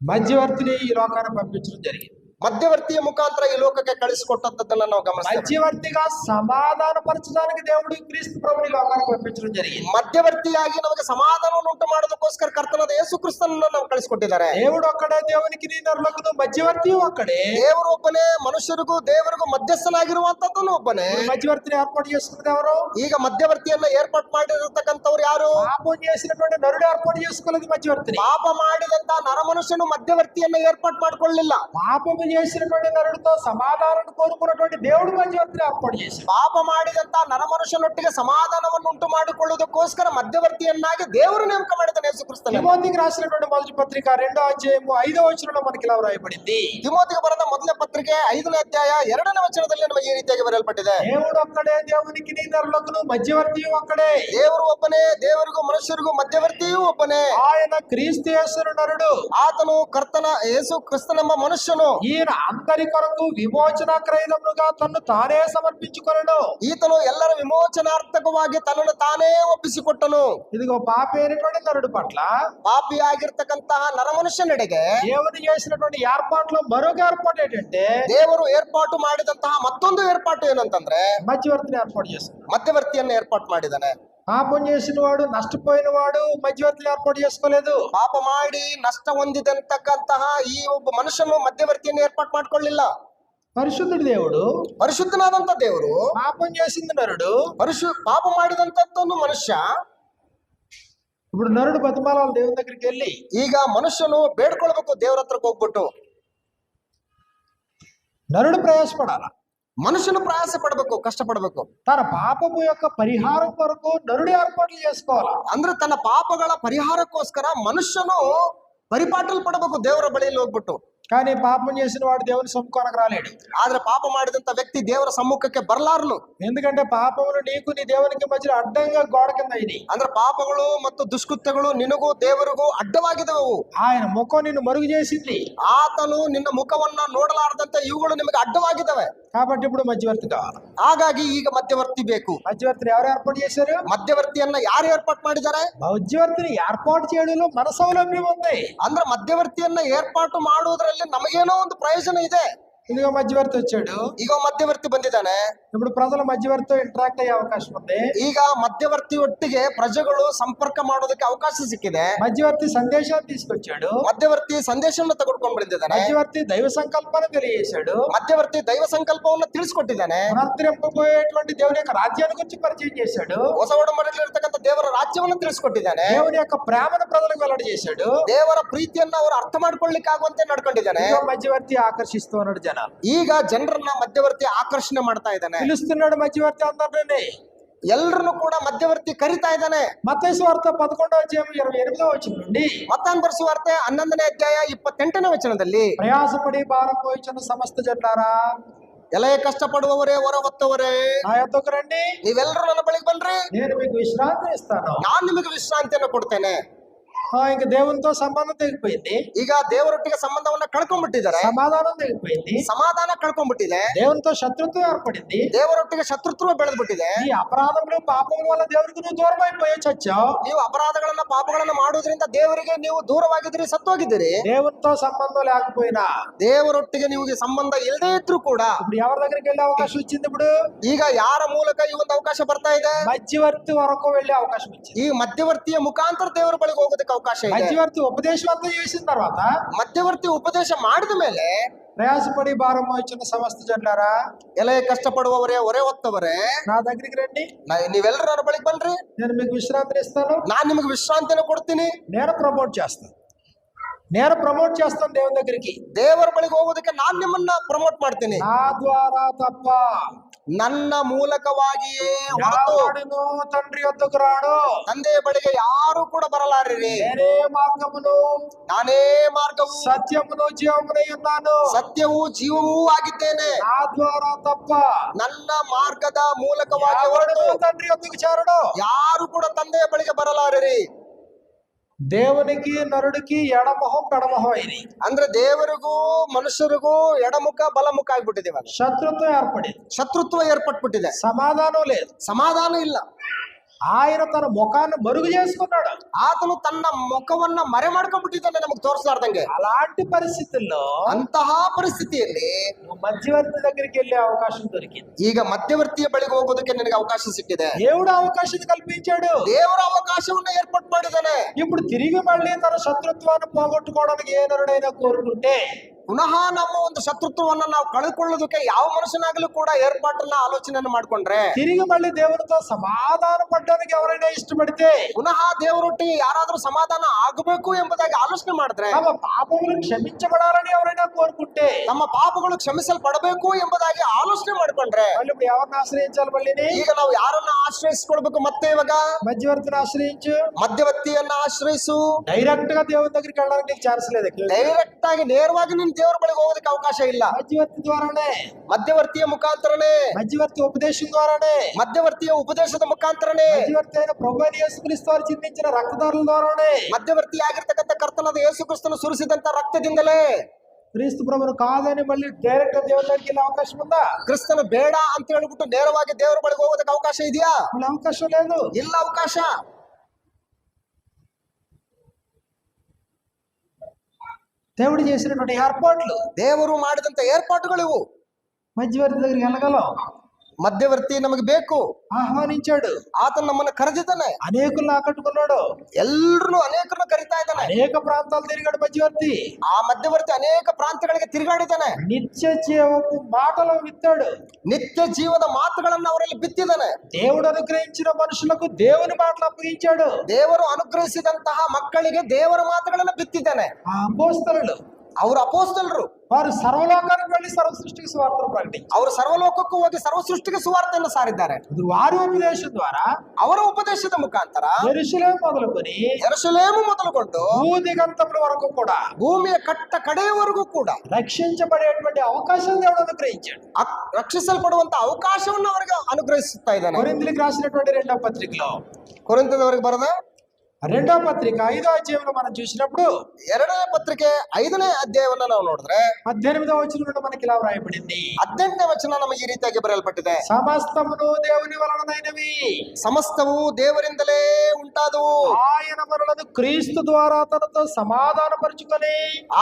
మధ్యవర్తిని ఈ లోకాన్ని పంపించడం జరిగింది. మధ్యవర్తియ ముఖాంತರ ఈ లోకಕ್ಕೆ కಳಿసికొట్టದ್ದನ್ನ ನಾವು గమనిస్తాం. మధ్యవర్తిగా సమాధాన పరచడానికి దేవుడు క్రీస్తు ప్రభుని లోకానికి పంపించడం జరిగింది. మధ్యవర్తిಯಾಗಿ ನಮಗೆ ಸಮಾಧಾನವನ್ನು ಉಂಟು ಮಾಡೋದಕ್ಕೋಸ್ಕರ ಕರ್ತನಾದ ಯೇಸು ಕ್ರಿಸ್ತನನ್ನು ನಾವು ಕಳಿಸಿಕೊಟ್ಟಿದ್ದಾರೆ. దేవుడు ఒక్కడే, దేవునికి నరులకు మధ్యవర్తి ఒక్కడే. ದೇವರು ಒಬ್ಬನೇ, ಮನುಷ್ಯರಿಗೂ ದೇವರಿಗೂ ಮಧ್ಯಸ್ಥನಾಗಿರುವಂತದ್ದನು ಒಬ್ಬನೇ. మధ్యవర్తిని ఏర్పాటు చేసుకున్నది ఎవరు? ಈಗ ಮಧ್ಯವರ್ತಿಯನ್ನ ಏರ್ಪಾటు ಮಾಡಿರತಕ್ಕಂಥವ್ರು ಯಾರು? పాపం చేసినటువంటి నరుడు ఏర్పాటు చేసుకోలేదు మధ్యవర్తిని. ಪಾಪ ಮಾಡಿದಂತ ನರಮನುಷ್ಯನು ಮಧ್ಯವರ್ತಿಯನ್ನ ಏರ್ಪಾటు ಮಾಡಿಕೊಳ್ಳಲಿಲ್ಲ. పాపము చేసినటువంటి నరుడితో సమాధానం కోరుకున్నటువంటి దేవుడు మధ్యవర్తిని ఏర్పాటు చేశాడు. ಪಾಪ ಮಾಡಿದಂತ ನರಮನುಷ್ಯನೊಟ್ಟಿಗೆ ಸಮಾಧಾನವನ್ನು ಉಂಟು ಮಾಡಿಕೊಳ್ಳುವುದಕ್ಕೋಸ್ಕರ ಮಧ್ಯವರ್ತಿಯನ್ನಾಗಿ ದೇವರು ನೇಮಕ ಮಾಡಿದ ಯೇಸು ಕ್ರಿಸ್ತನು. ತಿಮೋತಿಗೆ రాసినటువంటి మొదటి పత్రిక 2వ అధ్యాయము 5వ వచనంలో మనకి ఇలా వ్రాయబడింది. ತಿಮೋತಿಗೆ ಬರೆದ ಮೊದಲ ಪತ್ರಿಕೆ 5ನೇ ಅಧ್ಯಾಯ 2ನೇ ವಚನದಲ್ಲಿ ನಮಗೆ ಈ ರೀತಿಯಾಗಿ ಬರೆಯಲ್ಪಟ್ಟಿದೆ. దేవుడు ఒక్కడే, దేవునికి నరులకు మధ్యవర్తి ఒక్కడే. ದೇವರು ಒಬ್ಬನೇ, ದೇವರಿಗೂ ಮನುಷ್ಯರಿಗೂ ಮಧ್ಯವರ್ತಿಯೂ ಒಬ್ಬನೇ. ఆయన క్రీస్తు యేసును నరుడు. ಆತನು ಕರ್ತನ ಯೇಸು ಕ್ರಿಸ್ತನೆಂಬ ಮನುಷ್ಯನು. ఈయన అందరి కొరకు విమోచన క్రయముగా తన్ను తానే సమర్పించుకొనెను. ಈತನು ಎಲ್ಲರ ವಿಮೋಚನಾರ್ಥಕವಾಗಿ ತನ್ನನ್ನು ತಾನೇ ಒಪ್ಪಿಸಿಕೊಟ್ಟನು. ఇదిగో పాపి అయినటువంటి నరుడు పట్ల, ಪಾಪಿಯಾಗಿರ್ತಕ್ಕಂತಹ ನರಮನುಷ್ಯನೆಡೆಗೆ దేవుడు చేసినటువంటి ఏర్పాట్లో మరొక ఏర్పాటు ఏంటంటే ದೇವರು ಏರ್ಪಾಟು ಮಾಡಿದಂತಹ ಮತ್ತೊಂದು ಏರ್ಪಾಟು ಏನಂತಂದ್ರೆ మధ్యవర్తిని ఏర్పాటు చేస్తాడు. ಮಧ್ಯವರ್ತಿಯನ್ನ ಏರ್ಪಾటు ಮಾಡಿದ್ದಾನೆ. పాపం చేసిన వాడు, నష్టపోయిన వాడు మధ్యవర్తిని ఏర్పాటు చేసుకోలేదు. ಪಾಪ ಮಾಡಿ ನಷ್ಟ ಹೊಂದಿದಂತಕ್ಕಂತಹ ಈ ಒಬ್ಬ ಮನುಷ್ಯನು ಮಧ್ಯವರ್ತಿಯನ್ನು ಏರ್ಪಾటు ಮಾಡ್ಕೊಳ್ಳಿಲ್ಲ. పరిశుద్ధుడు దేవుడు, ಪರಿಶುದ್ಧನಾದಂತ ದೇವರು పాపం చేసింది నరుడు. ಪಾಪ ಮಾಡಿದಂತದ್ದೊಂದು ಮನುಷ್ಯ. ఇప్పుడు నరుడు బతిమాలాలి దేవుని దగ్గరికి వెళ్ళి. ಈಗ ಮನುಷ್ಯನು ಬೇಡ್ಕೊಳ್ಬೇಕು ದೇವ್ರ ಹತ್ರಕ್ಕೆ ಹೋಗ್ಬಿಟ್ಟು. నరుడు ప్రయాసపడాల. మనుషులు ప్రయాస పడಬೇಕು, కష్టపడಬೇಕು. తన పాపము యొక్క పరిహారం కొరకు నరుడు ఏర్పాట్లు చేసుకోవాలా. ಅಂದ್ರೆ ತನ್ನ ಪಾಪಗಳ ಪರಿಹಾರಕ್ಕೋಸ್ಕರ ಮನುಷ್ಯನು ಪರಿಪಾಟಲ್ ಪಡಬೇಕು ದೇವರ ಬಳಿಯಲ್ಲಿ ಹೋಗ್ಬಿಟ್ಟು. కానీ పాపం చేసిన వాడు దేవుని సమ్ముకోనకు రాలేడు. ಆದ್ರೆ ಪಾಪ ಮಾಡಿದಂತ ವ್ಯಕ್ತಿ ದೇವರ ಸಮ್ಮುಖಕ್ಕೆ ಬರಲಾರನು. ఎందుకంటే పాపములు నీకు నీ దేవునికి మధ్య అడ్డంగా గోడ కింద ఇది. ಅಂದ್ರೆ ಪಾಪಗಳು ಮತ್ತು ದುಷ್ಕೃತ್ಯಗಳು ನಿನಗೂ ದೇವರಿಗೂ ಅಡ್ಡವಾಗಿದವು. ఆయన ముఖం నిన్ను మరుగు చేసింది. ಆತನು ನಿನ್ನ ಮುಖವನ್ನ ನೋಡಲಾರದಂತೆ ಇವುಗಳು ನಿಮಗೆ ಅಡ್ಡವಾಗಿದ್ದಾವೆ. కాబట్టి ఇప్పుడు మధ్యవర్తి కావాలి. ಹಾಗಾಗಿ ಈಗ ಮಧ್ಯವರ್ತಿ ಬೇಕು. మధ్యవర్తిని ఎవరు ఏర్పాటు చేశారు? ಮಧ್ಯವರ್ತಿಯನ್ನ ಯಾರು ಏರ್ಪಾటు ಮಾಡಿದ್ದಾರೆ? మధ్యవర్తిని ఏర్పాటు చేయడంలో మన సౌలభ్యం ఉంది. ಅಂದ್ರೆ ಮಧ್ಯವರ್ತಿಯನ್ನ ಏರ್ಪಾಟು ಮಾಡುವುದರಲ್ಲಿ ನಮಗೇನೋ ಒಂದು ಪ್ರಯೋಜನ ಇದೆ. ఇదిగో మధ్యవర్తి వచ్చాడు. ಈಗ ಮಧ್ಯವರ್ತಿ ಬಂದಿದ್ದಾನೆ. ఇప్పుడు ప్రజల మధ్యవర్తితో ఇంటరాక్ట్ అయ్యే అవకాశం ఉంది. ಈಗ ಮಧ್ಯವರ್ತಿ ಒಟ್ಟಿಗೆ ಪ್ರಜೆಗಳು ಸಂಪರ್ಕ ಮಾಡೋದಕ್ಕೆ ಅವಕಾಶ ಸಿಕ್ಕಿದೆ. మధ్యవర్తి సందేశాన్ని తీసుకొచ్చాడు. ಮಧ್ಯವರ್ತಿ ಸಂದೇಶವನ್ನು ತೆಗೆದುಕೊಂಡು ಬಂದಿದ್ದಾನೆ. మధ్యవర్తి దైవ సంకల్పాన్ని తెలియజేశాడు. ಮಧ್ಯವರ್ತಿ ದೈವ ಸಂಕಲ್ಪವನ್ನು ತಿಳಿಸಿಕೊಟ್ಟಿದ್ದಾನೆ. పునరుద్ధరింపబోయేటువంటి దేవుని యొక్క రాజ్యాన్ని గురించి పరిచయం చేశాడు. ಹೊಸ ಒಡಂಬಡಿಕೆಯಲ್ಲಿ ಇರತಕ್ಕಂಥ ದೇವರ ರಾಜ್ಯವನ್ನು ತಿಳಿಸಿಕೊಟ್ಟಿದ್ದಾನೆ. దేవుని యొక్క ప్రేమను ప్రజలకు వెల్లడి చేశాడు. ದೇವರ ಪ್ರೀತಿಯನ್ನ ಅವರು ಅರ್ಥ ಮಾಡ್ಕೊಳ್ಳಿಕ್ಕೆ ಆಗುವಂತೆ ನಡ್ಕೊಂಡಿದ್ದಾನೆ. మధ్యవర్తి ఆకర్షిస్తూ ఉన్నాడు జనాలు. ಈಗ ಜನರನ್ನ ಮಧ್ಯವರ್ತಿ ಆಕರ್ಷಣೆ ಮಾಡ್ತಾ ಇದ್ದಾನೆ. పిలుస్తున్నాడు మధ్యవర్తి అందరినీ. ಎಲ್ಲರನ್ನು ಕೂಡ ಮಧ್ಯವರ್ತಿ ಕರಿತಾ ಇದ್ದಾನೆ. మత్తయి సువార్త 11వ అధ్యాయం 28వ వచనం నుండి ಮತ್ತಾಯನ ಸುವಾರ್ತೆ 11ನೇ ಅಧ್ಯಾಯ 28ನೇ ವಚನದಲ್ಲಿ ప్రయాసపడి భారం మోయించిన సమస్త జనులారా, ಎಲೆ ಕಷ್ಟಪಡುವವರೇ, ಹೊರ ಹೊತ್ತವರೇ, నా యొద్దకు రండి, ನೀವೆಲ್ಲರೂ ನನ್ನ ಬಳಿಗೆ ಬನ್ರಿ, నేను మీకు విశ్రాంతి ఇస్తాను. ನಾನು ನಿಮಗೆ ವಿಶ್ರಾಂತಿಯನ್ನು ಕೊಡ್ತೇನೆ. ఇంక దేవునితో సంబంధం తెగిపోయింది. ಈಗ ದೇವರೊಟ್ಟಿಗೆ ಸಂಬಂಧವನ್ನ ಕಳ್ಕೊಂಡ್ಬಿಟ್ಟಿದ್ದಾರೆ. సమాధానం తెగిపోయింది. ಸಮಾಧಾನ ಕಳ್ಕೊಂಡ್ಬಿಟ್ಟಿದೆ. దేవునితో శత్రుత్వం ఏర్పడింది. ದೇವರೊಟ್ಟಿಗೆ ಶತ್ರುತ್ವ ಬೆಳೆದ್ಬಿಟ್ಟಿದೆ. ఈ అపరాధములు పాపముల వల్ల దేవునికి నువ్వు దూరం అయిపోయి చచ్చావు. ನೀವು ಅಪರಾಧಗಳನ್ನ ಪಾಪಗಳನ್ನ ಮಾಡುವುದರಿಂದ ದೇವರಿಗೆ ನೀವು ದೂರವಾಗಿದ್ದೀರಿ, ಸತ್ತೋಗಿದ್ದೀರಿ. దేవునితో సంబంధం లేకపోయినా, ದೇವರೊಟ್ಟಿಗೆ ನಿಮಗೆ ಸಂಬಂಧ ಇಲ್ಲದೇ ಇದ್ರು ಕೂಡ ఇప్పుడు ఎవరి దగ్గరికి వెళ్ళే అవకాశం వచ్చింది? ఇప్పుడు ಈಗ ಯಾರ ಮೂಲಕ ಈ ಒಂದು ಅವಕಾಶ ಬರ್ತಾ ಇದೆ? మధ్యవర్తి వరకు వెళ్ళే అవకాశం వచ్చింది. ಈ ಮಧ್ಯವರ್ತಿಯ ಮುಖಾಂತರ ದೇವರ ಬಳಿಗೆ ಹೋಗೋದಕ್ಕೆ ಅವಕಾಶ ಇದೆ. మధ్యవర్తి ఉపదేశం అంతా చేసిన తర్వాత, ಮಧ್ಯವರ್ತಿ ಉಪದೇಶ ಮಾಡಿದ ಮೇಲೆ, ప్రయాసపడి భారం మోయించిన సమస్త జనులారా, ಎಲೆ ಕಷ್ಟಪಡುವವರೇ, ಹೊರೆ ಹೊತ್ತವರೇ, నా దగ్గరికి రండి, ನೀವೆಲ್ಲರೂ ನನ್ನ ಬಳಿಗೆ ಬನ್ರಿ, నేను మీకు విశ్రాంతిని ఇస్తాను. ನಾನು ನಿಮಗೆ ವಿಶ್ರಾಂತಿಯನ್ನು ಕೊಡ್ತೀನಿ. నేను ప్రమోట్ చేస్తాను దేవుని దగ్గరికి. ದೇವರ ಬಳಿಗೆ ಹೋಗೋದಕ್ಕೆ ನಾನು ನಿಮ್ಮನ್ನ ಪ್ರಮೋಟ್ ಮಾಡ್ತೀನಿ. నా ద్వారా తప్ప ನನ್ನ ಮೂಲಕವಾಗಿಯೇ ಹೊರತು ఎవడును తండ్రి యొద్దకు రాడు. ತಂದೆಯ ಬಳಿಗೆ ಯಾರು ಕೂಡ ಬರಲಾರಿರಿ. నేనే మార్గమును, ನಾನೇ ಮಾರ್ಗವು, సత్యమును, జీవమునై ఉన్నాను. ಸತ್ಯವೂ ಜೀವವೂ ಆಗಿದ್ದೇನೆ. నా ద్వారా తప్ప ನನ್ನ ಮಾರ್ಗದ ಮೂಲಕವಾಗಿ ఎవడును ಹೊರತು తండ్రి యొద్దకు చేరడు. ಯಾರು ಕೂಡ ತಂದೆಯ ಬಳಿಗೆ ಬರಲಾರಿರಿ. దేవునికి నరుడికి ఎడమొహం పెడమొహం అయింది. ಅಂದ್ರೆ ದೇವರಿಗೂ ಮನುಷ್ಯರಿಗೂ ಎಡಮುಖ ಬಲಮುಖ ಆಗ್ಬಿಟ್ಟಿದೆ. శత్రుత్వం ఏర్పడింది. ಶತ್ರುತ್ವ ಏರ್ಪಟ್ಬಿಟ್ಟಿದೆ. సమాధానం లేదు. ಸಮಾಧಾನ ಇಲ್ಲ. ఆయన తన ముఖాన్ని మరుగు చేసుకున్నాడు. ಆತನು ತನ್ನ ಮುಖವನ್ನ ಮರೆ ಮಾಡ್ಕೊಂಡ್ಬಿಟ್ಟಿದ್ದಾನೆ ನಮಗೆ ತೋರಿಸಲಾರ್ದಂಗೆ. అలాంటి పరిస్థితుల్లో ಅಂತಹ ಪರಿಸ್ಥಿತಿಯಲ್ಲಿ నువ్వు మధ్యవర్తి దగ్గరికి వెళ్ళే అవకాశం దొరికింది. ಈಗ ಮಧ್ಯವರ್ತಿಯ ಬಳಿಗೆ ಹೋಗೋದಕ್ಕೆ ನಿನಗೆ ಅವಕಾಶ ಸಿಕ್ಕಿದೆ. దేవుడు అవకాశం కల్పించాడు. ದೇವರ ಅವಕಾಶವನ್ನು ಏರ್ಪಾటు ಮಾಡಿದ್ದಾನೆ. ఇప్పుడు తిరిగి మళ్ళీ తన శత్రుత్వాన్ని పోగొట్టుకోవడానికి ఏ నరుడైనా కోరుకుంటే ಪುನಃ ನಮ್ಮ ಒಂದು ಶತ್ರುತ್ವವನ್ನ ನಾವು ಕಳೆದುಕೊಳ್ಳೋದಕ್ಕೆ ಯಾವ ಮನುಷ್ಯನಾಗಲೂ ಕೂಡ ಏರ್ಪಾಟನ್ನ ಆಲೋಚನೆಯನ್ನು ಮಾಡ್ಕೊಂಡ್ರೆ, తిరిగి మళ్ళీ దేవునితో సమాధాన పడ్డానికి ఎవరైనా ఇష్టపడితే, ಪುನಃ ದೇವರೊಟ್ಟಿಗೆ ಯಾರಾದ್ರೂ ಸಮಾಧಾನ ಆಗಬೇಕು ಎಂಬುದಾಗಿ ಆಲೋಚನೆ ಮಾಡಿದ್ರೆ, తమ పాపములు క్షమించబడాలని ఎవరైనా కోరుకుంటే, ನಮ್ಮ ಪಾಪಗಳು ಕ್ಷಮಿಸಲ್ಪಡಬೇಕು ಎಂಬುದಾಗಿ ಆಲೋಚನೆ ಮಾಡ್ಕೊಂಡ್ರೆ, మళ్ళీ ఇప్పుడు ఎవరిని ఆశ్రయించాలి? మళ్ళీ ಈಗ ನಾವು ಯಾರನ್ನ ಆಶ್ರಯಿಸ್ಕೊಳ್ಬೇಕು? ಮತ್ತೆ ಇವಾಗ మధ్యవర్తిని ఆశ్రయించు. ಮಧ್ಯವರ್ತಿಯನ್ನ ಆಶ್ರಯಿಸು. డైరెక్ట్ గా దేవుని దగ్గరికి వెళ్ళడానికి నీకు ఛాన్స్ లేదు. ಡೈರೆಕ್ಟ್ ಆಗಿ ನೇರವಾಗಿ ನಿನ್ ದೇವರ ಬಳಿಗೆ ಹೋಗೋದಕ್ಕೆ ಅವಕಾಶ ಇಲ್ಲ. మధ్యవర్తి ద్వారానే, ಮಧ್ಯವರ್ತಿಯ ಮುಖಾಂತರನೇ, మధ్యవర్తి ఉపదేశం ద్వారానే, ಮಧ್ಯವರ್ತಿಯ ಉಪದೇಶದ ಮುಖಾಂತರನೇ, మధ్యవర్తి అయిన ప్రభు అయిన యేసుక్రీస్తు వారు చిందించిన రక్తదారుల ద్వారానే, ಮಧ್ಯವರ್ತಿ ಆಗಿರ್ತಕ್ಕಂಥ ಕರ್ತನಾದ ಯೇಸು ಕ್ರಿಸ್ತನು ಸುರಿಸಿದಂತ ರಕ್ತದಿಂದಲೇ. క్రీస్తు ప్రభును కాదని మళ్ళీ డైరెక్ట్ గా దేవుని దగ్గరికి వెళ్ళే అవకాశం ఉందా? ಕ್ರಿಸ್ತನು ಬೇಡ ಅಂತ ಹೇಳ್ಬಿಟ್ಟು ನೇರವಾಗಿ ದೇವರ ಬಳಿಗೆ ಹೋಗೋದಕ್ಕೆ ಅವಕಾಶ ಇದೆಯಾ? మళ్ళీ అవకాశం లేదు. ಇಲ್ಲ ಅವಕಾಶ. దేవుడు చేసినటువంటి ఏర్పాట్లు, ದೇವರು ಮಾಡಿದಂತ ಏರ್ಪಾಟುಗಳಿವು. మధ్యవర్తి దగ్గరికి వెళ్ళగలం. ಮಧ್ಯವರ್ತಿ ನಮಗೆ ಬೇಕು. ఆహ్వానించాడు. ಆತನು ನಮ್ಮನ್ನ ಕರೆದಿದ್ದಾನೆ. అనేకులను ఆకట్టుకున్నాడు. ಎಲ್ಲರೂ ಅನೇಕರನ್ನು ಕರಿತಾ ಇದ್ದಾನೆ. అనేక ప్రాంతాలు తిరిగాడు మధ్యవర్తి. ಆ ಮಧ್ಯವರ್ತಿ ಅನೇಕ ಪ್ರಾಂತ್ಯಗಳಿಗೆ ತಿರುಗಾಡಿದ್ದಾನೆ. నిత్య జీవపు మాటలు విత్తాడు. ನಿತ್ಯ ಜೀವದ ಮಾತುಗಳನ್ನ ಅವರಲ್ಲಿ ಬಿತ್ತಿದ್ದಾನೆ. దేవుడు అనుగ్రహించిన మనుషులకు దేవుని మాటలు అప్పగించాడు. ದೇವರು ಅನುಗ್ರಹಿಸಿದಂತಹ ಮಕ್ಕಳಿಗೆ ದೇವರ ಮಾತುಗಳನ್ನ ಬಿತ್ತಿದ್ದಾನೆ. ఆ అపోస్తలులు, ಅವರು ಅಪೋಸ್ತಲರು. వారు సర్వలోకానికి వెళ్ళి సర్వ సృష్టికి సువార్తను ప్రకటించారు. ಅವರು ಸರ್ವಲೋಕಕ್ಕೂ ಹೋಗಿ ಸರ್ವ ಸೃಷ್ಟಿಗೆ ಸುವಾರ್ತೆಯನ್ನು ಸಾರಿದ್ದಾರೆ. ఇది వారి ఉపదేశం ద్వారా ಅವರ ಉಪದೇಶದ ಮುಖಾಂತರ యెరూషలేము మొదలుకొని ಯೆರೂಸಲೇಮು ಮೊದಲುಗೊಂಡು భూదిగంతముల వరకు కూడా ಭೂಮಿಯ ಕಟ್ಟ ಕಡೆಯವರೆಗೂ ಕೂಡ రక్షించబడేటువంటి అవకాశం దేవుడు అనుగ్రహించాడు. ರಕ್ಷಿಸಲ್ಪಡುವಂತ ಅವಕಾಶವನ್ನು ಅವರಿಗೆ ಅನುಗ್ರಹಿಸುತ್ತಾ ಇದ್ದಾನೆ. కొరింథీయులకు రాసినటువంటి రెండవ పత్రికలో, ಕೊರಿಂಥದವರಿಗೆ ಬರೆದ రెండవ పత్రిక 5వ అధ్యాయంలో మనం చూసినప్పుడు 2ನೇ ಪತ್ರಿಕೆ 5ನೇ ಅಧ್ಯಾಯವನ್ನ ನಾವು ನೋಡಿದ್ರೆ 18వ వచనం నుండి మనకి ఇలా వ్రాయబడింది. 18ನೇ ವಚನ ನಮಗೆ ಈ ರೀತಿಯಾಗಿ ಬರೆಯಲ್ಪಟ್ಟಿದೆ. సమస్తమును దేవుని వలనైనవి, ಸಮಸ್ತವು ದೇವರಿಂದಲೇ ಉಂಟಾದವು. ఆయన మనలను క్రీస్తు ద్వారా తనతో సమాధానపరుచుకొని,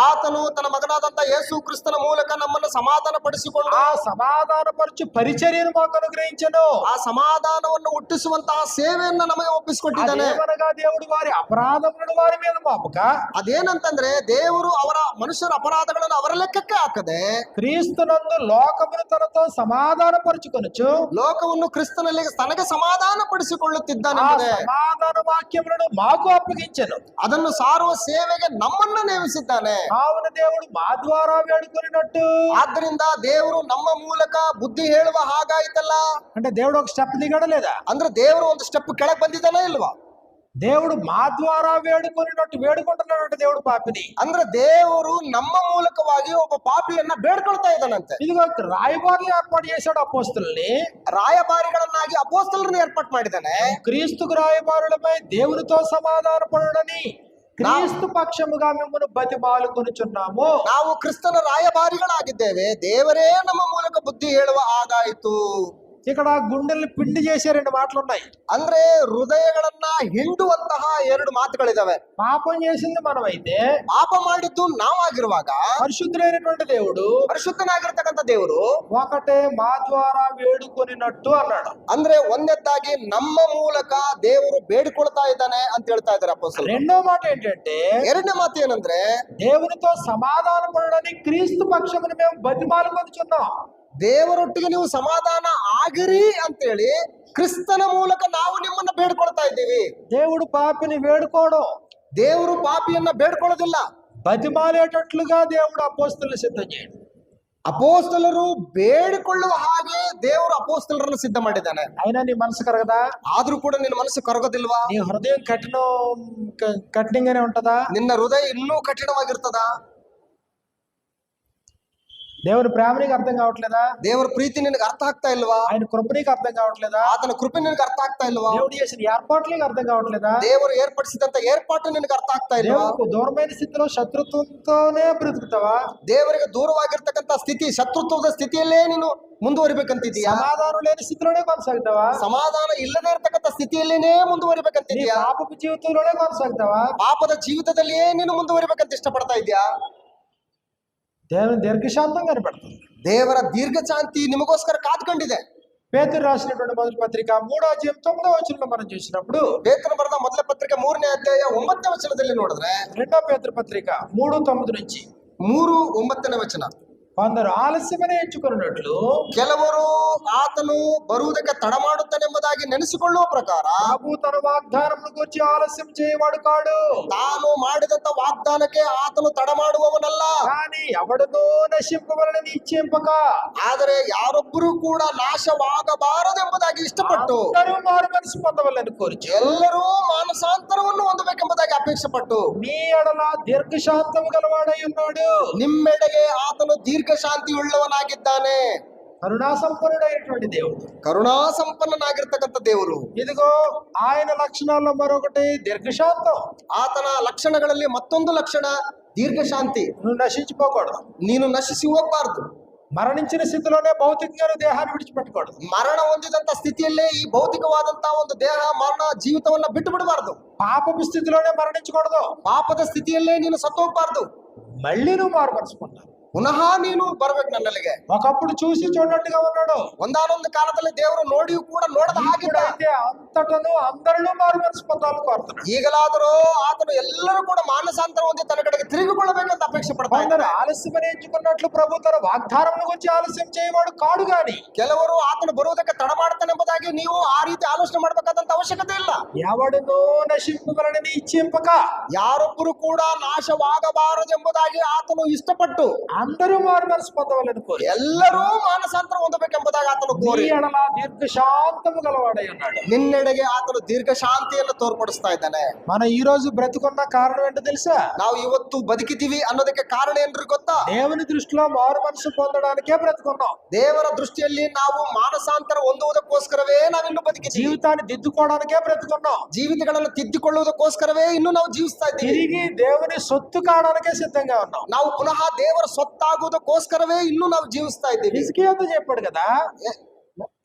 ಆತನು ತನ್ನ ಮಗನಾದಂತ ಯೇಸು ಕ್ರಿಸ್ತನ ಮೂಲಕ ನಮ್ಮನ್ನು ಸಮಾಧಾನ ಪಡಿಸಿಕೊಂಡು ఆ సమాధానపరచు పరిచర్యను మాకు అనుగ్రహించెను. ಆ ಸಮಾಧಾನವನ್ನು ಹುಟ್ಟಿಸುವಂತಹ ಸೇವೆಯನ್ನ ನಮಗೆ ಒಪ್ಪಿಸಿಕೊಟ್ಟಿದ್ದಾನೆ. అదేమనగా దేవుడు వారి అపరాధములను వారి మీద మోపక, ಅದೇನಂತಂದ್ರೆ ದೇವರು ಅವರ ಮನುಷ್ಯರ ಅಪರಾಧಗಳನ್ನು ಅವರ ಲೆಕ್ಕಕ್ಕೆ ಹಾಕದೆ క్రీస్తునందు లోకమును తనతో సమాధానపరుచుకొనుచు, ಲೋಕವನ್ನು ಕ್ರಿಸ್ತನಲ್ಲಿ ತನಗೆ ಸಮಾಧಾನ ಪಡಿಸಿಕೊಳ್ಳುತ್ತಿದ್ದಾನೆ. ఆ సమాధాన వాక్యములను మాకు అప్పగించెను. ಅದನ್ನು ಸಾರುವ ಸೇವೆಗೆ ನಮ್ಮನ್ನ ನೇಮಿಸಿದ್ದಾನೆ. కావున దేవుడు మా ద్వారా వేడుకొనినట్టు, ಆದ್ದರಿಂದ ದೇವರು ನಮ್ಮ ಮೂಲಕ ಬುದ್ಧಿ ಹೇಳುವ ಹಾಗಾಯ್ತಲ್ಲ. అంటే దేవుడు ఒక స్టెప్ దిగడం లేదా? ಅಂದ್ರೆ ದೇವರು ಒಂದು ಸ್ಟೆಪ್ ಕೆಳಗೆ ಬಂದಿದ್ದಾನೆ ಇಲ್ವಾ? దేవుడు మా ద్వారా వేడుకొనినట్టు వేడుకుంటున్నాడు దేవుడు పాపిని. ಅಂದ್ರೆ ದೇವರು ನಮ್ಮ ಮೂಲಕವಾಗಿ ಒಬ್ಬ ಪಾಪಿಯನ್ನ ಬೇಡ್ಕೊಳ್ತಾ ಇದ್ದಾನಂತೆ. ఇదిగో రాయబారులు ఏర్పాటు చేశాడు అపోస్తలుల్ని. ರಾಯಭಾರಿಗಳನ್ನಾಗಿ ಅಪೋಸ್ತಲರನ್ನು ಏರ್ಪಾಟ್ ಮಾಡಿದ್ದಾನೆ. క్రీస్తుకు రాయబారులమై దేవునితో సమాధాన పడడని క్రీస్తు పక్షముగా మిమ్మల్ని బతిమాలుకొనుచున్నాము. ನಾವು ಕ್ರಿಸ್ತನ ರಾಯಭಾರಿಗಳಾಗಿದ್ದೇವೆ. ದೇವರೇ ನಮ್ಮ ಮೂಲಕ ಬುದ್ಧಿ ಹೇಳುವ ಹಾಗಾಯಿತು. ఇక్కడ గుండెల్ని పిండి చేసే రెండు మాటలు ఉన్నాయి. ಅಂದ್ರೆ ಹೃದಯಗಳನ್ನ ಹಿಂಡುವಂತಹ ಎರಡು ಮಾತುಗಳಿದಾವೆ. పాపం చేసింది మనమైతే, ಪಾಪ ಮಾಡಿದ್ದು ನಾವಾಗಿರುವಾಗ పరిశుద్ధులైనటువంటి దేవుడు ಪರಿಶುದ್ಧನಾಗಿರ್ತಕ್ಕಂಥ ದೇವರು ఒకటే మా ద్వారా వేడుకొనినట్టు అన్నాడు. ಅಂದ್ರೆ ಒಂದನೇದಾಗಿ ನಮ್ಮ ಮೂಲಕ ದೇವರು ಬೇಡಿಕೊಳ್ತಾ ಇದ್ದಾನೆ ಅಂತ ಹೇಳ್ತಾ ಇದ್ದಾರೆ ಅಪೊಸ್ತಲರು. రెండో మాట ఏంటంటే, ಎರಡನೇ ಮಾತು ಏನಂದ್ರೆ దేవునితో సమాధాన పడడానికి క్రీస్తు పక్షమును మేము బతిమాలుకొనుచున్నాం. ದೇವರೊಟ್ಟಿಗೆ ನೀವು ಸಮಾಧಾನ ಆಗಿರಿ ಅಂತೇಳಿ ಕ್ರಿಸ್ತನ ಮೂಲಕ ನಾವು ನಿಮ್ಮನ್ನ ಬೇಡ್ಕೊಳ್ತಾ ಇದ್ದೀವಿ. దేవుడు పాపిని వేడుకోవడం, ದೇವರು ಪಾಪಿಯನ್ನ ಬೇಡ್ಕೊಳ್ಳೋದಿಲ್ಲ. బతిమాలేటట్లుగా దేవుడు అపోస్తలుని సిద్ధం చేయడు. ಅಪೋಸ್ತಲರು ಬೇಡಿಕೊಳ್ಳುವ ಹಾಗೆ ದೇವರು ಅಪೋಸ್ತಲರನ್ನು ಸಿದ್ಧ ಮಾಡಿದ್ದಾನೆ. అయినా నీ మనసు కరగదా? ಆದ್ರೂ ಕೂಡ ನಿನ್ನ ಮನಸ್ಸು ಕರಗೋದಿಲ್ವಾ? నీ హృదయం కఠినంగానే ఉంటదా? ನಿನ್ನ ಹೃದಯ ಇನ್ನೂ ಕಠಿಣವಾಗಿರ್ತದ? దేవుని ప్రేమ నీకు అర్థం కావట్లేదా? ದೇವರ ಪ್ರೀತಿ ನಿನಗೆ ಅರ್ಥ ಆಗ್ತಾ ಇಲ್ವಾ? ఆయన కృప నీకు అర్థం కావట్లేదా? ಆತನ ಕೃಪೆ ನಿನಗೆ ಅರ್ಥ ಆಗ್ತಾ ಇಲ್ವಾ? దేవుడు చేసిన ఏర్పాట్లు నీకు అర్థం కావట్లేదా? ದೇವರು ಏರ್ಪಡಿಸಿದಂತ ಏರ್ಪಾಟು ನಿನಗೆ ಅರ್ಥ ಆಗ್ತಾ ಇಲ್ವಾ? దేవునికి దూరమైన స్థితిలో శత్రుత్వంతోనే బ్రతుకుతావా? ದೇವರಿಗೆ ದೂರವಾಗಿರ್ತಕ್ಕಂಥ ಸ್ಥಿತಿ, ಶತ್ರುತ್ವದ ಸ್ಥಿತಿಯಲ್ಲೇ ನೀನು ಮುಂದುವರಿಬೇಕಂತಿದೀಯಾ? సమాధానం లేని స్థితిలోనే కొనసాగుతావా? ಸಮಾಧಾನ ಇಲ್ಲದೆ ಇರ್ತಕ್ಕಂಥ ಸ್ಥಿತಿಯಲ್ಲೇನೇ నీ ಮುಂದುವರಿಬೇಕಂತಿದ್ಯಾ? పాపపు జీవితంలోనే కొనసాగుతావా? ಪಾಪದ ಜೀವಿತದಲ್ಲಿಯೇ ನೀನು ಮುಂದುವರಿಬೇಕಂತ ಇಷ್ಟಪಡ್ತಾ ಇದ್ಯಾ? దేవుని దీర్ఘశాంతం కనపడుతుంది. ದೇವರ ದೀರ್ಘಶಾಂತಿ ನಿಮಗೋಸ್ಕರ ಕಾದ್ಕೊಂಡಿದೆ. పేతురు రాసినటువంటి మొదటి పత్రిక 3వ అధ్యాయం 9వ వచనంలో మనం చూసినప్పుడు, ಪೇತ್ರನು ಬರೆದ ಮೊದಲ ಪತ್ರಿಕೆ 3ನೇ ಅಧ್ಯಾಯ 9ನೇ ವಚನದಲ್ಲಿ ನೋಡಿದ್ರೆ, 2వ పేతురు పత్రిక 3:9 నుంచి 3:9ನೇ ವಚನ, కొందరు ఆలస్యమని ఎంచుకున్నట్లు ಕೆಲವರು ಆತನು ಬರುವುದಕ್ಕೆ ತಡ ಮಾಡುತ್ತಾನೆಂಬುದಾಗಿ ನೆನೆಸಿಕೊಳ್ಳುವ ಪ್ರಕಾರ ప్రభు తన వాగ్దానం గురించి ఆలస్యం చేయవాడు కాడు, ತಾನು ಮಾಡಿದಂತ ವಾಗ್ದಾನಕ್ಕೆ ಆತನು ತಡ ಮಾಡುವವನಲ್ಲ. కానీ ఎవడనో నశింపవలని నిశ్చయింపక ಆದರೆ ಯಾರೊಬ್ಬರೂ ಕೂಡ ನಾಶವಾಗಬಾರದೆಂಬುದಾಗಿ ಇಷ್ಟಪಟ್ಟು అందరూ మారు మనసు పొందవలని కోరిచు ಎಲ್ಲರೂ ಮಾನಸಾಂತರವನ್ನು ಹೊಂದಬೇಕೆಂಬುದಾಗಿ ಅಪೇಕ್ಷೆ ಪಟ್ಟು నీ ఎడల దీర్ఘశాంతము గలవాడై ఉన్నాడు, ನಿಮ್ಮೆಡೆಗೆ ಆತನು ದೀರ್ಘಶಾಂತಿ ಉಳ್ಳವನಾಗಿದ್ದಾನೆ. కరుణా సంపన్నుడైనటువంటి దేవుడు. ಕರುಣಾ ಸಂಪನ್ನನಾಗಿರ್ತಕ್ಕಂಥ ದೇವರು. ఇదిగో ఆయన లక్షణాల్లో మరొకటి దీర్ఘశాంతం. ಆತನ ಲಕ್ಷಣಗಳಲ್ಲಿ ಮತ್ತೊಂದು ಲಕ್ಷಣ ದೀರ್ಘಶಾಂತಿ. నువ్వు నశించిపోకూడదు. ನೀನು ನಶಿಸಿ ಹೋಗಬಾರ್ದು. మరణించిన స్థితిలోనే భౌతికంగా దేహాన్ని విడిచిపెట్టకూడదు. ಮರಣ ಹೊಂದಿದಂತ ಸ್ಥಿತಿಯಲ್ಲೇ ಈ ಭೌತಿಕವಾದಂತಹ ಒಂದು ದೇಹ ಮರಣ ಜೀವಿತವನ್ನ ಬಿಟ್ಟು ಬಿಡಬಾರ್ದು. పాపపు స్థితిలోనే మరణించకూడదు. ಪಾಪದ ಸ್ಥಿತಿಯಲ್ಲೇ ನೀನು ಸತ್ತು ಹೋಗ್ಬಾರ್ದು. మళ్ళీ నువ్వు మారు మనసు పొందాలి. ಪುನಃ ನೀನು ಬರ್ಬೇಕು ನನ್ನಲ್ಲಿಗೆ. ఒకప్పుడు చూసి చూడనట్టుగా ఉన్నాడు, ಒಂದಾನೊಂದು ಕಾಲದಲ್ಲಿ ದೇವರು ನೋಡಿಯೂ ಕೂಡ ನೋಡದ ಹಾಗಿದ್ದ. ఇప్పుడైతే అంతటను అందరిలో మారు మనసు పొందాలని కోరుతున్నాడు. ಈಗಲಾದರೂ ಆತನು ಎಲ್ಲರೂ ಕೂಡ ಮಾನಸಾಂತರ ಹೊಂದಿ ತನ್ನ ಕಡೆಗೆ ತಿರುಗಿಕೊಳ್ಳಬೇಕಂತ ಅಪೇಕ್ಷೆ ಪಡ್ತಾ కొందరు ಇದ್ದಾರೆ. ఆలస్యమని ఎంచుకున్నట్లు ప్రభు తన వాగ్దానం గురించి ఆలస్యం చేయవాడు కాడు గాని, ಕೆಲವರು ಆತನು ಬರುವುದಕ್ಕೆ ತಡ ಮಾಡ್ತಾನೆಂಬುದಾಗಿ ನೀವು ಆ ರೀತಿ ಆಲೋಚನೆ ಮಾಡಬೇಕಾದಂತ ಅವಶ್ಯಕತೆ ಇಲ್ಲ. ఎవడునో నశింపవలని నిశ్చయింపక ಯಾರೊಬ್ಬರು ಕೂಡ ನಾಶವಾಗಬಾರದೆಂಬುದಾಗಿ ಆತನು ಇಷ್ಟಪಟ್ಟು అందరూ మారు మనసు పొందవాలని కోరి ಎಲ್ಲರೂ ಮಾನಸಾಂತರ ಹೊಂದಬೇಕೆಂಬುದಾಗಿ ಆತನು నీ ಕೋರಿ ఎడల దీర్ఘశాంతము గలవాడై ఉన్నాడు. ನಿನ್ನೆಡೆಗೆ ಆತನು ದೀರ್ಘ ಶಾಂತಿಯನ್ನು ತೋರ್ಪಡಿಸ್ತಾ ಇದ್ದಾನೆ. మనం ఈ రోజు బ్రతుకున్న కారణం ఏంటో తెలుసా? ನಾವು ಇವತ್ತು ಬದುಕಿದ್ದೀವಿ ಅನ್ನೋದಕ್ಕೆ ಕಾರಣ ಏನ್ರಿ ಗೊತ್ತಾ? దేవుని దృష్టిలో మారు మనసు పొందడానికే బ్రతుకున్నాం. ದೇವರ ದೃಷ್ಟಿಯಲ್ಲಿ ನಾವು ಮಾನಸಾಂತರ ಹೊಂದುವುದಕ್ಕೋಸ್ಕರವೇ ನಾವಿನ್ನು ಬದುಕಿದ್ದೀವಿ. జీవితాన్ని దిద్దుకోవడానికే బ్రతుకున్నాం. ಜೀವಿತಗಳನ್ನು ತಿದ್ದಿಕೊಳ್ಳುವುದಕ್ಕೋಸ್ಕರವೇ ಇನ್ನು ನಾವು ಜೀವಿಸ್ತಾ ಇದ್ದೀವಿ. తిరిగి దేవుని సొత్తు కావడానికే సిద్ధంగా ఉన్నాం. ನಾವು ಪುನಃ ದೇವರ ಸೊತ್ತಾಗುವುದಕ್ಕೋಸ್ಕರವೇ ಇನ್ನು ನಾವು ಜೀವಿಸ್ತಾ ಇದ್ದೀವಿ. హిజ్కియాతో చెప్పాడు కదా,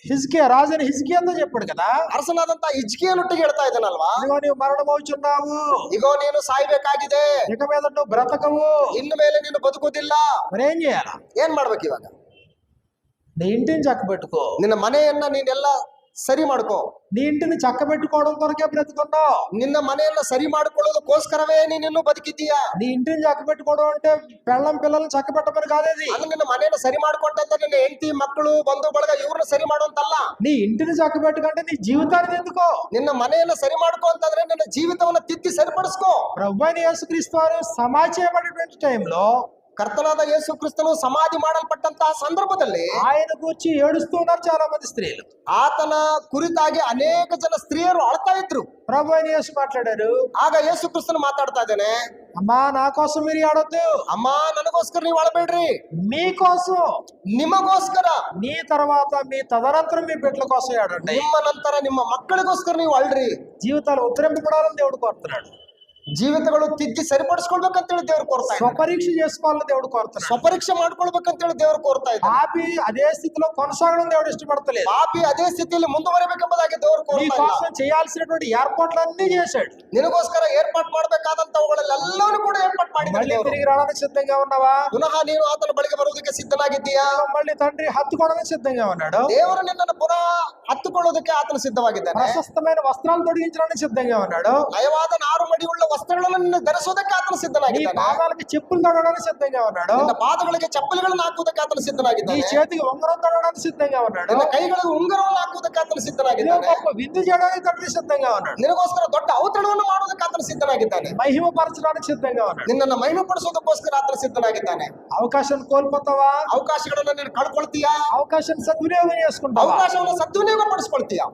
హిజ్కియా రాజుని హిజ్కియాతో చెప్పాడు కదా, ಅರಸನಾದಂತ ಹಿಜ್ಕೀಯನೊಟ್ಟಿಗೆ ಹೇಳ್ತಾ ಇದ್ದಾನಲ್ವಾ, ఇదిగో నీవు మరణమవుచున్నావు, ಇಗೋ ನೀನು ಸಾಯ್ಬೇಕಾಗಿದೆ, ఇక మీద నువ్వు బ్రతకవు, ಇನ್ನು ಮೇಲೆ ನೀನು ಬದುಕುವುದಿಲ್ಲ. మరేం చేయాలా? ಏನ್ ಮಾಡ್ಬೇಕು ಇವಾಗ? నీ ఇంటిని చక్కబెట్టుకో. ನಿನ್ನ ಮನೆಯನ್ನ ನೀನೆಲ್ಲ ಸರಿ ಮಾಡ್ಕೋ. నీ ఇంటిని చక్కబెట్టుకోవడం కొరకే బ్రతుకున్నావు. ನಿನ್ನ ಮನೆಯನ್ನ ಸರಿ ಮಾಡಿಕೊಳ್ಳೋದಕ್ಕೋಸ್ಕರವೇ ನೀನಿನ್ನು ಬದುಕಿದ್ದೀಯಾ. నీ ఇంటిని చక్కబెట్టుకోవడం అంటే పెళ్ళం పిల్లల్ని చక్కబెట్టమని కాదేది. ಅಂದ್ರೆ ನಿನ್ನ ಮನೆಯನ್ನ ಸರಿ ಮಾಡ್ಕೊಂಡಂತ ನಿನ್ನ ಹೆಂಡತಿ ಮಕ್ಕಳು ಬಂಧು ಬಳಗ ಇವ್ರನ್ನ ಸರಿ ಮಾಡುವಂತಲ್ಲ. నీ ఇంటిని చక్కబెట్టుకుంటే నీ జీవితాన్ని ఎందుకో. ನಿನ್ನ ಮನೆಯನ್ನ ಸರಿ ಮಾಡ್ಕೋ ಅಂತಂದ್ರೆ ನಿನ್ನ ಜೀವಿತವನ್ನ ತಿದ್ದಿ ಸರಿಪಡಿಸ್ಕೋ. ప్రభువైన యేసుక్రీస్తు వారు సమాధి చేయబడినటువంటి టైంలో ಕರ್ತನಾದ ಯೇಸು ಕ್ರಿಸ್ತನು ಸಮಾಧಿ ಮಾಡಲ್ಪಟ್ಟಂತಹ ಸಂದರ್ಭದಲ್ಲಿ ఆయన కూర్చి ఏడుస్తూ ఉన్నారు చాలా మంది స్త్రీలు. ಆತನ ಕುರಿತಾಗಿ ಅನೇಕ ಜನ ಸ್ತ್ರೀಯರು ಅಳ್ತಾ ಇದ್ರು. ప్రభు అయిన యేసు మాట్లాడారు, ಆಗ ಯೇಸು ಕ್ರಿಸ್ತನು ಮಾತಾಡ್ತಾ ಇದ್ದಾನೆ, అమ్మా నా కోసం మీరు ఏడొద్దు, ಅಮ್ಮ ನನಗೋಸ್ಕರ ನೀವು ಅಳಬೇಡ್ರಿ, మీకోసం ನಿಮಗೋಸ್ಕರ, నీ తర్వాత మీ తదనంతరం మీ బిడ్డల కోసం ఏడండి. ನಿಮ್ಮ ನಂತರ ನಿಮ್ಮ ಮಕ್ಕಳಿಗೋಸ್ಕರ ನೀವು ಅಳ್ರಿ. జీవితాలు ఉత్తరింపబడాలని దేవుడు కోరుతున్నాడు. ಜೀವಿತಗಳು ತಿದ್ದಿ ಸರಿಪಡಿಸ್ಕೊಳ್ಬೇಕಂತೇಳಿ ದೇವ್ರು ಕೋರ್ತಾ ಇದ್ದಾರೆ. స్వపరీక్ష చేసుకోవాలని దేవుడు కోరుతున్నాడు. ಸ್ವಪರೀಕ್ಷೆ ಮಾಡ್ಕೊಳ್ಬೇಕಂತೇಳಿ ದೇವ್ರು ಕೋರ್ತಾ ಇದ್ದಾರೆ. పాపి అదే స్థితిలో కొనసాగడం దేవుడు ఇష్టపడతలేదు. ಪಾಪಿ ಅದೇ ಸ್ಥಿತಿಯಲ್ಲಿ ಮುಂದುವರಿಬೇಕೆಂಬುದಾಗಿ ದೇವ್ರು నీ ಕೋರ್ತಾ ಇಲ್ಲ. కోసం చేయాల్సినటువంటి ఏర్పాట్లన్నీ చేశాడు. ನಿನಗೋಸ್ಕರ ಏರ್ಪಾಟ್ ಮಾಡ್ಬೇಕಾದಂತವುಗಳೆಲ್ಲವೂ ಕೂಡ ಏರ್ಪಾಟ್ ಮಾಡಿದ್ದಾನೆ మళ్ళీ ದೇವರು. తిరిగి రావడానికి సిద్ధంగా ఉన్నావా? ಪುನಃ ನೀನು ಆತನ ಬಳಿಗೆ ಬರುವುದಕ್ಕೆ ಸಿದ್ಧನಾಗಿದ್ದೀಯಾ? మళ్ళీ తండ్రి హత్తుకోవడానికి సిద్ధంగా ఉన్నాడు. ದೇವರು ನಿನ್ನನ್ನು ಪುನಃ ಹತ್ತುಕೊಳ್ಳೋದಕ್ಕೆ ಆತನು ಸಿದ್ಧವಾಗಿದ್ದಾನೆ. ప్రశస్తమైన వస్త్రాలు తొడిగించడానికి సిద్ధంగా ఉన్నాడు. ನಯವಾದ ನಾರು ಮಡಿಯುಳ್ಳ ವಸ್ತ್ರಗಳನ್ನು ನಿನ್ನ ಧರಿಸೋದಕ್ಕೆ ಆತನು నీ ಸಿದ್ಧನಾಗಿದ್ದಾನೆ. పాదాలకి చెప్పులు తొడడానికి సిద్ధంగా ఉన్నాడు. ನಿನ್ನ ಪಾದಗಳಿಗೆ ಚಪ್ಪಲಿಗಳನ್ನು ಹಾಕುವುದಕ್ಕೆ ಆತನು నీ ಸಿದ್ಧನಾಗಿದ್ದಾನೆ. చేతికి ఉంగరం తొడడానికి సిద్ధంగా ఉన్నాడు. ನಿನ್ನ ಕೈಗಳಿಗೆ ಉಂಗುರವನ್ನು ಹಾಕುವುದಕ್ಕೆ ಆತನು ఇదిగో ಸಿದ್ಧನಾಗಿದ್ದಾನೆ. గొప్ప విందు చేయడానికి తండ్రి సిద్ధంగా ఉన్నాడు. ನಿನಗೋಸ್ಕರ ದೊಡ್ಡ ಔತಣವನ್ನು ಮಾಡುವುದಕ್ಕೆ ಆತನು ಸಿದ್ಧನಾಗಿದ್ದಾನೆ. మహిమ పరచడానికి సిద్ధంగా ఉన్నాడు. ನಿನ್ನನ್ನು ಮಹಿಮೆಪಡಿಸೋದಕ್ಕೋಸ್ಕರ ಆತನು ಸಿದ್ಧನಾಗಿದ್ದಾನೆ. అవకాశాన్ని కోల్పోతావా? ಅವಕಾಶಗಳನ್ನು ನೀನು ಕಳ್ಕೊಳ್ತೀಯಾ? అవకాశాన్ని సద్వినియోగం చేసుకుంటావా? ಅವಕಾಶವನ್ನು ಸದ್ವಿನಿಯೋಗ ಪಡಿಸ್ಕೊಳ್ತೀಯಾ?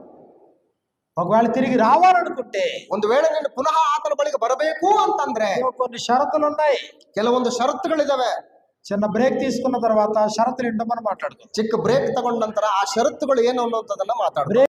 ఒకవేళ తిరిగి రావాలనుకుంటే ಒಂದು ವೇಳೆ ನೀನು ಪುನಃ ಆತನ ಬಳಿಗೆ ಬರಬೇಕು ಅಂತಂದ್ರೆ కొన్ని షరతులు ఉన్నాయి. ಕೆಲವೊಂದು ಷರತ್ತುಗಳಿದಾವೆ. చిన్న బ్రేక్ తీసుకున్న తర్వాత షరతులు ఏంటో మనం మాట్లాడుకుందాం. ಚಿಕ್ಕ ಬ್ರೇಕ್ ತಗೊಂಡ ನಂತರ ಆ ಷರತ್ತುಗಳು ಏನು ಅನ್ನುವಂಥದ್ದನ್ನ ಮಾತಾಡ್ತೀವಿ.